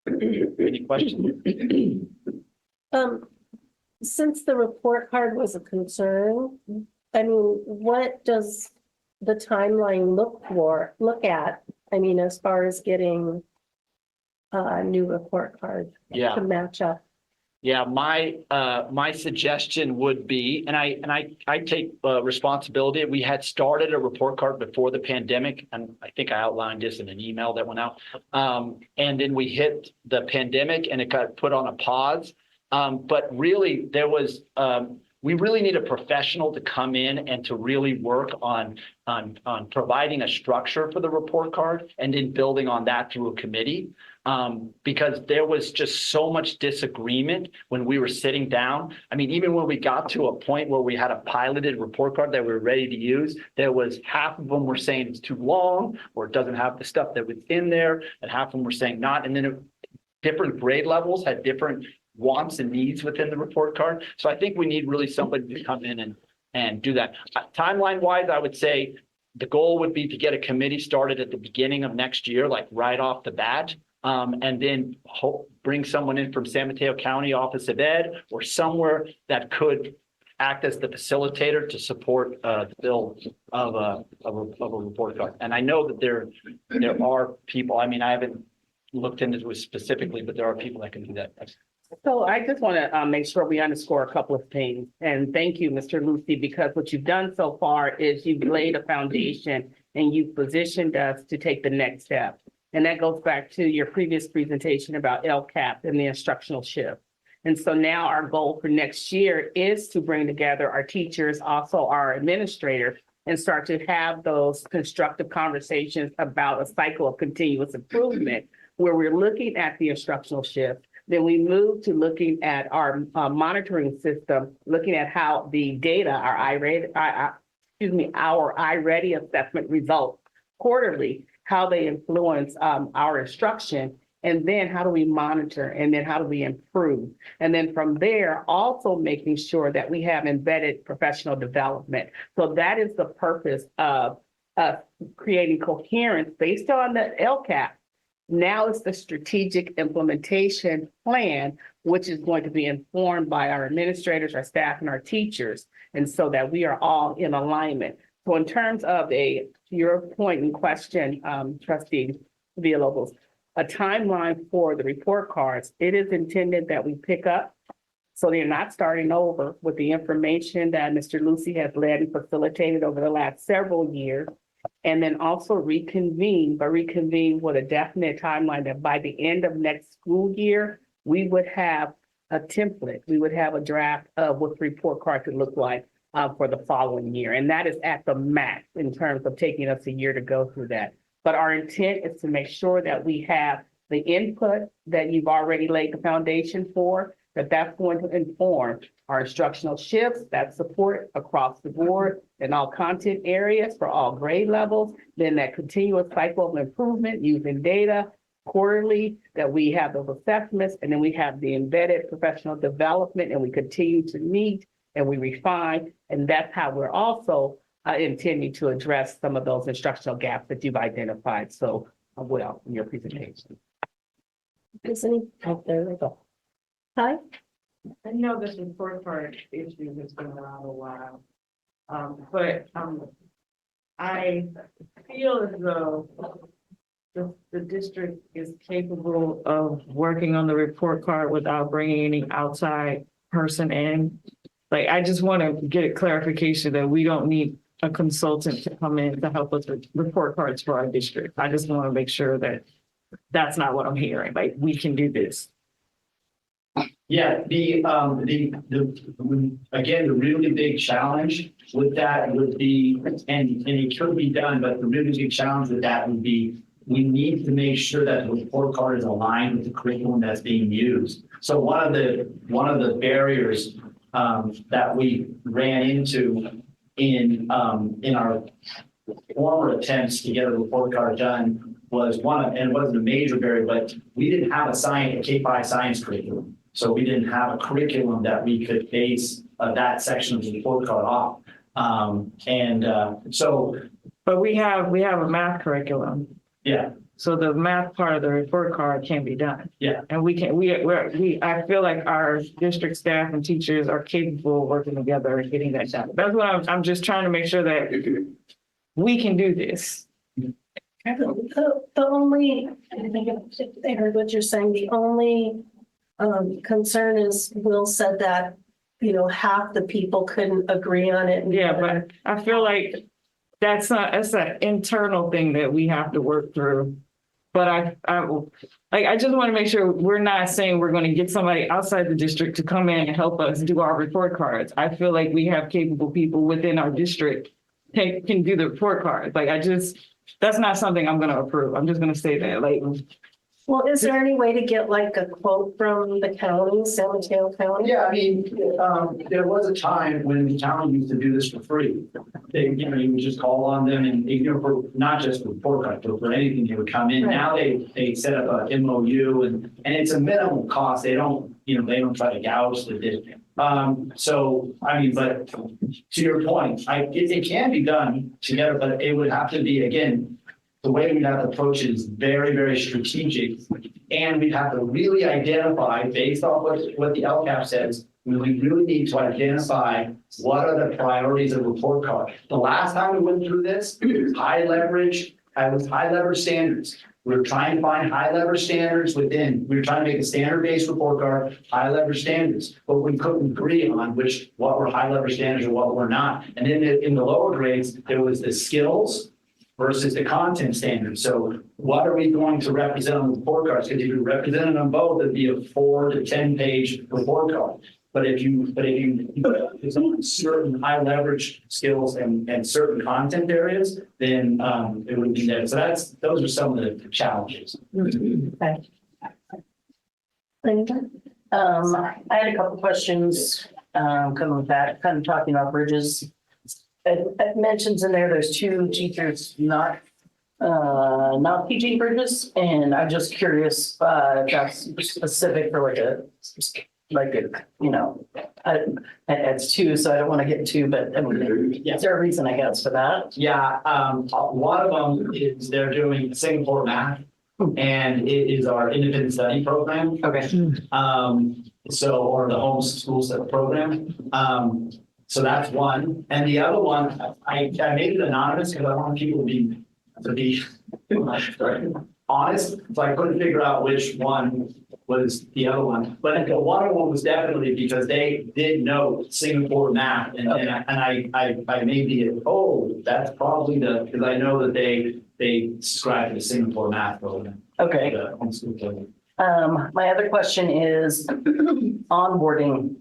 Any questions? Since the report card was a concern, I mean, what does the timeline look at? I mean, as far as getting a new report card to match up. Yeah, my suggestion would be, and I take responsibility. We had started a report card before the pandemic, and I think I outlined this in an email that went out. And then we hit the pandemic, and it got put on a pause. But really, we really need a professional to come in and to really work on providing a structure for the report card, and then building on that through a committee. Because there was just so much disagreement when we were sitting down. I mean, even when we got to a point where we had a piloted report card that we were ready to use, there was half of them were saying it's too long, or it doesn't have the stuff that was in there, and half of them were saying not. And then different grade levels had different wants and needs within the report card. So I think we need really somebody to come in and do that. Timeline wise, I would say the goal would be to get a committee started at the beginning of next year, like right off the bat. And then bring someone in from San Mateo County Office of Ed or somewhere that could act as the facilitator to support the build of a report card. And I know that there are people, I mean, I haven't looked into it specifically, but there are people that can do that. So I just want to make sure we underscore a couple of things. And thank you, Mr. Lucy, because what you've done so far is you've laid a foundation and you've positioned us to take the next step. And that goes back to your previous presentation about LCAP and the instructional shift. And so now our goal for next year is to bring together our teachers, also our administrators, and start to have those constructive conversations about a cycle of continuous improvement where we're looking at the instructional shift. Then we move to looking at our monitoring system, looking at how the data, our iReady assessment results quarterly, how they influence our instruction, and then how do we monitor, and then how do we improve? And then from there, also making sure that we have embedded professional development. So that is the purpose of creating coherence based on the LCAP. Now it's the strategic implementation plan, which is going to be informed by our administrators, our staff, and our teachers, and so that we are all in alignment. So in terms of your point in question, Trustee Villalobos, a timeline for the report cards, it is intended that we pick up so they're not starting over with the information that Mr. Lucy has led and facilitated over the last several years, and then also reconvene with a definite timeline that by the end of next school year, we would have a template, we would have a draft of what the report card could look like for the following year. And that is at the max in terms of taking us a year to go through that. But our intent is to make sure that we have the input that you've already laid the foundation for, that's going to inform our instructional shifts, that support across the board in all content areas for all grade levels, then that continuous cycle of improvement using data quarterly, that we have those assessments, and then we have the embedded professional development, and we continue to meet and we refine. And that's how we're also intending to address some of those instructional gaps that you've identified. So well in your presentation. Oh, there we go. Hi. I know this report card issue has been around a while. But I feel as though the district is capable of working on the report card without bringing any outside person in. Like, I just want to get a clarification that we don't need a consultant to come in to help us with report cards for our district. I just want to make sure that that's not what I'm hearing. Like, we can do this. Yeah, again, the really big challenge with that would be, and it could be done, but the really big challenge with that would be, we need to make sure that the report card is aligned with the curriculum that's being used. So one of the barriers that we ran into in our former attempts to get a report card done was and it wasn't a major barrier, but we didn't have a K-5 science curriculum. So we didn't have a curriculum that we could base that section of the report card off. But we have a math curriculum. Yeah. So the math part of the report card can be done. Yeah. And I feel like our district staff and teachers are capable of working together and getting that done. That's what I'm just trying to make sure that we can do this. The only, I think if I heard what you're saying, the only concern is Will said that, half the people couldn't agree on it. Yeah, but I feel like that's an internal thing that we have to work through. But I just want to make sure we're not saying we're going to get somebody outside the district to come in and help us do our report cards. I feel like we have capable people within our district can do the report cards. Like, that's not something I'm going to approve. I'm just going to say that. Like, well, is there any way to get like a quote from the county, San Mateo County? Yeah, I mean, there was a time when the county used to do this for free. You would just call on them and, for not just for report card, but for anything, they would come in. Right. Now they set up a MOU and it's a minimal cost. They don't try to gouge the district. So, I mean, but to your point, it can be done together, but it would have to be, again, the way we'd have to approach it is very, very strategic. And we'd have to really identify, based on what the LCAP says, we really need to identify what are the priorities of the report card. The last time we went through this, it was high leverage standards. We were trying to find high leverage standards we were trying to make a standard-based report card, high leverage standards, but we couldn't agree on what were high leverage standards and what were not. And then in the lower grades, there was the skills versus the content standards. So what are we going to represent on the report cards? Because if you represented them both, it'd be a 4 to 10 page report card. But if you certain high leverage skills and certain content areas, then it would be there. So those are some of the challenges. Okay. I had a couple questions coming back, kind of talking about bridges. It mentions in there's 2 teachers not teaching bridges, and I'm just curious if that's specific for it's 2, so I don't want to get 2, but I mean, is there a reason, I guess, for that? Yeah, one of them is they're doing Singapore math, and it is our independent study program. Okay. Or the homeschool study program. So that's one. And the other one, I made it anonymous because I want people to be honest. So I couldn't figure out which one was the other one. But the one of them was definitely because they did know Singapore math. And I made that's probably because I know that they subscribe to the Singapore math program. Okay. The homeschool program. My other question is onboarding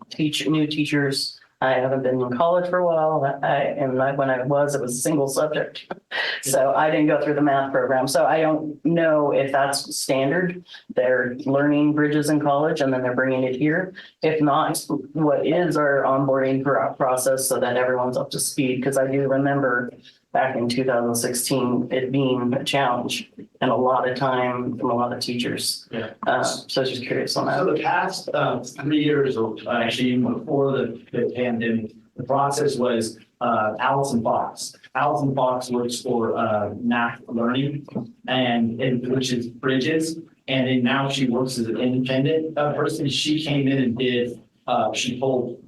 new teachers. I haven't been in college for a while, when I was, it was a single subject. So I didn't go through the math program. So I don't know if that's standard. They're learning bridges in college and then they're bringing it here. If not, what is our onboarding process so that everyone's up to speed? Because I do remember back in 2016, it being a challenge and a lot of time from a lot of teachers. Yeah. So I was just curious on that. So the past 3 years, or actually even before the pandemic, the process was Allison Fox. Allison Fox works for Math Learning and which is Bridges. And then now she works as an independent person. She came in and did,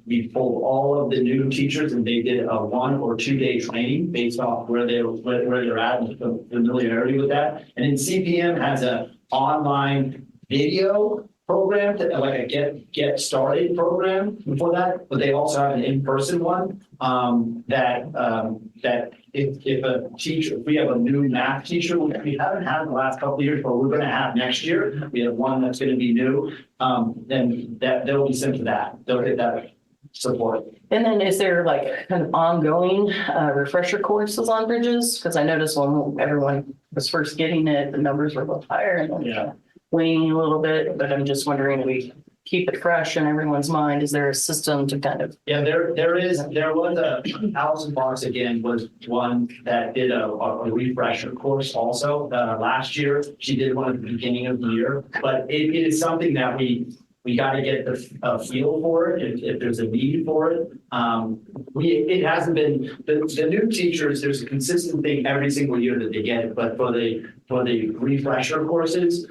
we pulled all of the new teachers and they did a 1 or 2 day training based off where they're at and familiarity with that. And then CPM has a online video program, like a get started program for that, but they also have an in-person one that if a teacher, if we have a new math teacher, which we haven't had in the last couple of years, but we're going to have next year, we have one that's going to be new, then they'll be sent to that. They'll get that support. And then is there like kind of ongoing refresher courses on Bridges? Because I noticed when everyone was first getting it, the numbers were a little higher and then waning a little bit, but I'm just wondering if we keep it fresh in everyone's mind. Is there a system to kind of? Yeah, there was Allison Fox again was one that did a refresher course also last year. She did one at the beginning of the year, but it is something that we got to get the feel for it if there's a need for it. It hasn't been the new teachers. There's a consistent thing every single year that they get, but for the refresher courses.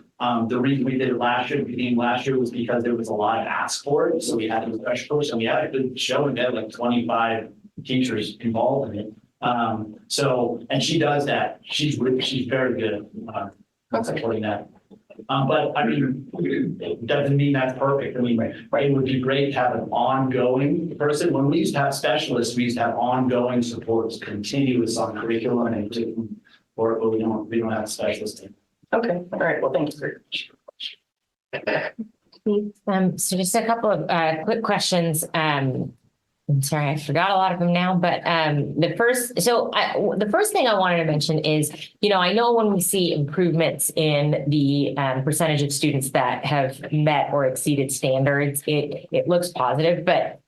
The reason we did it last year, beginning last year, was because there was a lot of ask for it. So we had a refresher course and we had a good show and had like 25 teachers involved in it. And she does that. She's very good at supporting that. But I mean, it doesn't mean that's perfect. I mean, it would be great to have an ongoing person. When we used to have specialists, we used to have ongoing supports, continuous on curriculum and or we don't have specialists. Okay, all right. Well, thank you very much. So just a couple of quick questions. I'm sorry, I forgot a lot of them now, but the first thing I wanted to mention is, I know when we see improvements in the percentage of students that have met or exceeded standards, it looks positive, but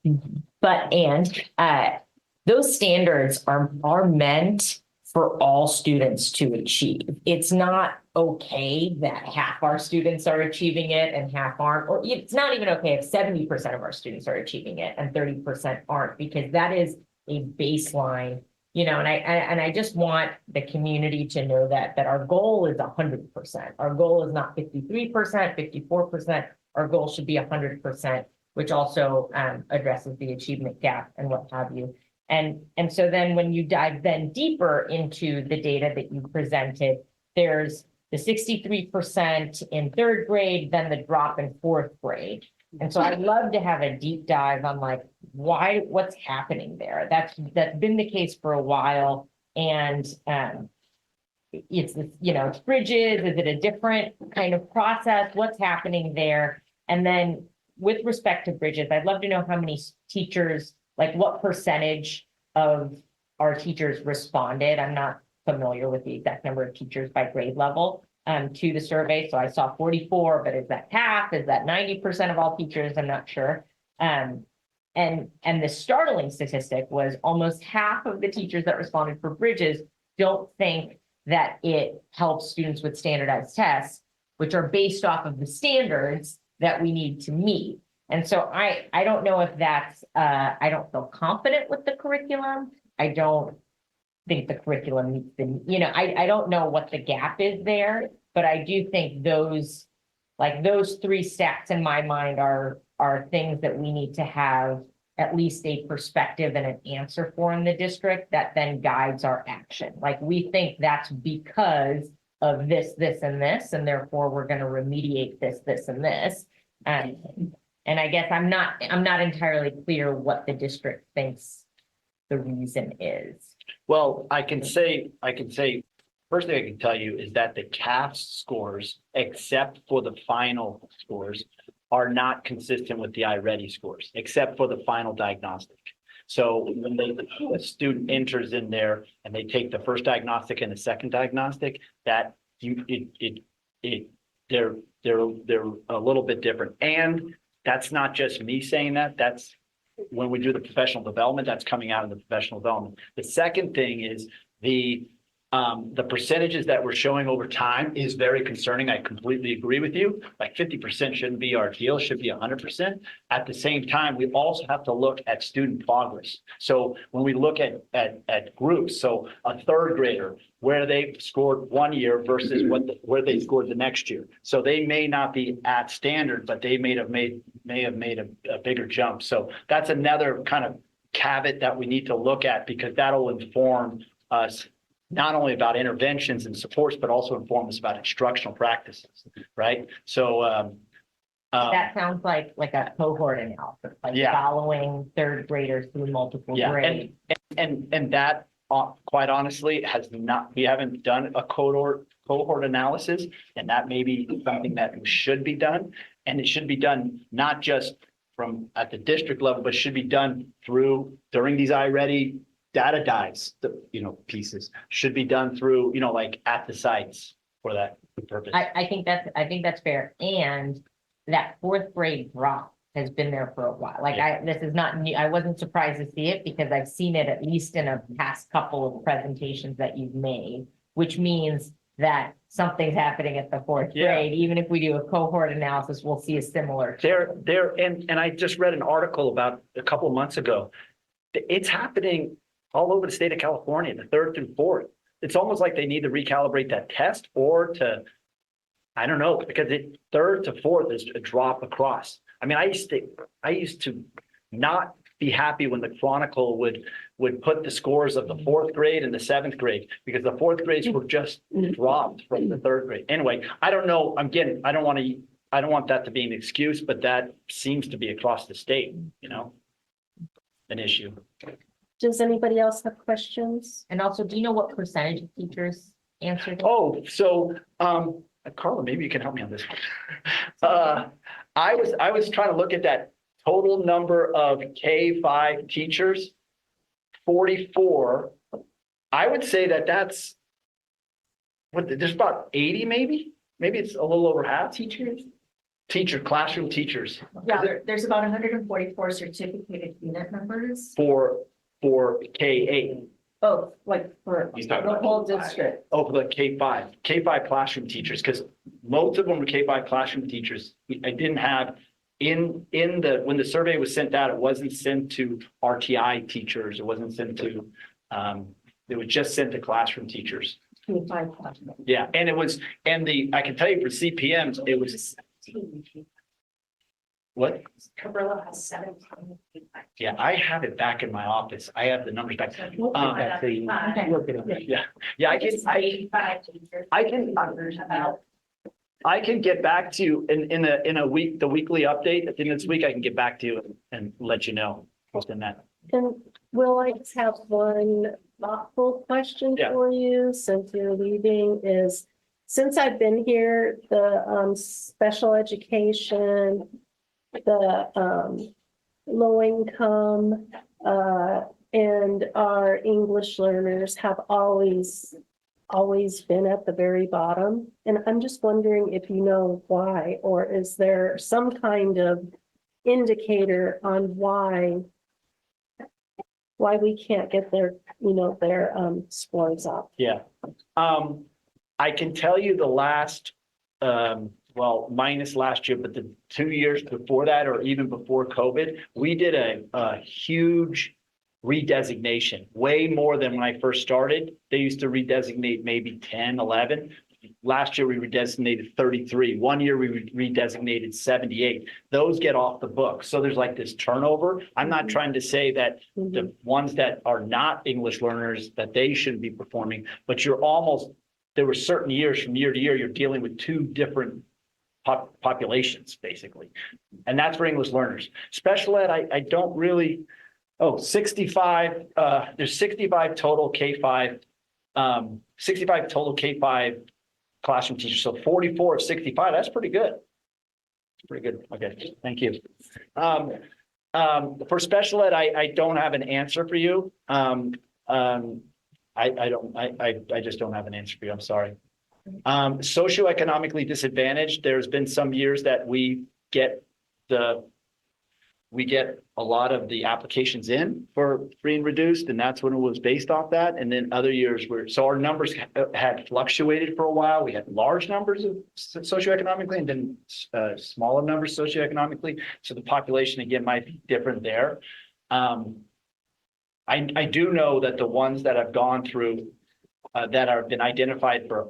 those standards are meant for all students to achieve. It's not okay that half our students are achieving it and half aren't, or it's not even okay if 70% of our students are achieving it and 30% aren't, because that is a baseline, and I just want the community to know that our goal is 100%. Our goal is not 53%, 54%. Our goal should be 100%, which also addresses the achievement gap and what have you. And so then when you dive then deeper into the data that you presented, there's the 63% in third grade, then the drop in fourth grade. And so I'd love to have a deep dive on like what's happening there. That's been the case for a while. And it's Bridges, is it a different kind of process? What's happening there? And then with respect to Bridges, I'd love to know how many teachers, like what percentage of our teachers responded. I'm not familiar with the exact number of teachers by grade level to the survey. So I saw 44, but is that half? Is that 90% of all teachers? I'm not sure. And the startling statistic was almost half of the teachers that responded for Bridges don't think that it helps students with standardized tests, which are based off of the standards that we need to meet. And so I don't know if that's, I don't feel confident with the curriculum. I don't think the curriculum meets the, I don't know what the gap is there, but I do think those three stats in my mind are things that we need to have at least a perspective and an answer for in the district that then guides our action. Like we think that's because of this, and this, and therefore we're going to remediate this, and this. And I guess I'm not entirely clear what the district thinks the reason is. Well, I can say, first thing I can tell you is that the CAFS scores, except for the final scores, are not consistent with the iReady scores, except for the final diagnostic. So when a student enters in there and they take the first diagnostic and the second diagnostic, that they're a little bit different. And that's not just me saying that. That's when we do the professional development, that's coming out of the professional development. The second thing is The percentages that we're showing over time is very concerning. I completely agree with you. Like 50% shouldn't be our deal, should be 100%. At the same time, we also have to look at student progress. So when we look at groups, so a third grader, where they scored one year versus where they scored the next year. So they may not be at standard, but they may have made a bigger jump. So that's another kind of caveat that we need to look at, because that'll inform us not only about interventions and supports, but also inform us about instructional practices, right? So That sounds like a cohort analysis, like Yeah. following third graders through multiple yeah, grades. and that quite honestly we haven't done a cohort analysis, and that may be something that should be done. And it should be done not just from at the district level, but should be done during these iReady data dives, pieces should be done through, like at the sites for that purpose. I think that's fair. And that fourth grade drop has been there for a while. Like this is not new. I wasn't surprised to see it because I've seen it at least in a past couple of presentations that you've made, which means that something's happening at the fourth grade. Even if we do a cohort analysis, we'll see a similar. And I just read an article about a couple of months ago. It's happening all over the state of California, the third through fourth. It's almost like they need to recalibrate that test I don't know, because third to fourth is a drop across. I mean, I used to not be happy when the Chronicle would put the scores of the fourth grade and the seventh grade, because the fourth grades were just dropped from the third grade. Anyway, I don't know. I don't want that to be an excuse, but that seems to be across the state, an issue. Does anybody else have questions? And also, do you know what percentage of teachers answered? Oh, so, Carla, maybe you can help me on this one. I was trying to look at that total number of K-5 teachers, 44. I would say that's there's about 80 maybe it's a little over half. Classroom teachers. Yeah, there's about 144 certificated unit members. For K-8. Oh, like for the whole district. Oh, for the K-5 classroom teachers, because most of them were K-5 classroom teachers. I didn't have when the survey was sent out, it wasn't sent to RTI teachers. It wasn't sent to, it was just sent to classroom teachers. Yeah, and I can tell you for CPMs, it was. What? Cabrillo has 17. Yeah, I have it back in my office. I have the numbers back. I can get back to you in a week, the weekly update. At the end of this week, I can get back to you and let you know what's in that. And Will, I just have one thoughtful question for you, since you're leaving, since I've been here, the special education, the low income and our English learners have always been at the very bottom. And I'm just wondering if you know why, or is there some kind of indicator on why we can't get their scores up? Yeah. I can tell you the last, minus last year, but the 2 years before that, or even before COVID, we did a huge redesignation, way more than when I first started. They used to redesignate maybe 10, 11. Last year, we redesignated 33. 1 year, we redesignated 78. Those get off the book. So there's like this turnover. I'm not trying to say that the ones that are not English learners, that they shouldn't be performing, but there were certain years from year to year, you're dealing with two different populations, basically. And that's for English learners. Special ed, I don't really, 65, there's 65 total K-5, 65 total K-5 classroom teachers. So 44 of 65, that's pretty good. Pretty good. Okay, thank you. For special ed, I don't have an answer for you. I just don't have an answer for you. I'm sorry. Socioeconomically disadvantaged. There's been some years that we get we get a lot of the applications in for free and reduced, and that's when it was based off that. And then other years so our numbers had fluctuated for a while. We had large numbers of socioeconomically and then smaller numbers socioeconomically. So the population again might be different there. I do know that the ones that have gone through that have been identified for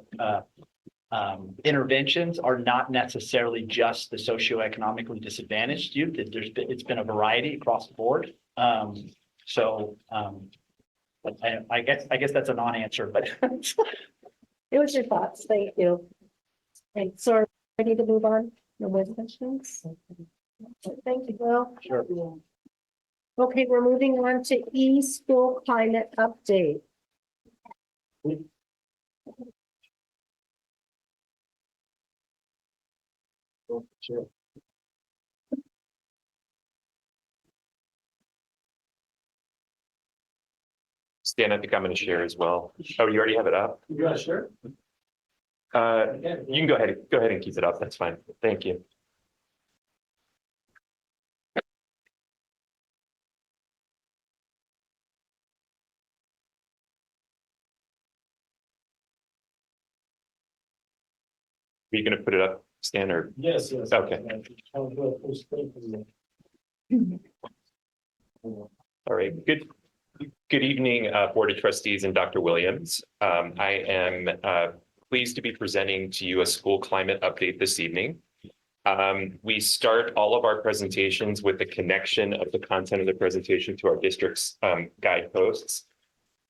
interventions are not necessarily just the socioeconomically disadvantaged youth. It's been a variety across the board. But I guess that's a non-answer, but It was your thoughts. Thank you. Thanks. So ready to move on? No more questions? Thank you, Bill. Sure. Okay, we're moving on to e-school climate update. Sure. Stan, I think I'm going to share as well. Oh, you already have it up? Yeah, sure. You can go ahead and keep it up. That's fine. Thank you. Are you going to put it up, Stan, or? Yes. Okay. All right. Good evening, Board of Trustees and Dr. Williams. I am pleased to be presenting to you a school climate update this evening. We start all of our presentations with the connection of the content of the presentation to our district's guideposts.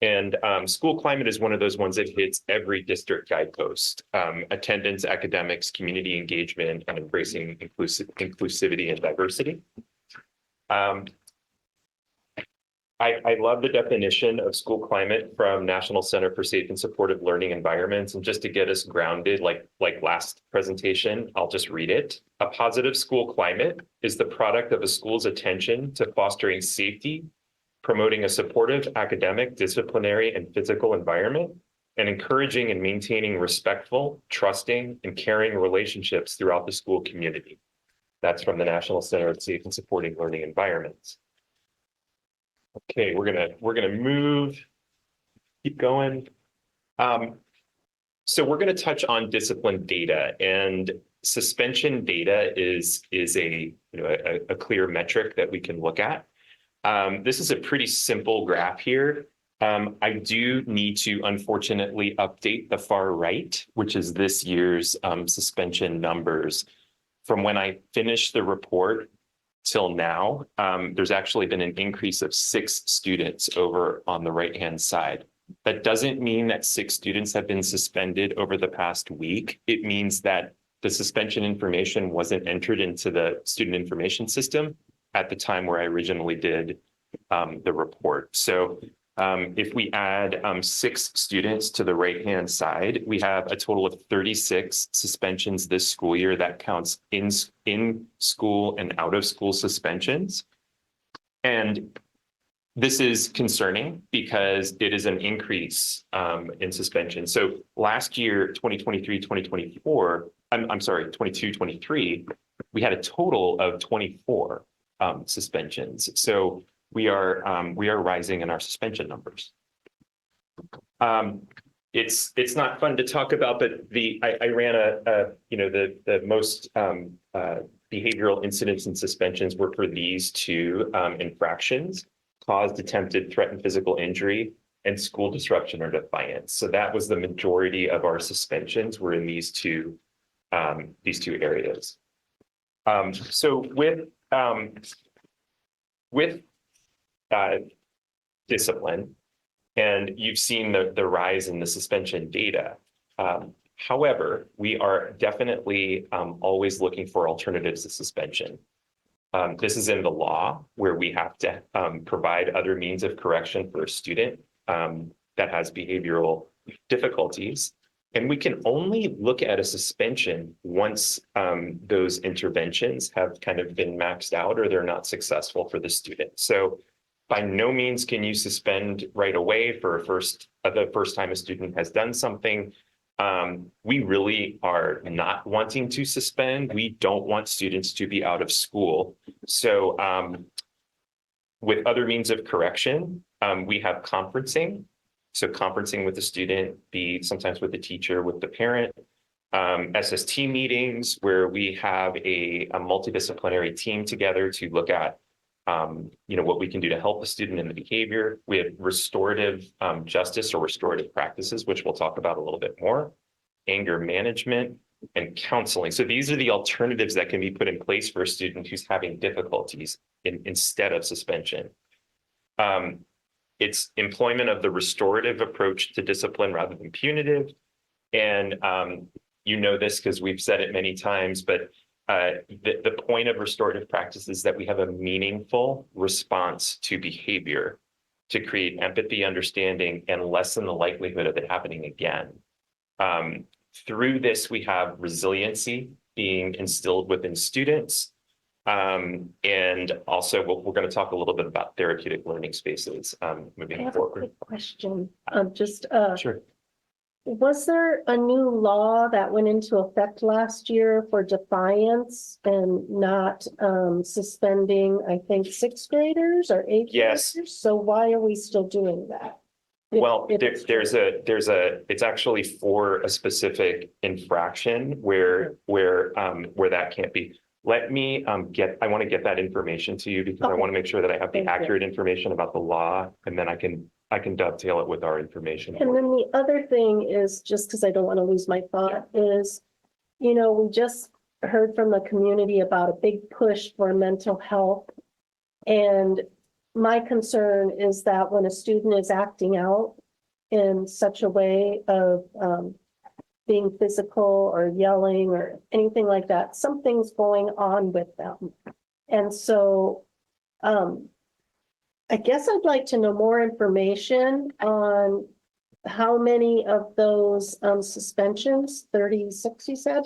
And school climate is one of those ones that hits every district guidepost. Attendance, academics, community engagement, and embracing inclusivity and diversity. I love the definition of school climate from National Center for Safe and Supportive Learning Environments. And just to get us grounded, like last presentation, I'll just read it. A positive school climate is the product of a school's attention to fostering safety, promoting a supportive academic, disciplinary, and physical environment, and encouraging and maintaining respectful, trusting, and caring relationships throughout the school community. That's from the National Center for Safe and Supporting Learning Environments. Okay, we're gonna keep going. So we're gonna touch on discipline data, and suspension data is a clear metric that we can look at. This is a pretty simple graph here. I do need to unfortunately update the far right, which is this year's suspension numbers. From when I finished the report till now, there's actually been an increase of 6 students over on the right-hand side. That doesn't mean that 6 students have been suspended over the past week. It means that the suspension information wasn't entered into the student information system at the time where I originally did the report. So if we add 6 students to the right-hand side, we have a total of 36 suspensions this school year. That counts in school and out of school suspensions. And this is concerning because it is an increase in suspension. So last year, 2023, I'm sorry, 22-23, we had a total of 24 suspensions. So we are rising in our suspension numbers. It's not fun to talk about, but I ran the most behavioral incidents and suspensions were for these 2 infractions: caused, attempted, threatened physical injury, and school disruption or defiance. So that was the majority of our suspensions were in these two areas. So with discipline, and you've seen the rise in the suspension data. However, we are definitely always looking for alternatives to suspension. This is in the law where we have to provide other means of correction for a student that has behavioral difficulties. And we can only look at a suspension once those interventions have kind of been maxed out or they're not successful for the student. So by no means can you suspend right away for the first time a student has done something. We really are not wanting to suspend. We don't want students to be out of school So with other means of correction, we have conferencing. So conferencing with the student, sometimes with the teacher, with the parent. SST meetings where we have a multidisciplinary team together to look at what we can do to help the student in the behavior. We have restorative justice or restorative practices, which we'll talk about a little bit more, anger management, and counseling. So these are the alternatives that can be put in place for a student who's having difficulties instead of suspension. It's employment of the restorative approach to discipline rather than punitive. And you know this because we've said it many times, but the point of restorative practice is that we have a meaningful response to behavior to create empathy, understanding, and lessen the likelihood of it happening again. Through this, we have resiliency being instilled within students. And also, we're going to talk a little bit about therapeutic learning spaces moving I have forward. a quick question. Sure. Was there a new law that went into effect last year for defiance and not suspending, I think, sixth graders or eighth Yes. graders? So why are we still doing that? Well, it's actually for a specific infraction where that can't be. Let me I want to get that information to you because I want to make sure that I have the accurate information about the law, and then I can dovetail it with our information. And then the other thing is, just because I don't want to lose my thought, is, we just heard from the community about a big push for mental health. And my concern is that when a student is acting out in such a way of being physical or yelling or anything like that, something's going on with them. And so I guess I'd like to know more information on how many of those suspensions, 36 you said,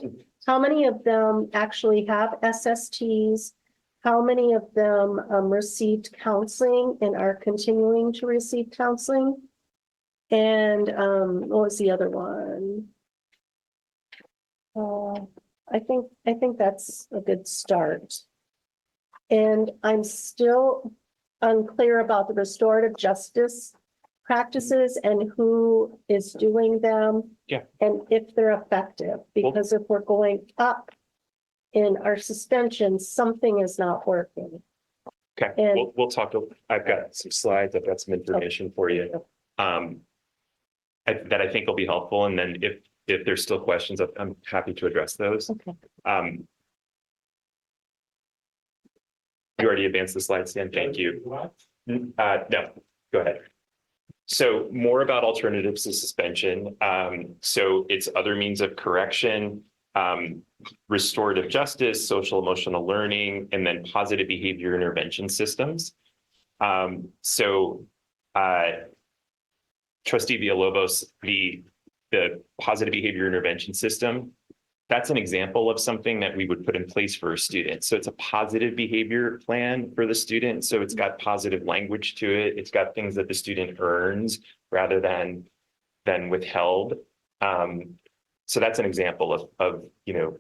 how many of them actually have SSTs? How many of them received counseling and are continuing to receive counseling? And what was the other one? I think that's a good start. And I'm still unclear about the restorative justice practices and who is doing them. Yeah. And if they're effective, because if we're going up in our suspension, something is not working. Okay, And- we'll talk. I've got some slides. I've got some information for you that I think will be helpful. And then if there's still questions, I'm happy to address those. Okay. You already advanced the slides, Dan. Thank you. No, go ahead. So more about alternatives to suspension. So it's other means of correction, restorative justice, social emotional learning, and then positive behavior intervention systems. Trustee Villalobos, the positive behavior intervention system, that's an example of something that we would put in place for a student. So it's a positive behavior plan for the student. So it's got positive language to it. It's got things that the student earns rather than withheld. So that's an example of a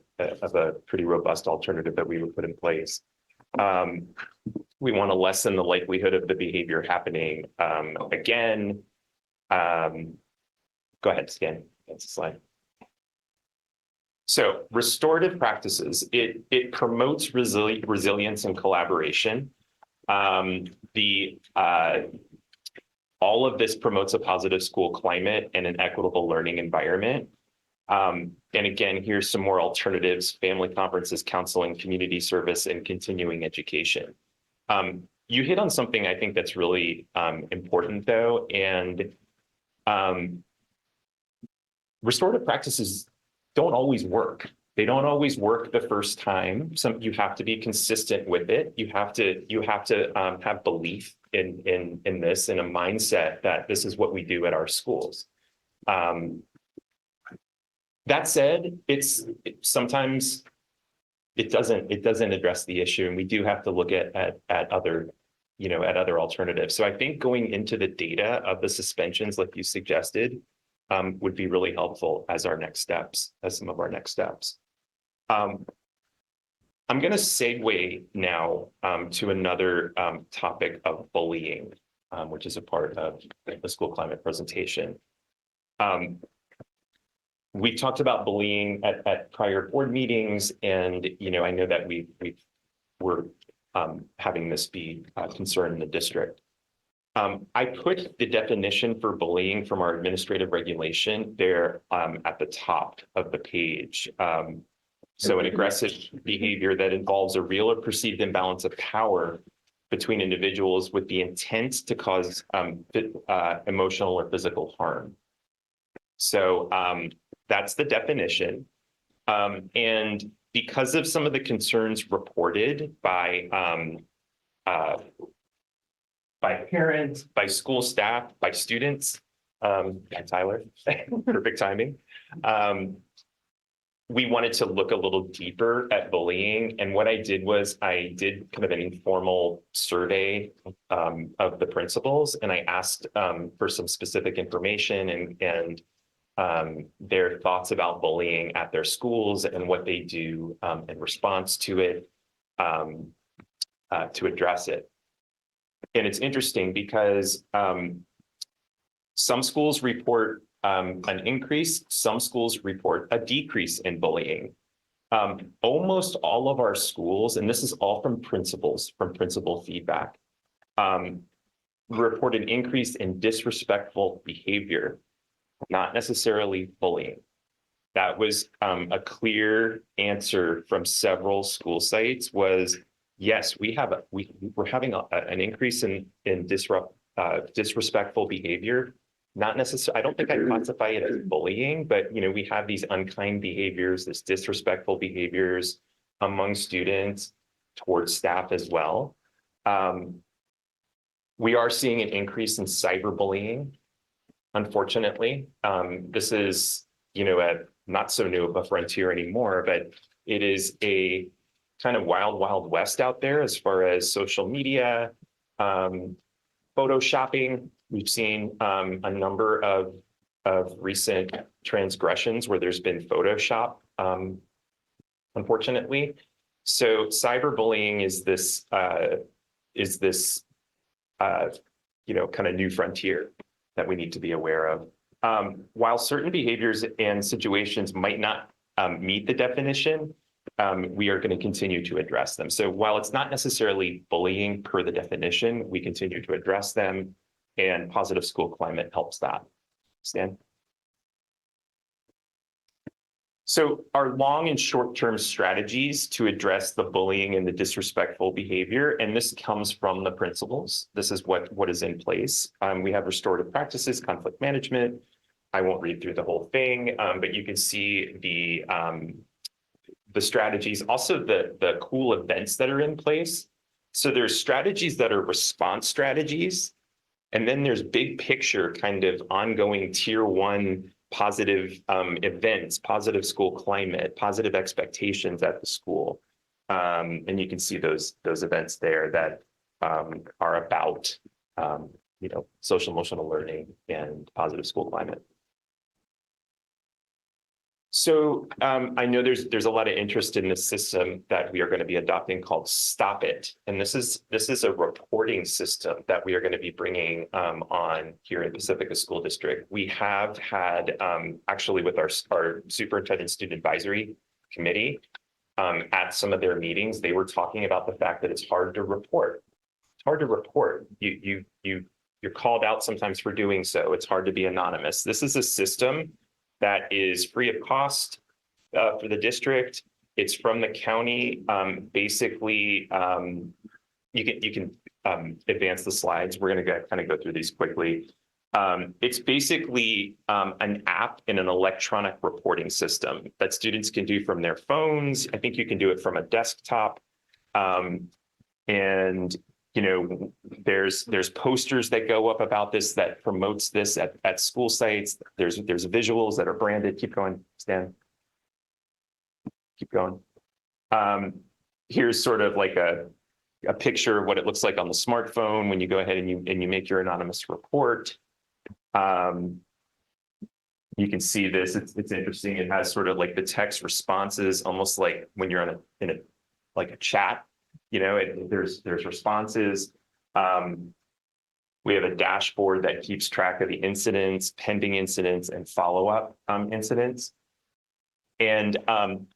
pretty robust alternative that we would put in place. We want to lessen the likelihood of the behavior happening again. Go ahead, scan. That's the slide. So restorative practices, it promotes resilience and collaboration. All of this promotes a positive school climate and an equitable learning environment. And again, here's some more alternatives: family conferences, counseling, community service, and continuing education. You hit on something I think that's really important though, and restorative practices don't always work. They don't always work the first time. You have to be consistent with it. You have to have belief in this, and a mindset that this is what we do at our schools. That said, sometimes it doesn't address the issue, and we do have to look at other alternatives. So I think going into the data of the suspensions, like you suggested, would be really helpful as some of our next steps. I'm going to segue now to another topic of bullying, which is a part of the school climate presentation. We talked about bullying at prior board meetings, and I know that we're having this be a concern in the district. I put the definition for bullying from our administrative regulation there at the top of the page. So an aggressive behavior that involves a real or perceived imbalance of power between individuals with the intent to cause emotional or physical harm. So that's the definition. And because of some of the concerns reported by parents, by school staff, by students, Tyler, perfect timing. We wanted to look a little deeper at bullying. And what I did was I did kind of an informal survey of the principals, and I asked for some specific information and their thoughts about bullying at their schools and what they do in response to it, to address it. And it's interesting because some schools report an increase, some schools report a decrease in bullying. Almost all of our schools, and this is all from principals, from principal feedback, report an increase in disrespectful behavior, not necessarily bullying. That was a clear answer from several school sites was, yes, we're having an increase in disrespectful behavior. Not necessarily, I don't think I classify it as bullying, but we have these unkind behaviors, this disrespectful behaviors among students towards staff as well. We are seeing an increase in cyberbullying, unfortunately. This is, not so new of a frontier anymore, but it is a kind of wild, wild west out there as far as social media, photoshopping. We've seen a number of recent transgressions where there's been Photoshop, unfortunately. So cyberbullying is this kind of new frontier that we need to be aware of. While certain behaviors and situations might not meet the definition, we are going to continue to address them. So while it's not necessarily bullying per the definition, we continue to address them, and positive school climate helps that. Stan? So our long and short-term strategies to address the bullying and the disrespectful behavior, and this comes from the principals. This is what is in place. We have restorative practices, conflict management. I won't read through the whole thing, but you can see the strategies, also the cool events that are in place. So there's strategies that are response strategies, and then there's big picture kind of ongoing tier one positive events, positive school climate, positive expectations at the school. And you can see those events there that are about social emotional learning and positive school climate. So I know there's a lot of interest in this system that we are going to be adopting called Stop It. And this is a reporting system that we are going to be bringing on here in Pacifica School District. We have had actually with our Superintendent Student Advisory Committee at some of their meetings, they were talking about the fact that it's hard to report. It's hard to report. You're called out sometimes for doing so. It's hard to be anonymous. This is a system that is free of cost for the district. It's from the county. Basically, you can advance the slides. We're going to kind of go through these quickly. It's basically an app in an electronic reporting system that students can do from their phones. I think you can do it from a desktop. And there's posters that go up about this that promotes this at school sites. There's visuals that are branded. Keep going, Stan. Keep going. Here's sort of like a picture of what it looks like on the smartphone when you go ahead and you make your anonymous report. You can see this. It's interesting. It has sort of like the text responses, almost like when you're in like a chat, there's responses. We have a dashboard that keeps track of the incidents, pending incidents, and follow-up incidents. And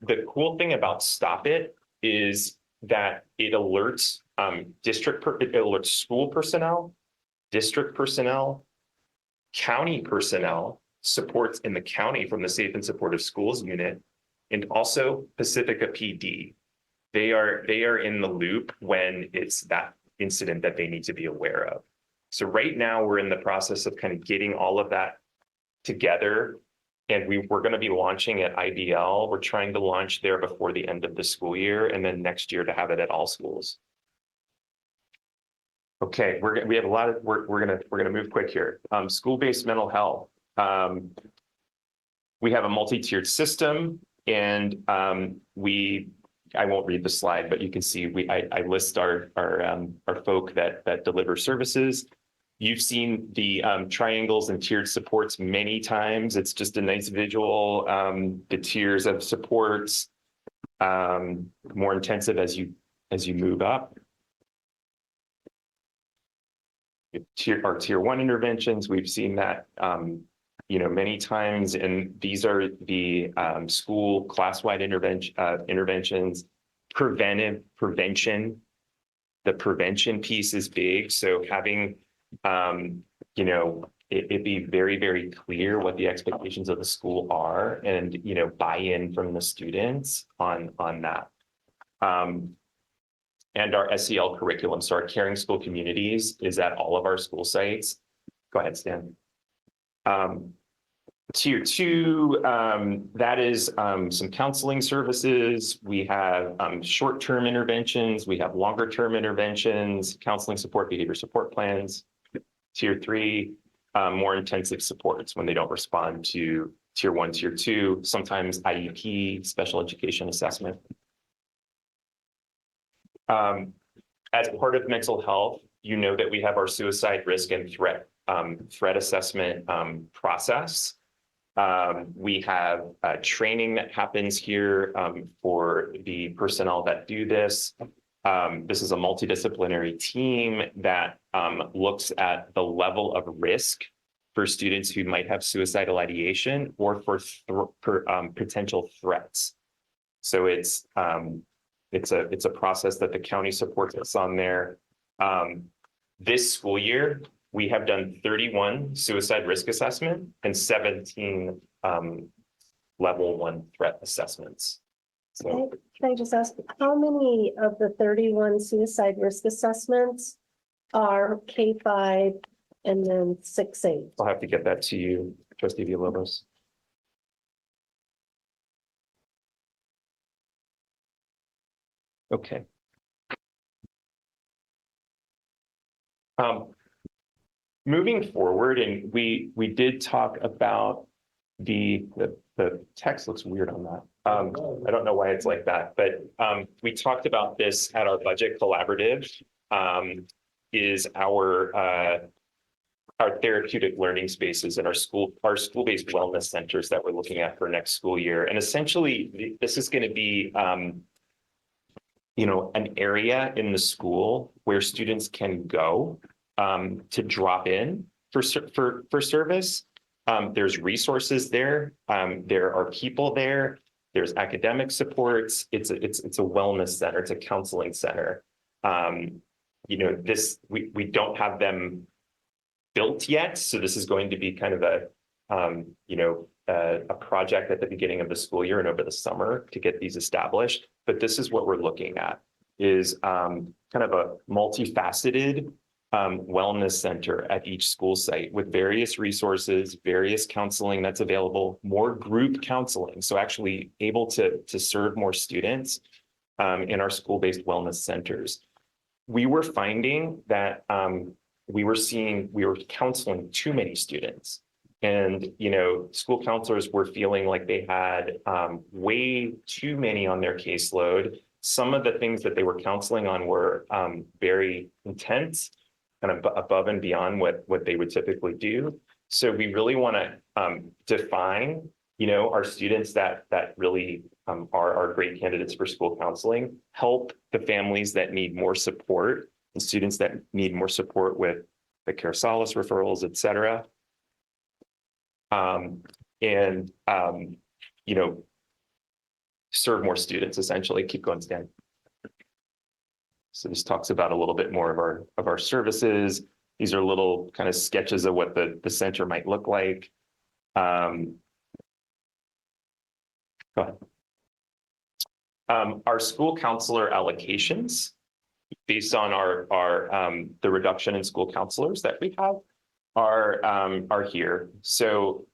the cool thing about Stop It is that it alerts it alerts school personnel, district personnel, county personnel, supports in the county from the Safe and Supportive Schools unit, and also Pacifica PD. They are in the loop when it's that incident that they need to be aware of. So right now we're in the process of kind of getting all of that together, and we're going to be launching at IBL. We're trying to launch there before the end of the school year, and then next year to have it at all schools. Okay, we have a lot of we're gonna move quick here. School-based mental health. We have a multi-tiered system, and I won't read the slide, but you can see I list our folk that deliver services. You've seen the triangles and tiered supports many times. It's just a nice visual. The tiers of supports, more intensive as you move up. Our tier 1 interventions, we've seen that many times, and these are the school class-wide interventions. Prevention. The prevention piece is big. So having it be very, very clear what the expectations of the school are, and buy-in from the students on that. And our SEL curriculum. So our caring school communities is at all of our school sites. Go ahead, Stan. Tier 2, that is some counseling services. We have short-term interventions. We have longer-term interventions, counseling support, behavior support plans. Tier 3, more intensive supports when they don't respond to Tier 1, Tier 2, sometimes IEP, special education assessment. As part of mental health, that we have our suicide risk and threat assessment process. We have training that happens here for the personnel that do this. This is a multidisciplinary team that looks at the level of risk for students who might have suicidal ideation or for potential threats. So it's a process that the county supports us on there. This school year, we have done 31 suicide risk assessment and 17 level 1 threat assessments. So Can I just ask, how many of the 31 suicide risk assessments are K-5 and then 6-8? I'll have to get that to you, Trustee Villalobos. Okay. Moving forward, and we did talk about the text looks weird on that. I don't know why it's like that, but we talked about this at our budget collaborative. Is our therapeutic learning spaces and our school-based wellness centers that we're looking at for next school year, and essentially this is going to be an area in the school where students can go to drop in for service. There's resources there. There are people there. There's academic supports. It's a wellness center. It's a counseling center. We don't have them built yet, so this is going to be kind of a project at the beginning of the school year and over the summer to get these established. But this is what we're looking at, is kind of a multifaceted wellness center at each school site with various resources, various counseling that's available, more group counseling. So actually able to serve more students in our school-based wellness centers. We were finding that we were counseling too many students. And, school counselors were feeling like they had way too many on their caseload. Some of the things that they were counseling on were very intense, kind of above and beyond what they would typically do. So we really want to define, our students that really are great candidates for school counseling, help the families that need more support and students that need more support with the Care Solace referrals, et cetera. You know, serve more students, essentially. Keep going, Stan. So this talks about a little bit more of our services. These are little kind of sketches of what the center might look like. Go ahead. Our school counselor allocations, based on the reduction in school counselors that we have, are here. So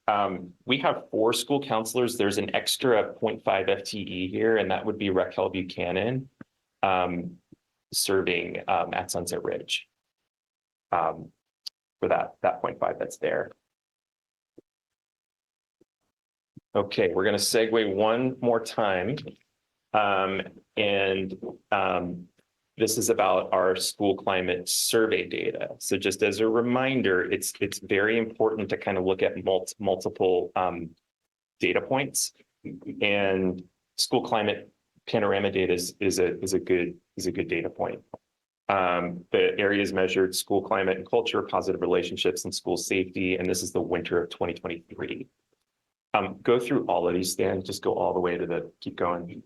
we have 4 school counselors. There's an extra 0.5 FTE here, and that would be Raquel Buchanan serving at Sunset Ridge for that 0.5 that's there. Okay, we're going to segue one more time. This is about our school climate survey data. So just as a reminder, it's very important to kind of look at multiple data points, and school climate panorama data is a good data point. The areas measured: school climate and culture, positive relationships, and school safety. And this is the winter of 2023. Go through all of these, Stan. Just go all the way to keep going,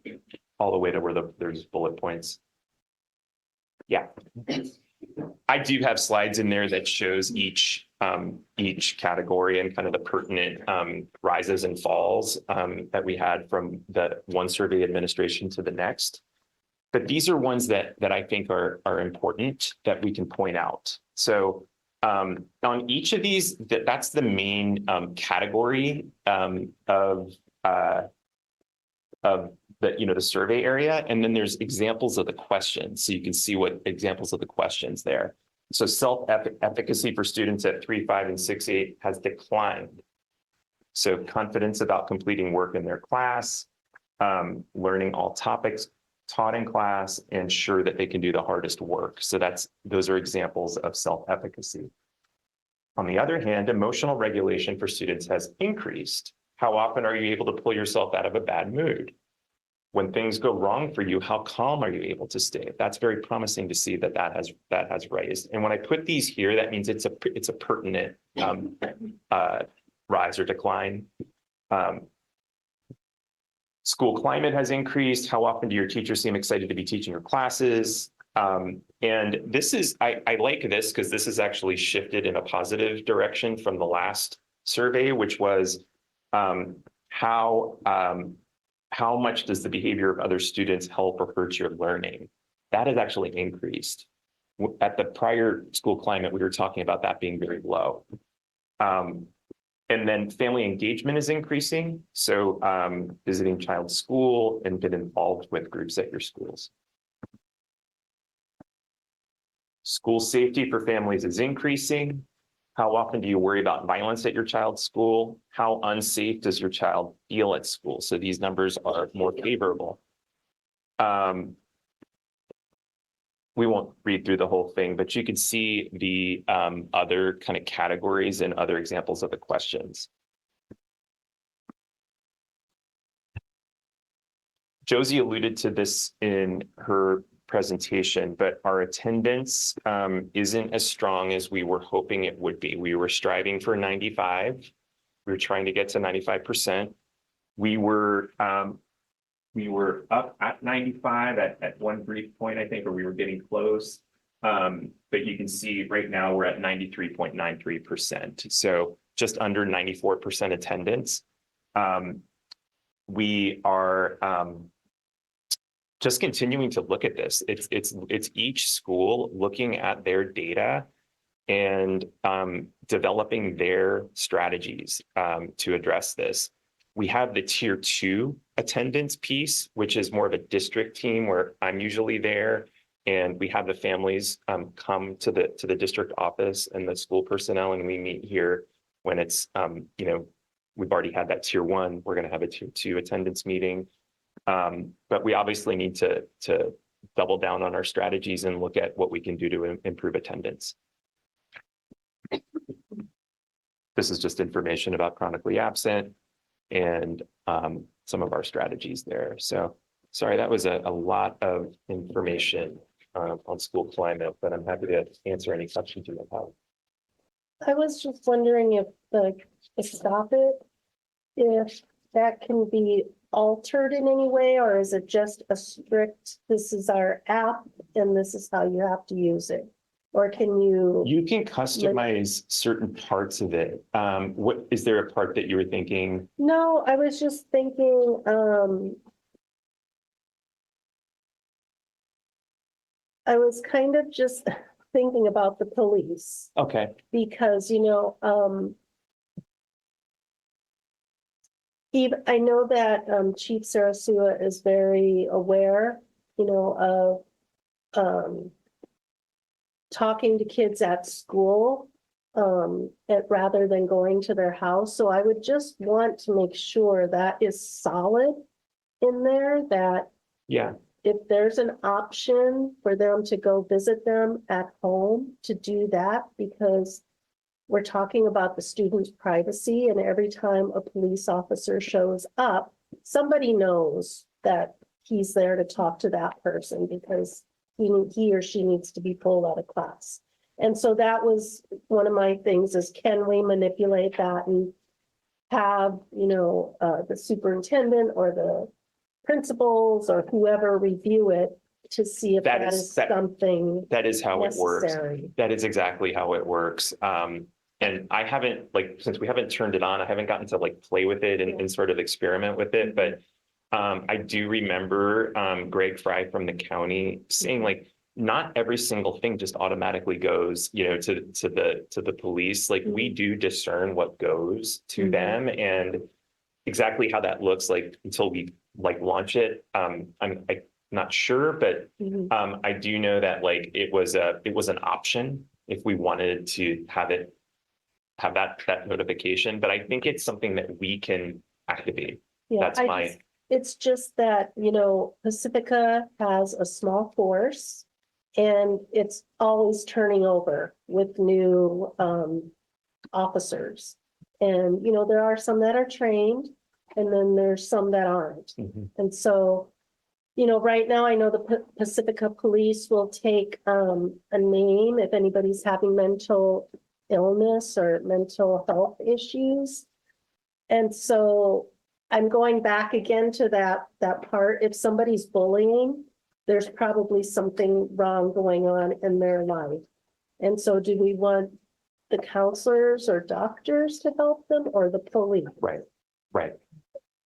all the way to where there's bullet points. Yeah. I do have slides in there that shows each category and kind of the pertinent rises and falls that we had from the one survey administration to the next. But these are ones that I think are important that we can point out. So on each of these, that's the main category of the survey area. And then there's examples of the questions. So you can see what examples of the questions there. So self-efficacy for students at 3, 5, and 6, 8 has declined. So confidence about completing work in their class, learning all topics taught in class, and sure that they can do the hardest work. So those are examples of self-efficacy. On the other hand, emotional regulation for students has increased. How often are you able to pull yourself out of a bad mood? When things go wrong for you, how calm are you able to stay? That's very promising to see that has raised. And when I put these here, that means it's a pertinent rise or decline. School climate has increased. How often do your teachers seem excited to be teaching your classes? And this is, I like this because this is actually shifted in a positive direction from the last survey, which was how much does the behavior of other students help or hurt your learning? That has actually increased. At the prior school climate, we were talking about that being very low. And then family engagement is increasing. So visiting child's school and been involved with groups at your schools. School safety for families is increasing. How often do you worry about violence at your child's school? How unsafe does your child feel at school? So these numbers are more favorable. We won't read through the whole thing, but you can see the other kind of categories and other examples of the questions. Josie alluded to this in her presentation, but our attendance isn't as strong as we were hoping it would be. We were striving for 95. We were trying to get to 95%. We were up at 95 at one brief point, I think, or we were getting close. But you can see right now we're at 93.93%. So just under 94% attendance. We are just continuing to look at this. It's each school looking at their data and developing their strategies to address this. We have the tier 2 attendance piece, which is more of a district team where I'm usually there, and we have the families come to the district office and the school personnel, and we meet here when it's we've already had that tier 1. We're going to have a tier 2 attendance meeting. But we obviously need to double down on our strategies and look at what we can do to improve attendance. This is just information about chronically absent and some of our strategies there. So sorry, that was a lot of information on school climate, but I'm happy to answer any questions you might have. I was just wondering if Stop It, if that can be altered in any way, or is it just a strict, this is our app and this is how you have to use it? Or can you? You can customize certain parts of it. What is there a part that you were thinking? No, I was just thinking, I was kind of just thinking about the police Okay. because, even, I know that Chief Sarasua is very aware, of talking to kids at school rather than going to their house. So I would just want to make sure that is solid in there, that Yeah. if there's an option for them to go visit them at home, to do that, because we're talking about the student's privacy, and every time a police officer shows up, somebody knows that he's there to talk to that person because he or she needs to be pulled out of class. And so that was one of my things, is can we manipulate that and have, the superintendent or the principals or whoever review it to see if that is something that is how it works. necessary. That is exactly how it works. And I haven't, since we haven't turned it on, I haven't gotten to play with it and sort of experiment with it. But I do remember Greg Fry from the county saying not every single thing just automatically goes, to the police. We do discern what goes to them, and exactly how that looks until we launch it. I'm not sure, but I do know that it was an option if we wanted to have that notification, but I think it's something that we can activate. Yeah, it's just that, Pacifica has a small force and it's always turning over with new officers. And, there are some that are trained and then there's some that aren't. And so, right now I know the Pacifica Police will take a name if anybody's having mental illness or mental health issues. And so I'm going back again to that part. If somebody's bullying, there's probably something wrong going on in their life. And so do we want the counselors or doctors to help them, or the police?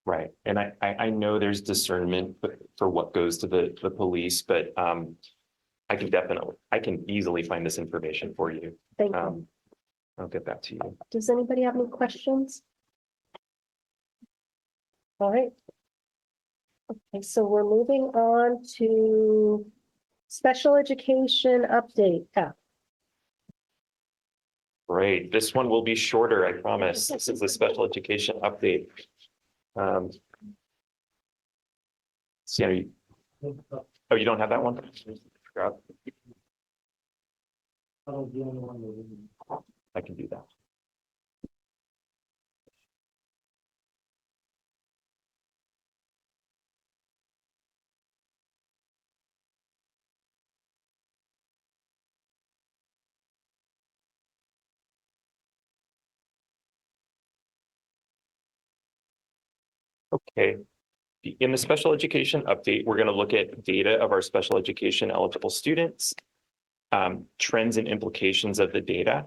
Right. And I know there's discernment for what goes to the police, but I can easily find this information for you. Thank you. I'll get that to you. Does anybody have any questions? All right. Okay, so we're moving on to special education update. Great. This one will be shorter, I promise. This is a special education update. Oh, you don't have that one? I can do that. Okay. In the special education update, we're going to look at data of our special education eligible students, trends and implications of the data.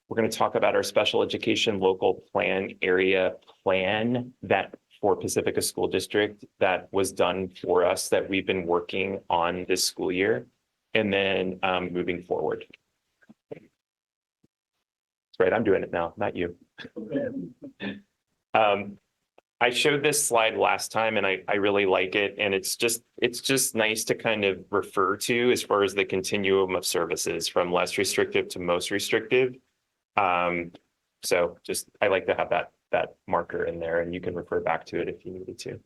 We're going to talk about our special education local plan area plan that for Pacifica School District that was done for us that we've been working on this school year, and then moving forward. That's right, I'm doing it now, not you. I showed this slide last time and I really like it. And it's just nice to kind of refer to as far as the continuum of services from less restrictive to most restrictive. So I like to have that marker in there, and you can refer back to it if you needed to. I'm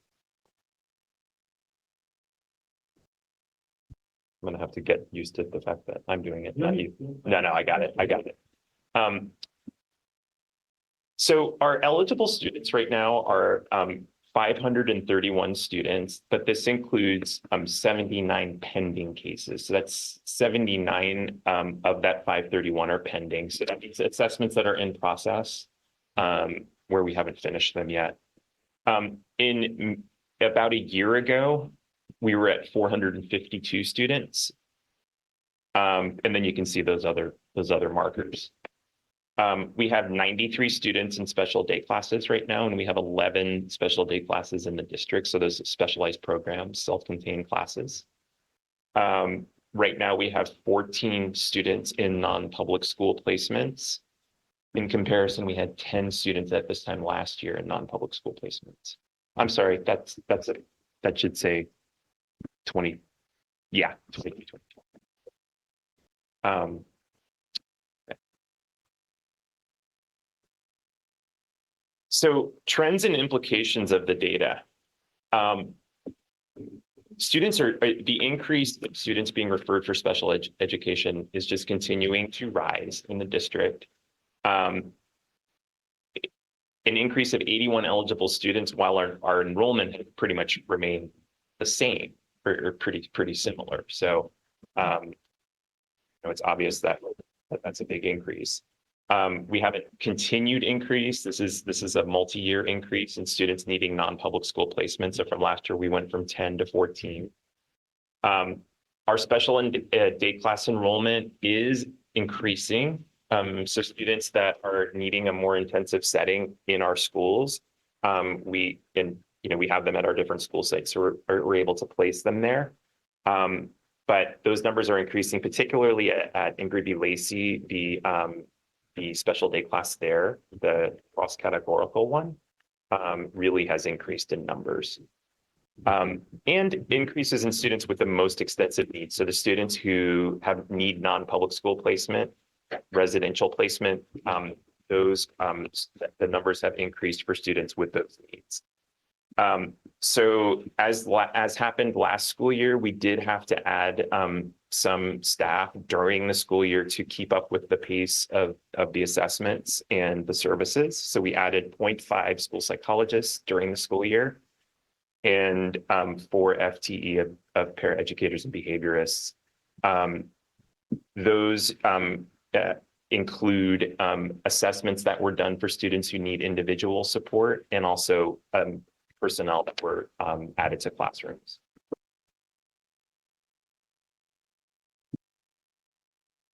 gonna have to get used to the fact that I'm doing it, not you. No, I got it. So our eligible students right now are 531 students, but this includes 79 pending cases. So that's 79 of that 531 are pending. So that means assessments that are in process where we haven't finished them yet. In about a year ago, we were at 452 students. And then you can see those other markers. We have 93 students in special day classes right now, and we have 11 special day classes in the district. So those specialized programs, self-contained classes. Right now we have 14 students in non-public school placements. In comparison, we had 10 students at this time last year in non-public school placements. I'm sorry, that should say 20. Yeah, 20. So trends and implications of the data. The increase of students being referred for special education is just continuing to rise in the district. An increase of 81 eligible students while our enrollment had pretty much remained the same or pretty similar. So it's obvious that that's a big increase. We have a continued increase. This is a multi-year increase in students needing non-public school placement. So from last year, we went from 10 to 14. Our special day class enrollment is increasing. So students that are needing a more intensive setting in our schools, we have them at our different school sites, so we're able to place them there. But those numbers are increasing, particularly at Ingrid B. Lacey, the special day class there, the cross-categorical one, really has increased in numbers. And increases in students with the most extensive needs. So the students who need non-public school placement, residential placement, the numbers have increased for students with those needs. So as happened last school year, we did have to add some staff during the school year to keep up with the pace of the assessments and the services. So we added 0.5 school psychologists during the school year and 4 FTE of paraeducators and behaviorists. Those include assessments that were done for students who need individual support and also personnel that were added to classrooms.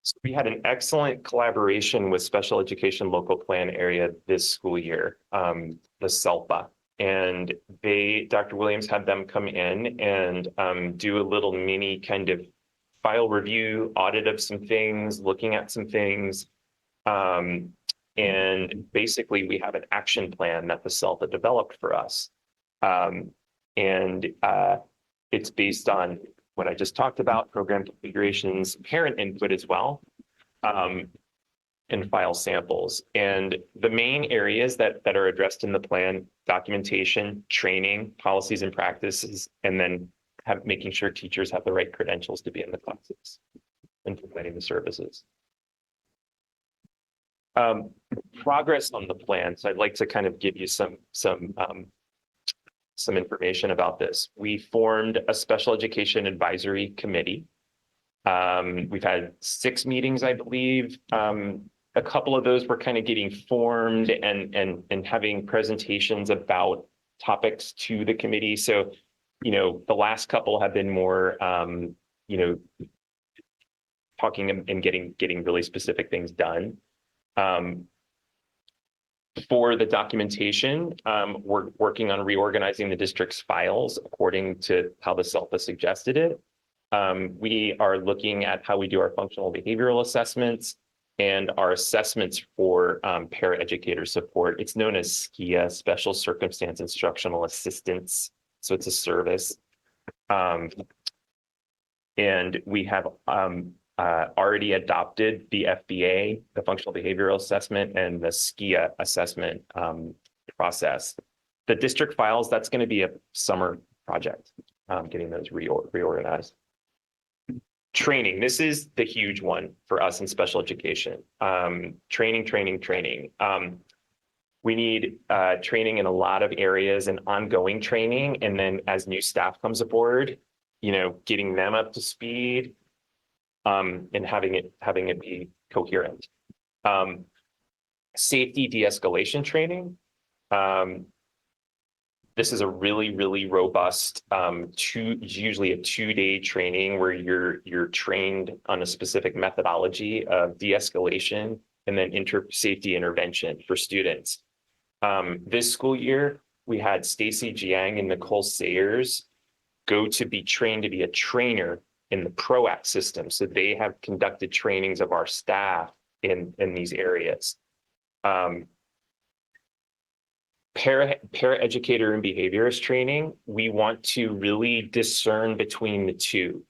So we had an excellent collaboration with Special Education Local Plan Area this school year, the SELPA. And Dr. Williams had them come in and do a little mini kind of file review, audit of some things, looking at some things. And basically we have an action plan that the SELPA developed for us. It's based on what I just talked about, program configurations, parent input as well, and file samples. And the main areas that are addressed in the plan: documentation, training, policies and practices, and then making sure teachers have the right credentials to be in the classes and providing the services. Progress on the plan. So I'd like to kind of give you some information about this. We formed a special education advisory committee. We've had 6 meetings, I believe. A couple of those were kind of getting formed and having presentations about topics to the committee. So, the last couple have been more, talking and getting really specific things done. For the documentation, we're working on reorganizing the district's files according to how the SELPA suggested it. We are looking at how we do our functional behavioral assessments and our assessments for paraeducator support. It's known as SCIA, Special Circumstance Instructional Assistance. So it's a service. And we have already adopted the FBA, the functional behavioral assessment, and the SCIA assessment process. The district files, that's going to be a summer project, getting those reorganized. Training, this is the huge one for us in special education. Training. We need training in a lot of areas and ongoing training. And then as new staff comes aboard, getting them up to speed and having it be coherent. Safety de-escalation training. This is a really, really robust, usually a 2-day training where you're trained on a specific methodology of de-escalation and then safety intervention for students. This school year, we had Stacy Jiang and Nicole Sayers go to be trained to be a trainer in the PROACT system. So they have conducted trainings of our staff in these areas. Paraeducator and behaviorist training, we want to really discern between the two.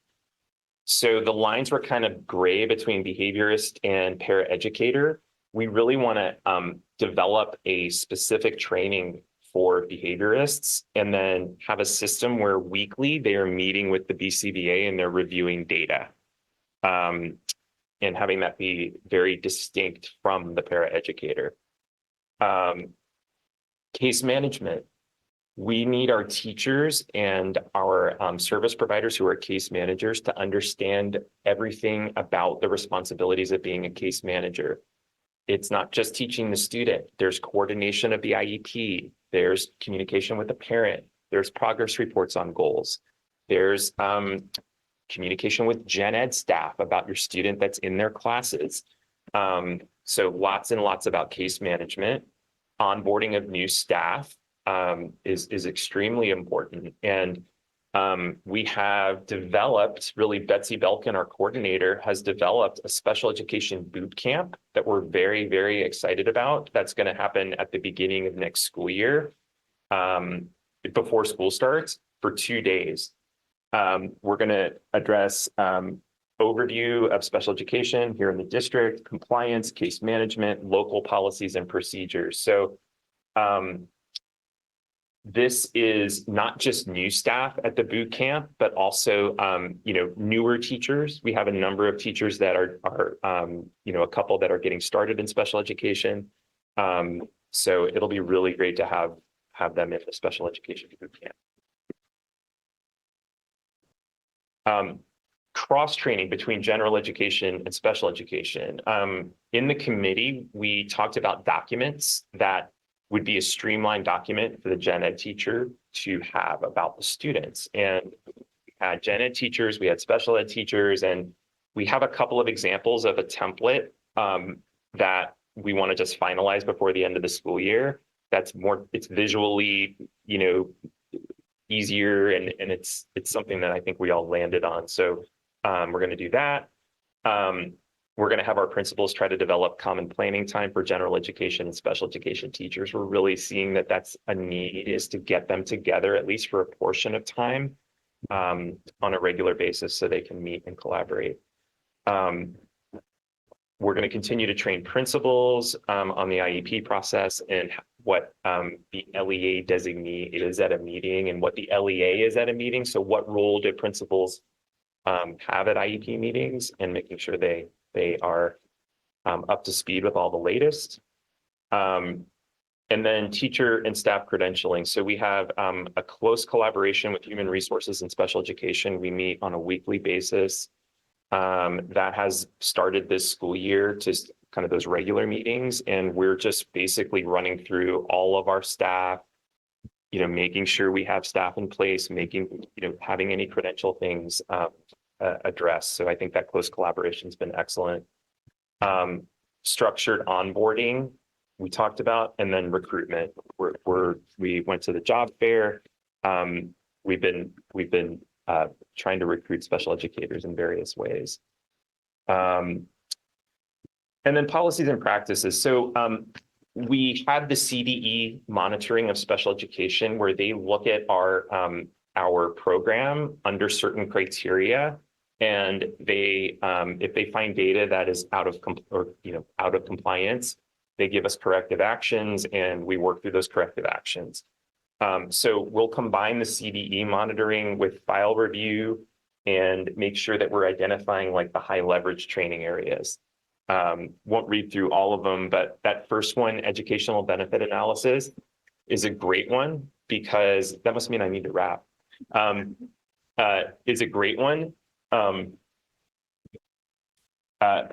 So the lines were kind of gray between behaviorist and paraeducator. We really want to develop a specific training for behaviorists and then have a system where weekly they are meeting with the BCBA and they're reviewing data and having that be very distinct from the paraeducator. Case management. We need our teachers and our service providers who are case managers to understand everything about the responsibilities of being a case manager. It's not just teaching the student. There's coordination of the IEP. There's communication with the parent. There's progress reports on goals. There's communication with gen ed staff about your student that's in their classes. So lots and lots about case management. Onboarding of new staff is extremely important. And we have developed, really Betsy Belkin, our coordinator, has developed a special education boot camp that we're very, very excited about. That's going to happen at the beginning of next school year, before school starts, for 2 days. We're going to address overview of special education here in the district, compliance, case management, local policies and procedures. So this is not just new staff at the boot camp, but also, newer teachers. We have a number of teachers that are a couple that are getting started in special education. So it'll be really great to have them in the special education boot camp. Cross-training between general education and special education. In the committee, we talked about documents that would be a streamlined document for the gen ed teacher to have about the students. And we had gen ed teachers, we had special ed teachers, and we have a couple of examples of a template that we want to just finalize before the end of the school year. It's visually, easier, and it's something that I think we all landed on. So we're going to do that. We're going to have our principals try to develop common planning time for general education and special education teachers. We're really seeing that that's a need, is to get them together at least for a portion of time on a regular basis so they can meet and collaborate. We're going to continue to train principals on the IEP process and what the LEA designee is at a meeting and what the LEA is at a meeting. So what role do principals have at IEP meetings, and making sure they are up to speed with all the latest. And then teacher and staff credentialing. So we have a close collaboration with human resources and special education. We meet on a weekly basis. That has started this school year to kind of those regular meetings. And we're just basically running through all of our staff, making sure we have staff in place, having any credential things addressed. So I think that close collaboration has been excellent. Structured onboarding, we talked about, and then recruitment. We went to the job fair. We've been trying to recruit special educators in various ways. And then policies and practices. So we had the CDE monitoring of special education, where they look at our program under certain criteria, and they if they find data that is out of compliance, they give us corrective actions, and we work through those corrective actions. So we'll combine the CDE monitoring with file review and make sure that we're identifying like the high leverage training areas. Won't read through all of them, but that first one, educational benefit analysis, is a great one because that must mean I need to wrap. Is a great one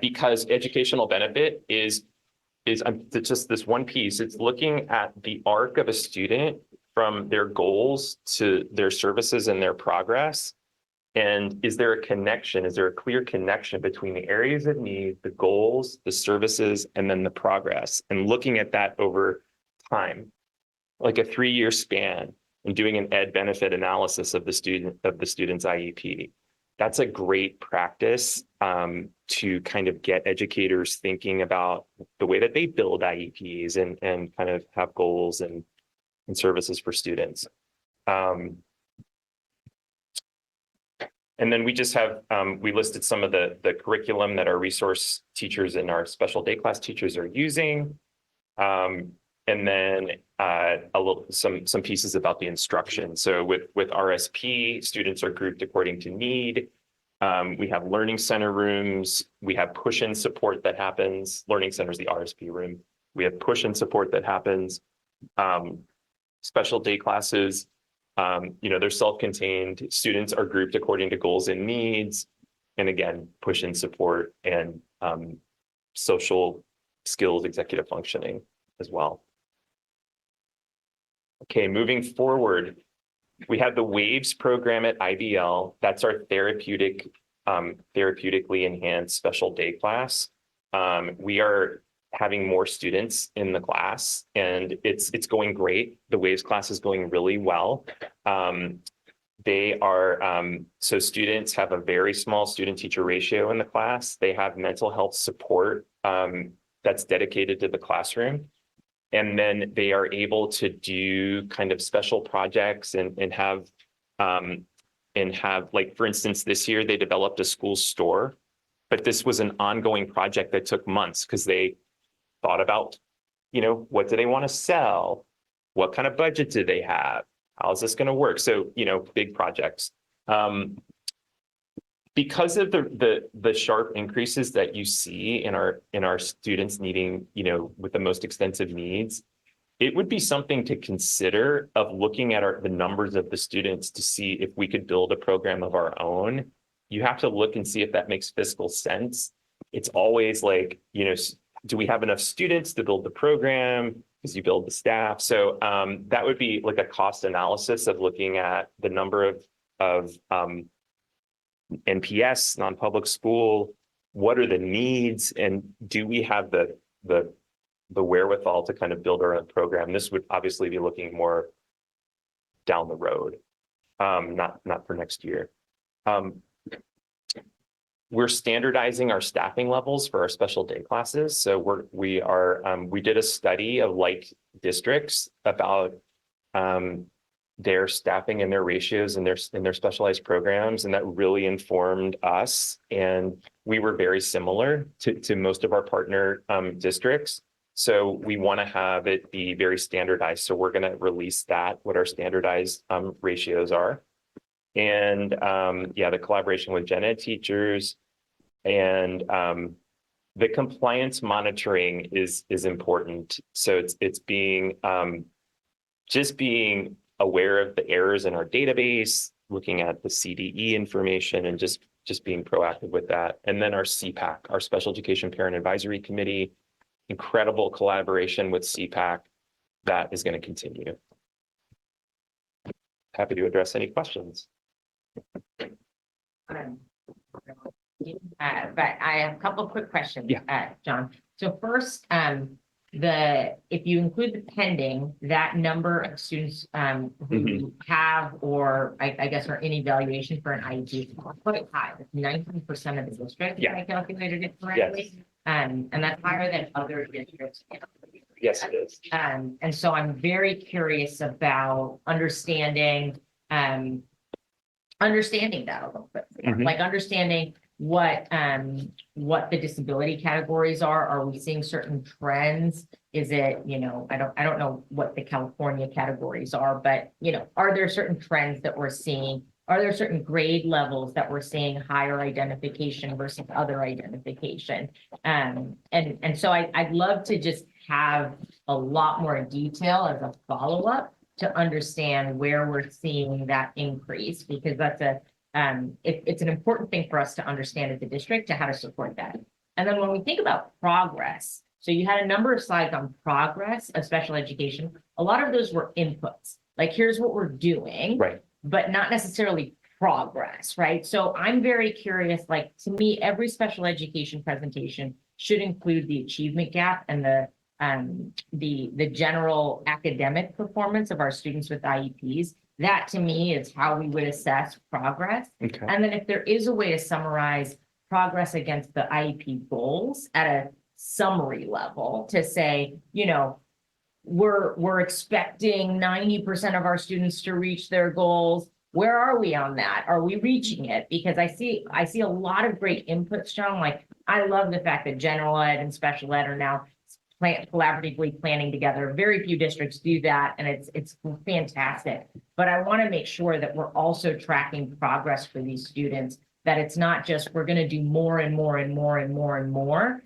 because educational benefit is just this one piece. It's looking at the arc of a student from their goals to their services and their progress. And is there a connection? Is there a clear connection between the areas of need, the goals, the services, and then the progress? And looking at that over time, like a 3-year span, and doing an ed benefit analysis of the student's IEP. That's a great practice to kind of get educators thinking about the way that they build IEPs and kind of have goals and services for students. And then we just have, we listed some of the curriculum that our resource teachers and our special day class teachers are using. And then some pieces about the instruction. So with RSP, students are grouped according to need. We have learning center rooms. We have push-in support that happens. Learning center is the RSP room. We have push-in support that happens. Special day classes, they're self-contained. Students are grouped according to goals and needs. And again, push-in support and social skills, executive functioning as well. Okay, moving forward, we have the WAVES program at IBL. That's our therapeutically enhanced special day class. We are having more students in the class and it's going great. The WAVES class is going really well. They are, so students have a very small student teacher ratio in the class. They have mental health support that's dedicated to the classroom. And then they are able to do kind of special projects and have like, for instance, this year they developed a school store, but this was an ongoing project that took months because they thought about, what do they want to sell? What kind of budget do they have? How is this going to work? So, big projects. Because of the sharp increases that you see in our students needing, with the most extensive needs, it would be something to consider of looking at the numbers of the students to see if we could build a program of our own. You have to look and see if that makes fiscal sense. It's always like, do we have enough students to build the program? Because you build the staff. So that would be like a cost analysis of looking at the number of NPS, non-public school, what are the needs, and do we have the wherewithal to kind of build our own program? This would obviously be looking more down the road, not for next year. We're standardizing our staffing levels for our special day classes. So we did a study of like districts about their staffing and their ratios and their specialized programs, and that really informed us. And we were very similar to most of our partner districts. So we want to have it be very standardized. So we're going to release that, what our standardized ratios are. And the collaboration with gen ed teachers and the compliance monitoring is important. So it's being just being aware of the errors in our database, looking at the CDE information, and just being proactive with that. And then our CPAC, our Special Education Parent Advisory Committee, incredible collaboration with CPAC that is going to continue. Happy to address any questions. But I have a couple of quick questions, Yeah. John. So first, if you include the pending, that number of students who have or I guess are in evaluation for an IEP is quite high. 19% of the district, if I calculated it correctly. Yes. And that's higher than other districts. Yes, it is. And so I'm very curious about understanding that a little bit. Like understanding what the disability categories are. Are we seeing certain trends? Is it, I don't know what the California categories are, but are there certain trends that we're seeing? Are there certain grade levels that we're seeing higher identification versus other identification? And so I'd love to just have a lot more detail as a follow-up to understand where we're seeing that increase, because that's it's an important thing for us to understand as a district to how to support that. And then when we think about progress, so you had a number of slides on progress of special education. A lot of those were inputs, like here's what we're doing, Right. but not necessarily progress, right? So I'm very curious, like to me, every special education presentation should include the achievement gap and the general academic performance of our students with IEPs. That to me is how we would assess progress. Okay. And then if there is a way to summarize progress against the IEP goals at a summary level to say, you know, we're expecting 90% of our students to reach their goals. Where are we on that? Are we reaching it? Because I see a lot of great inputs, John. Like I love the fact that general ed and special ed are now collaboratively planning together. Very few districts do that, and it's fantastic. But I want to make sure that we're also tracking progress for these students, that it's not just we're going to do more and more and more and more and more.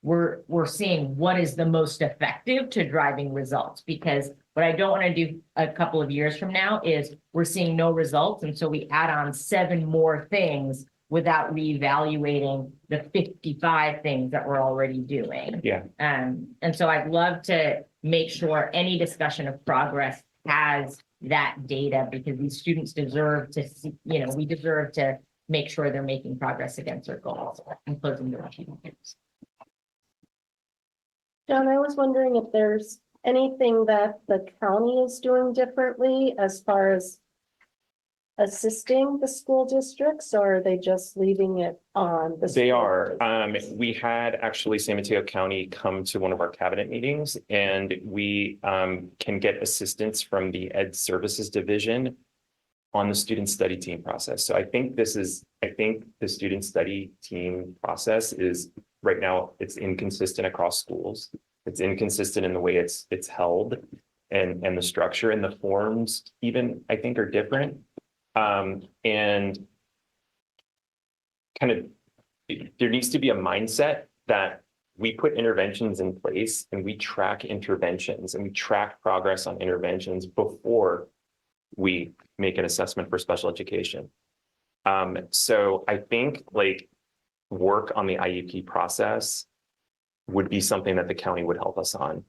We're seeing what is the most effective to driving results, because what I don't want to do a couple of years from now is we're seeing no results. And so we add on 7 more things without reevaluating the 55 things that we're already doing. Yeah. And so I'd love to make sure any discussion of progress has that data, because these students deserve to see, you know, we deserve to make sure they're making progress against their goals and closing their achievements. John, I was wondering if there's anything that the county is doing differently as far as assisting the school districts, or are they just leaving it on the? They are. We had actually San Mateo County come to one of our cabinet meetings, and we can get assistance from the Ed Services Division on the student study team process. So I think the student study team process is right now, it's inconsistent across schools. It's inconsistent in the way it's held, and the structure and the forms even, I think, are different. And kind of, there needs to be a mindset that we put interventions in place and we track interventions and we track progress on interventions before we make an assessment for special education. So I think like work on the IEP process would be something that the county would help us on.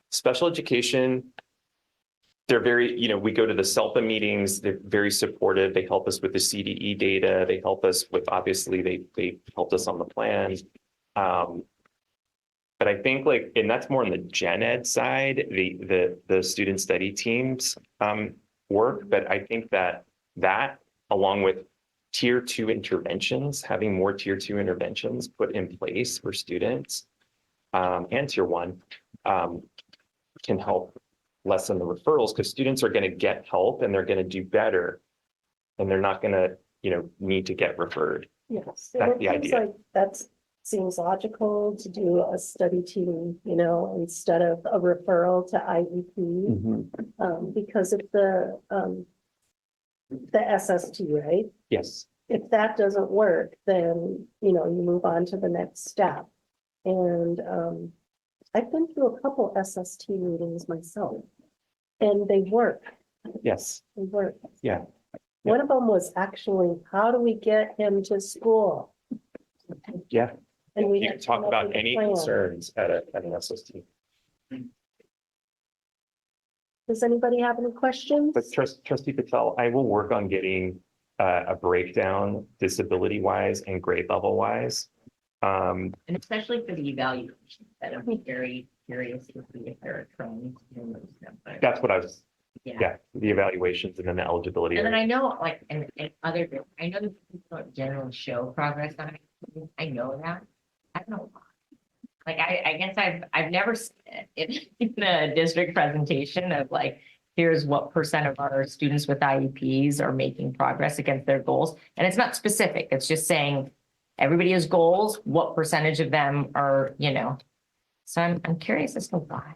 Special education, they're very, you know, we go to the SELPA meetings, they're very supportive. They help us with the CDE data. They help us with, obviously, they helped us on the plan. But I think like, and that's more on the gen ed side, the student study teams work. But I think that along with tier 2 interventions, having more tier 2 interventions put in place for students and tier 1 can help lessen the referrals, because students are going to get help and they're going to do better, and they're not going to, you know, need to get referred. Yes, That's it the seems idea. like that seems logical to do a study team, you know, instead of a referral to IEP, because of the SST, right? Yes. If that doesn't work, then, you know, you move on to the next step. And I've been through a couple SST meetings myself, and they work. Yes. They work. Yeah. One of them was actually, how do we get him to school? Yeah. And we You had can to talk come up about with a any plan. concerns at an SST. Does anybody have any questions? But Trustee Patel, I will work on getting a breakdown disability wise and grade level wise. And especially for the evaluation, that I'm very curious to see if there are trends in those numbers. That's what I was, Yeah. the evaluations and then the eligibility. And then I know, like, and other, I know that people don't generally show progress on it. I know that. I don't know why. Like, I guess I've never seen it in the district presentation of like, here's what % of our students with IEPs are making progress against their goals. And it's not specific. It's just saying everybody has goals. What percentage of them are, you know? So I'm curious as to why.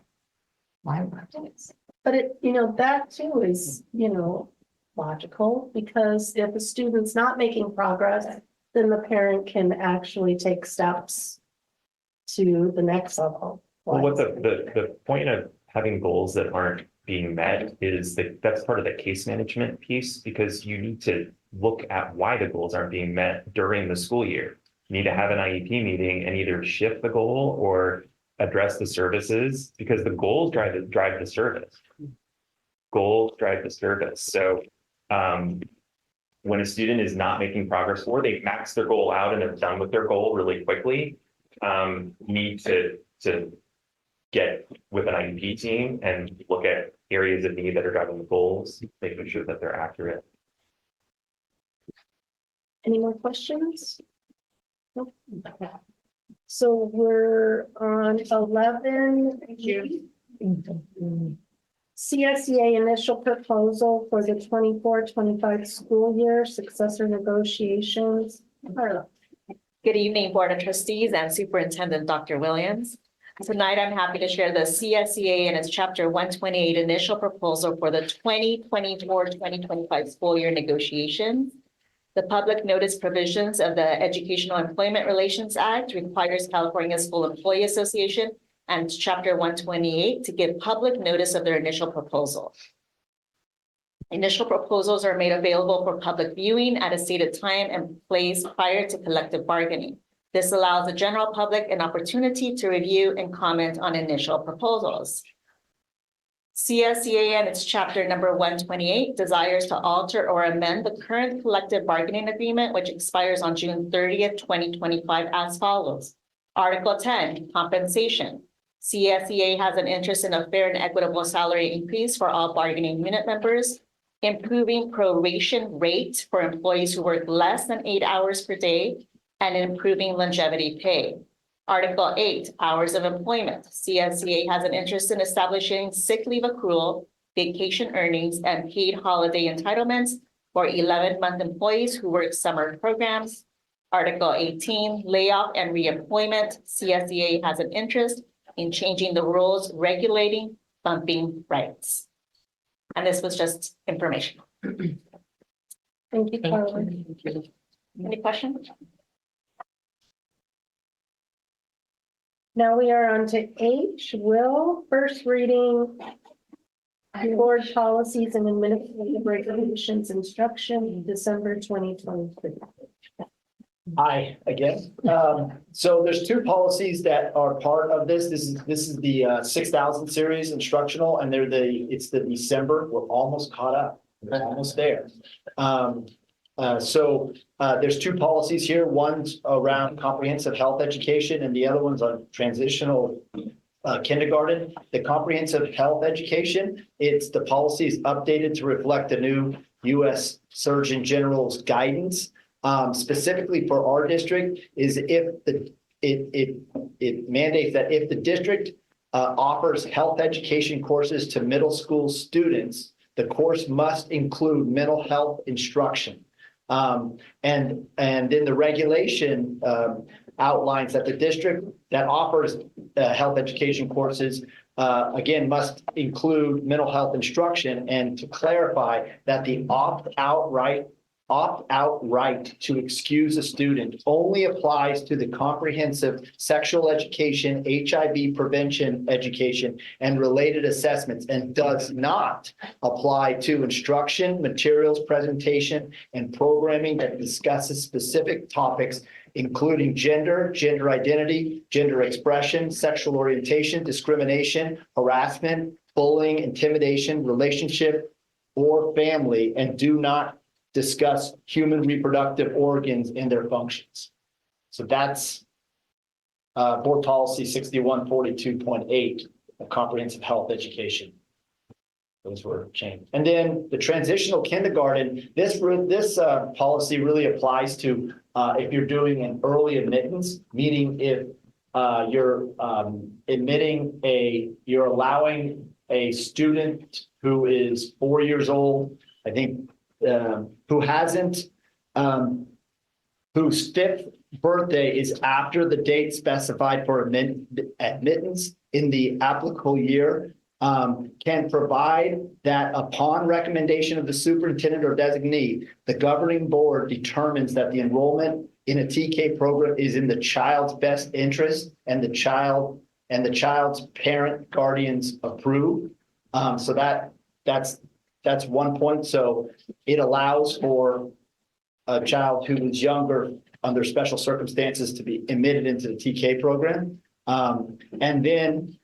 Why we're doing this. But it, you know, that too is, you know, logical, because if a student's not making progress, then the parent can actually take steps to the next level. Well, what the point of having goals that aren't being met is that that's part of the case management piece, because you need to look at why the goals aren't being met during the school year. You need to have an IEP meeting and either shift the goal or address the services, because the goals drive the service. Goals drive the service. So when a student is not making progress, or they max their goal out and are done with their goal really quickly, need to get with an IEP team and look at areas of need that are driving the goals, making sure that they're accurate. Any more questions? Nope. Okay. So we're on 11. CSEA initial proposal for the 24-25 school year, successor negotiations. Carla. Good evening, Board of Trustees and Superintendent Dr. Williams. Tonight, I'm happy to share the CSEA and its Chapter 128 initial proposal for the 2024-2025 school year negotiations. The public notice provisions of the Educational Employment Relations Act requires California School Employee Association and Chapter 128 to give public notice of their initial proposal. Initial proposals are made available for public viewing at a stated time and place prior to collective bargaining. This allows the general public an opportunity to review and comment on initial proposals. CSEA and its chapter number 128 desires to alter or amend the current collective bargaining agreement, which expires on June 30th, 2025 as follows. Article 10, compensation. CSEA has an interest in a fair and equitable salary increase for all bargaining unit members, improving proration rate for employees who work less than 8 hours per day, and improving longevity pay. Article 8, hours of employment. CSEA has an interest in establishing sick leave accrual, vacation earnings, and paid holiday entitlements for 11-month employees who work summer programs. Article 18, layoff and reemployment. CSEA has an interest in changing the rules regulating bumping rights. And this was just information. Thank you, Carla. Any questions? Now we are on to H, Will, first reading board policies and administrative regulations instruction, December 2023. Hi again. So there's two policies that are part of this. This is the 6000 series instructional, and it's the December. We're almost caught up. We're almost there. There's two policies here. One's around comprehensive health education, and the other one's on transitional kindergarten. The comprehensive health education, the policy is updated to reflect the new U.S. Surgeon General's guidance. Specifically for our district, is if it mandates that if the district offers health education courses to middle school students, the course must include mental health instruction. And then the regulation outlines that the district that offers health education courses again must include mental health instruction, and to clarify that the opt-out right to excuse a student only applies to the comprehensive sexual education, HIV prevention education, and related assessments, and does not apply to instruction, materials, presentation, and programming that discusses specific topics, including gender, gender identity, gender expression, sexual orientation, discrimination, harassment, bullying, intimidation, relationship, or family, and do not discuss human reproductive organs and their functions. So that's board policy 6142.8 of comprehensive health education. Those were changed. And then the transitional kindergarten, this policy really applies to if you're doing an early admittance, meaning if you're you're allowing a student who is 4 years old, I think, whose 5th birthday is after the date specified for admittance in the applicable year, can provide that upon recommendation of the superintendent or designee, the governing board determines that the enrollment in a TK program is in the child's best interest and the child's parent guardians approve. So that's one point. So it allows for a child who is younger under special circumstances to be admitted into the TK program. And then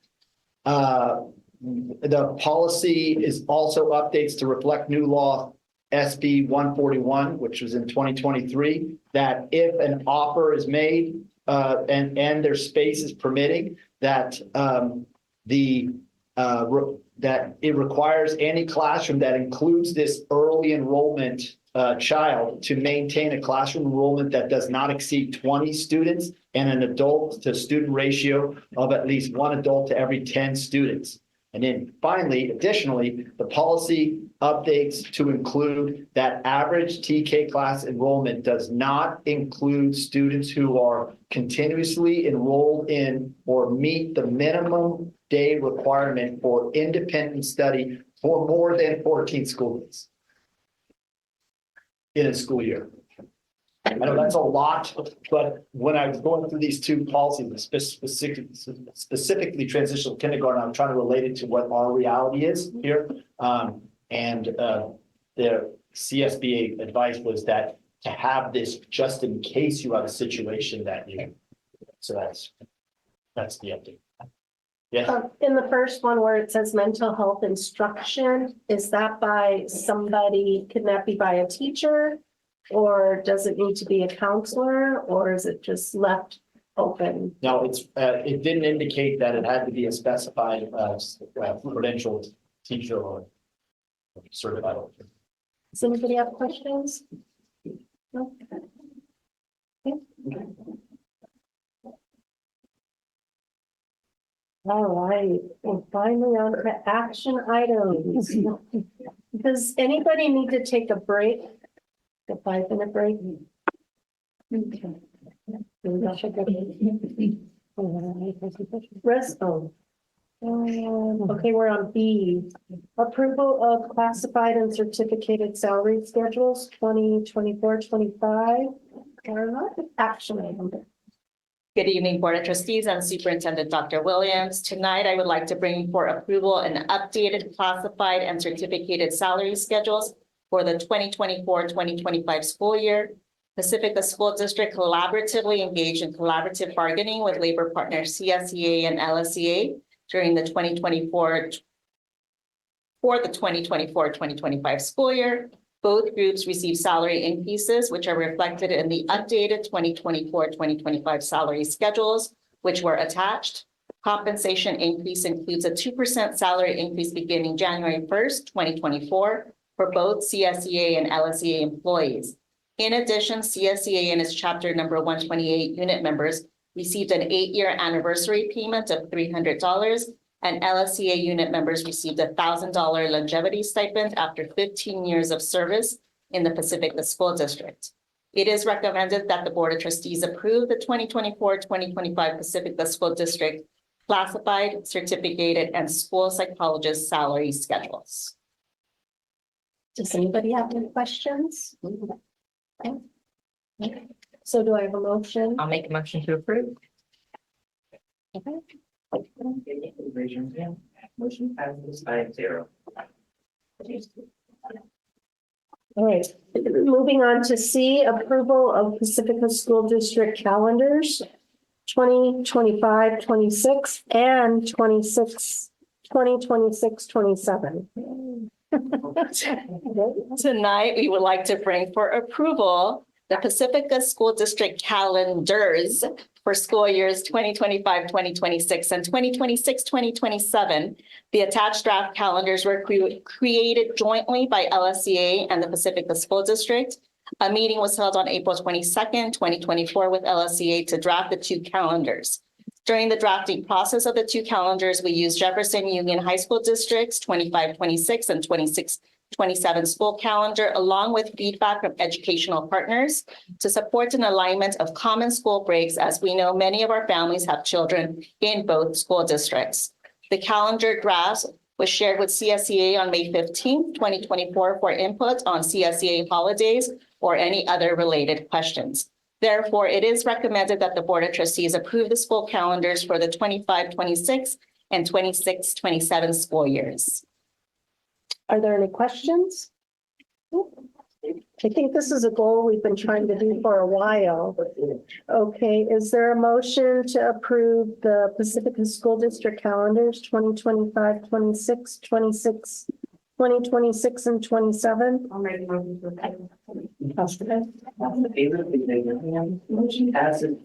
the policy is also updates to reflect new law SB 141, which was in 2023, that if an offer is made and their space is permitting, that that it requires any classroom that includes this early enrollment child to maintain a classroom enrollment that does not exceed 20 students and an adult to student ratio of at least one adult to every 10 students. And then finally, additionally, the policy updates to include that average TK class enrollment does not include students who are continuously enrolled in or meet the minimum day requirement for independent study for more than 14 school days in a school year. I know that's a lot, but when I was going through these two policies, specifically transitional kindergarten, I'm trying to relate it to what our reality is here. And the CSBA advice was that to have this just in case you have a situation that you, so that's the update. Yeah. In the first one where it says mental health instruction, is that by somebody, can that be by a teacher? Or does it need to be a counselor, or is it just left open? No, it didn't indicate that it had to be a specified credentialed teacher or certified. Does anybody have questions? No? Okay. All right, we're finally on to action items. Does anybody need to take a break? A 5-minute break? Rest home. Okay, we're on B. Approval of classified and certificated salary schedules 2024-25. Action item. Good evening, Board of Trustees and Superintendent Dr. Williams. Tonight, I would like to bring for approval an updated classified and certificated salary schedules for the 2024-2025 school year. Pacifica School District collaboratively engaged in collaborative bargaining with labor partners CSEA and LSEA during the 2024-2025 school year. Both groups received salary increases, which are reflected in the updated 2024-2025 salary schedules, which were attached. Compensation increase includes a 2% salary increase beginning January 1st, 2024 for both CSEA and LSEA employees. In addition, CSEA and its chapter number 128 unit members received an 8-year anniversary payment of $300, and LSEA unit members received a $1,000 longevity stipend after 15 years of service in the Pacifica School District. It is recommended that the Board of Trustees approve the 2024-2025 Pacifica School District classified, certificated, and school psychologist salary schedules. Does anybody have any questions? Okay. So do I have a motion? I'll make a motion to approve. Okay. Raise your hand. Motion passes 5-0. All right, moving on to C, approval of Pacifica School District calendars 2025-26 and 2026-27. Tonight, we would like to bring for approval the Pacifica School District calendars for school years 2025-2026 and 2026-2027. The attached draft calendars were created jointly by LSEA and the Pacifica School District. A meeting was held on April 22nd, 2024 with LSEA to draft the two calendars. During the drafting process of the two calendars, we used Jefferson Union High School District's 25-26 and 26-27 school calendar, along with feedback from educational partners to support an alignment of common school breaks, as we know many of our families have children in both school districts. The calendar drafts was shared with CSEA on May 15th, 2024 for input on CSEA holidays or any other related questions. Therefore, it is recommended that the Board of Trustees approve the school calendars for the 25-26 and 26-27 school years. Are there any questions? I think this is a goal we've been trying to do for a while. Okay, is there a motion to approve the Pacifica School District calendars 2025, 26, 26, 2026, and 27? I'll make a motion to approve. All in favor, please raise your hand. Motion passes.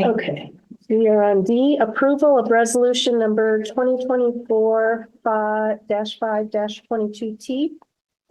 Okay, we are on D, approval of resolution number 2024-5-22T,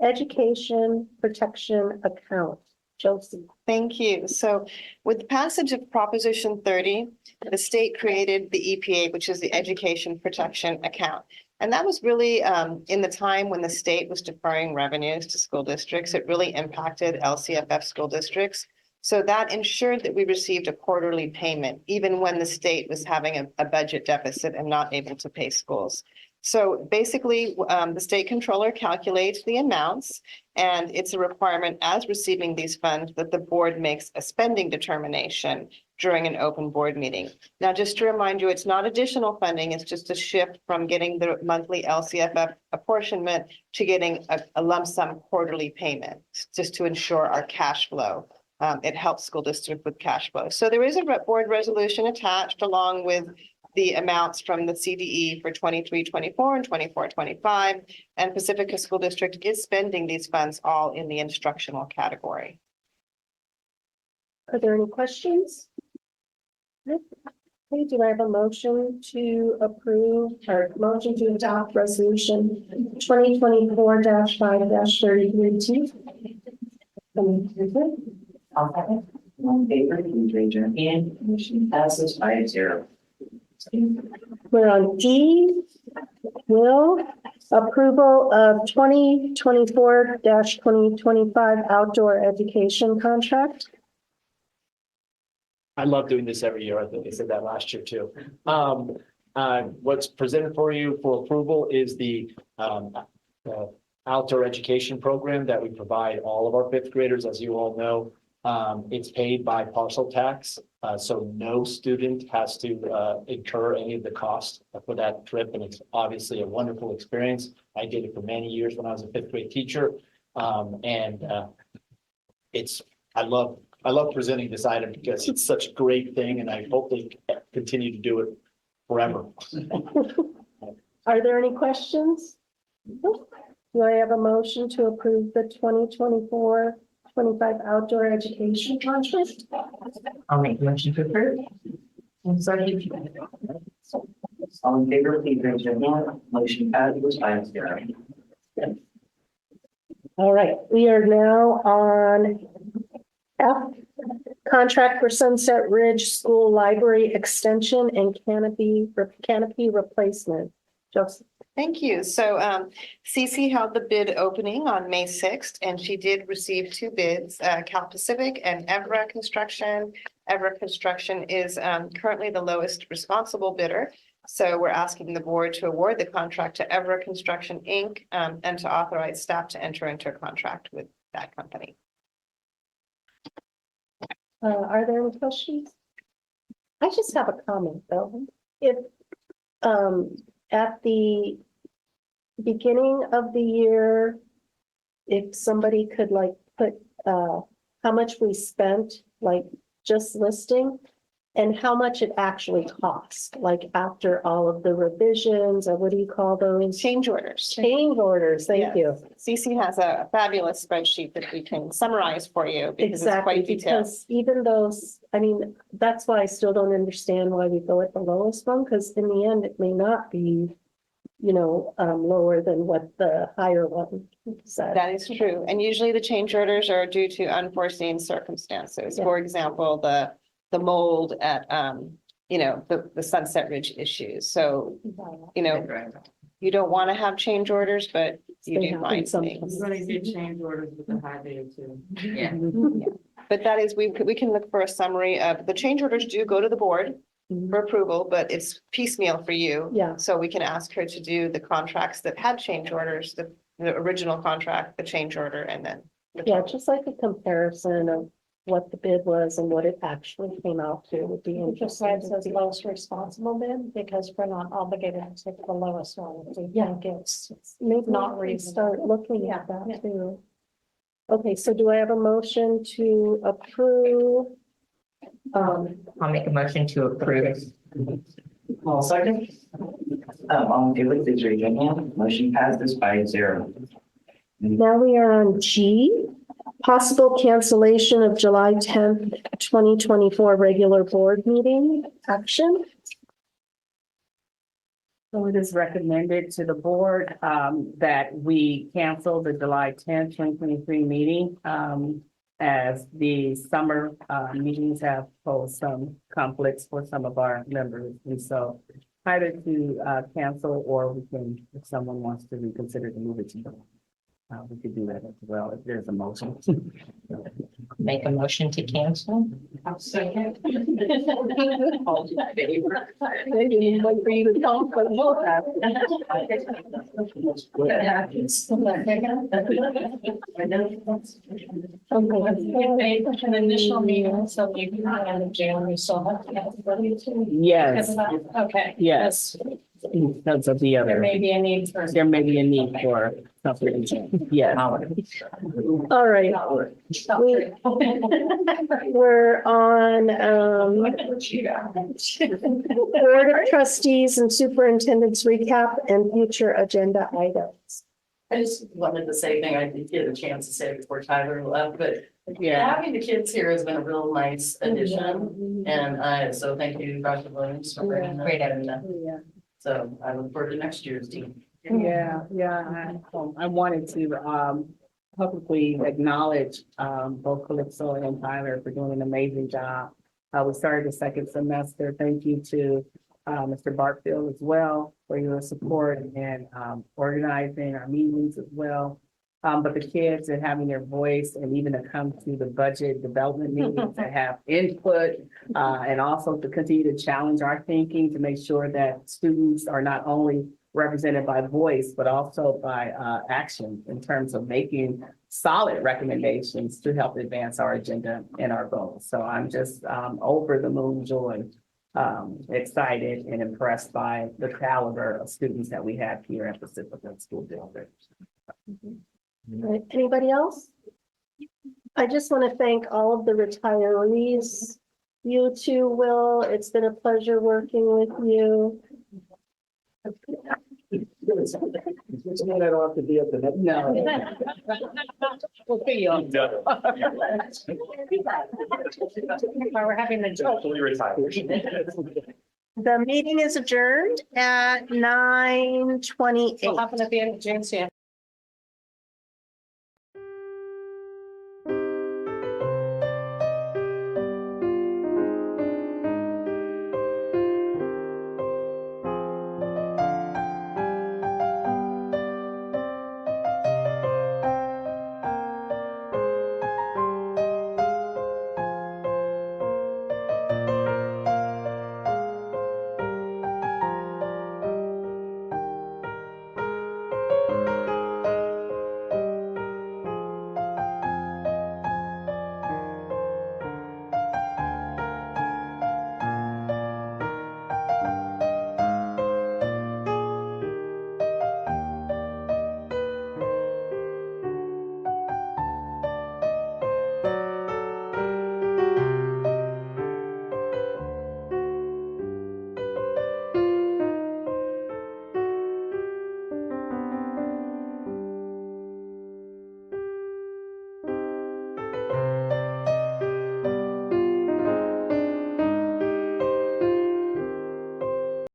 education protection account. Josie. Thank you. So with the passage of Proposition 30, the state created the EPA, which is the Education Protection Account. And that was really in the time when the state was deferring revenues to school districts. It really impacted LCFF school districts. So that ensured that we received a quarterly payment, even when the state was having a budget deficit and not able to pay schools. So basically, the state controller calculates the amounts, and it's a requirement as receiving these funds that the board makes a spending determination during an open board meeting. Now, just to remind you, it's not additional funding, it's just a shift from getting the monthly LCFF apportionment to getting a lump sum quarterly payment, just to ensure our cash flow. It helps school district with cash flow. So there is a board resolution attached along with the amounts from the CDE for 23-24 and 24-25. And Pacifica School District is spending these funds all in the instructional category. Are there any questions? Okay, do I have a motion to approve or motion to adopt resolution 2024-5-33T? All in favor, please raise your hand. Motion passes 5-0. We're on D. Will, approval of 2024-2025 outdoor education contract. I love doing this every year. I think I said that last year too. What's presented for you for approval is the outdoor education program that we provide all of our fifth graders. As you all know, it's paid by parcel tax. So no student has to incur any of the cost for that trip. And it's obviously a wonderful experience. I did it for many years when I was a fifth grade teacher. I love presenting this item because it's such a great thing, and I hope they continue to do it forever. Are there any questions? Do I have a motion to approve the 2024-25 outdoor education contract? I'll make a motion to approve. Sorry. All in favor, please raise your hand. Motion passes 5-0. All right, we are now on F, contract for Sunset Ridge School Library Extension and canopy replacement. Joseph. Thank you. So CC held the bid opening on May 6th, and she did receive two bids, Cal Pacific and Evra Construction. Evra Construction is currently the lowest responsible bidder. So we're asking the board to award the contract to Evra Construction, Inc. And to authorize staff to enter into a contract with that company. Are there any questions? I just have a comment though. If at the beginning of the year, if somebody could like put how much we spent, like just listing, and how much it actually cost, like after all of the revisions, or what do you call those? Change orders. Change orders, thank you. CC has a fabulous spreadsheet that we can summarize for you because it's Exactly, quite detailed. because even those, I mean, that's why I still don't understand why we go at the lowest one, because in the end, it may not be, you know, lower than what the higher one said. That is true. And usually the change orders are due to unforeseen circumstances. Yeah. For example, the mold at, you know, the Sunset Ridge issues. So, you know, you don't want to have change orders, but you They do happen find sometimes. things. You're gonna get change orders with a high bid too. Yeah. But that is, we can look for a summary of, the change orders do go to the board. for approval, but it's piecemeal for you. Yeah. So we can ask her to do the contracts that had change orders, the original contract, the change order, and then. Yeah, just like a comparison of what the bid was and what it actually came out to would be interesting. Just as lowest responsible bid, because we're not obligated to take the lowest one. Yeah, it's maybe not really start looking at that too. Okay, so do I have a motion to approve? I'll make a motion to approve. All second. All in favor, please raise your hand. Motion passes 5-0. Now we are on G, possible cancellation of July 10th, 2024 regular board meeting action. So it is recommended to the board that we cancel the July 10th, 2023 meeting as the summer meetings have posed some conflicts for some of our members. And so either to cancel, or we can, if someone wants to reconsider to move it to we could do that as well if there's a motion. Make a motion to cancel. I'll second. All in favor? They didn't wait for you to talk, but we'll have. An initial meeting, so we can end of January, so have to have everybody to. Yes, Okay. yes. Because of the There other, may be a need for. there may be a need for something. Yes. All right. We're on Board of Trustees and Superintendent's recap and future agenda items. I just wanted to say a thing I did get a chance to say before Tyler left, but Yeah. having the kids here has been a real nice addition. And so thank you, Dr. Williams, for bringing that. Great And, Yeah. so I look forward to next year's team. Yeah, I wanted to publicly acknowledge both Calypso and Tyler for doing an amazing job. We started the second semester. Thank you to Mr. Barkfield as well for your support and organizing our meetings as well. But the kids and having their voice, and even to come to the budget development meetings and have input, and also to continue to challenge our thinking to make sure that students are not only represented by voice, but also by action in terms of making solid recommendations to help advance our agenda and our goals. So I'm just over the moon joy, excited and impressed by the caliber of students that we have here at Pacifica School District. Right. Anybody else? I just want to thank all of the retirees. You too, Will. It's been a pleasure working with you. It's not, I don't have to be at the next. No. We'll see you on. We're having the. Fully retired. The meeting is adjourned at 9:28. What happened at the end of June, Sam?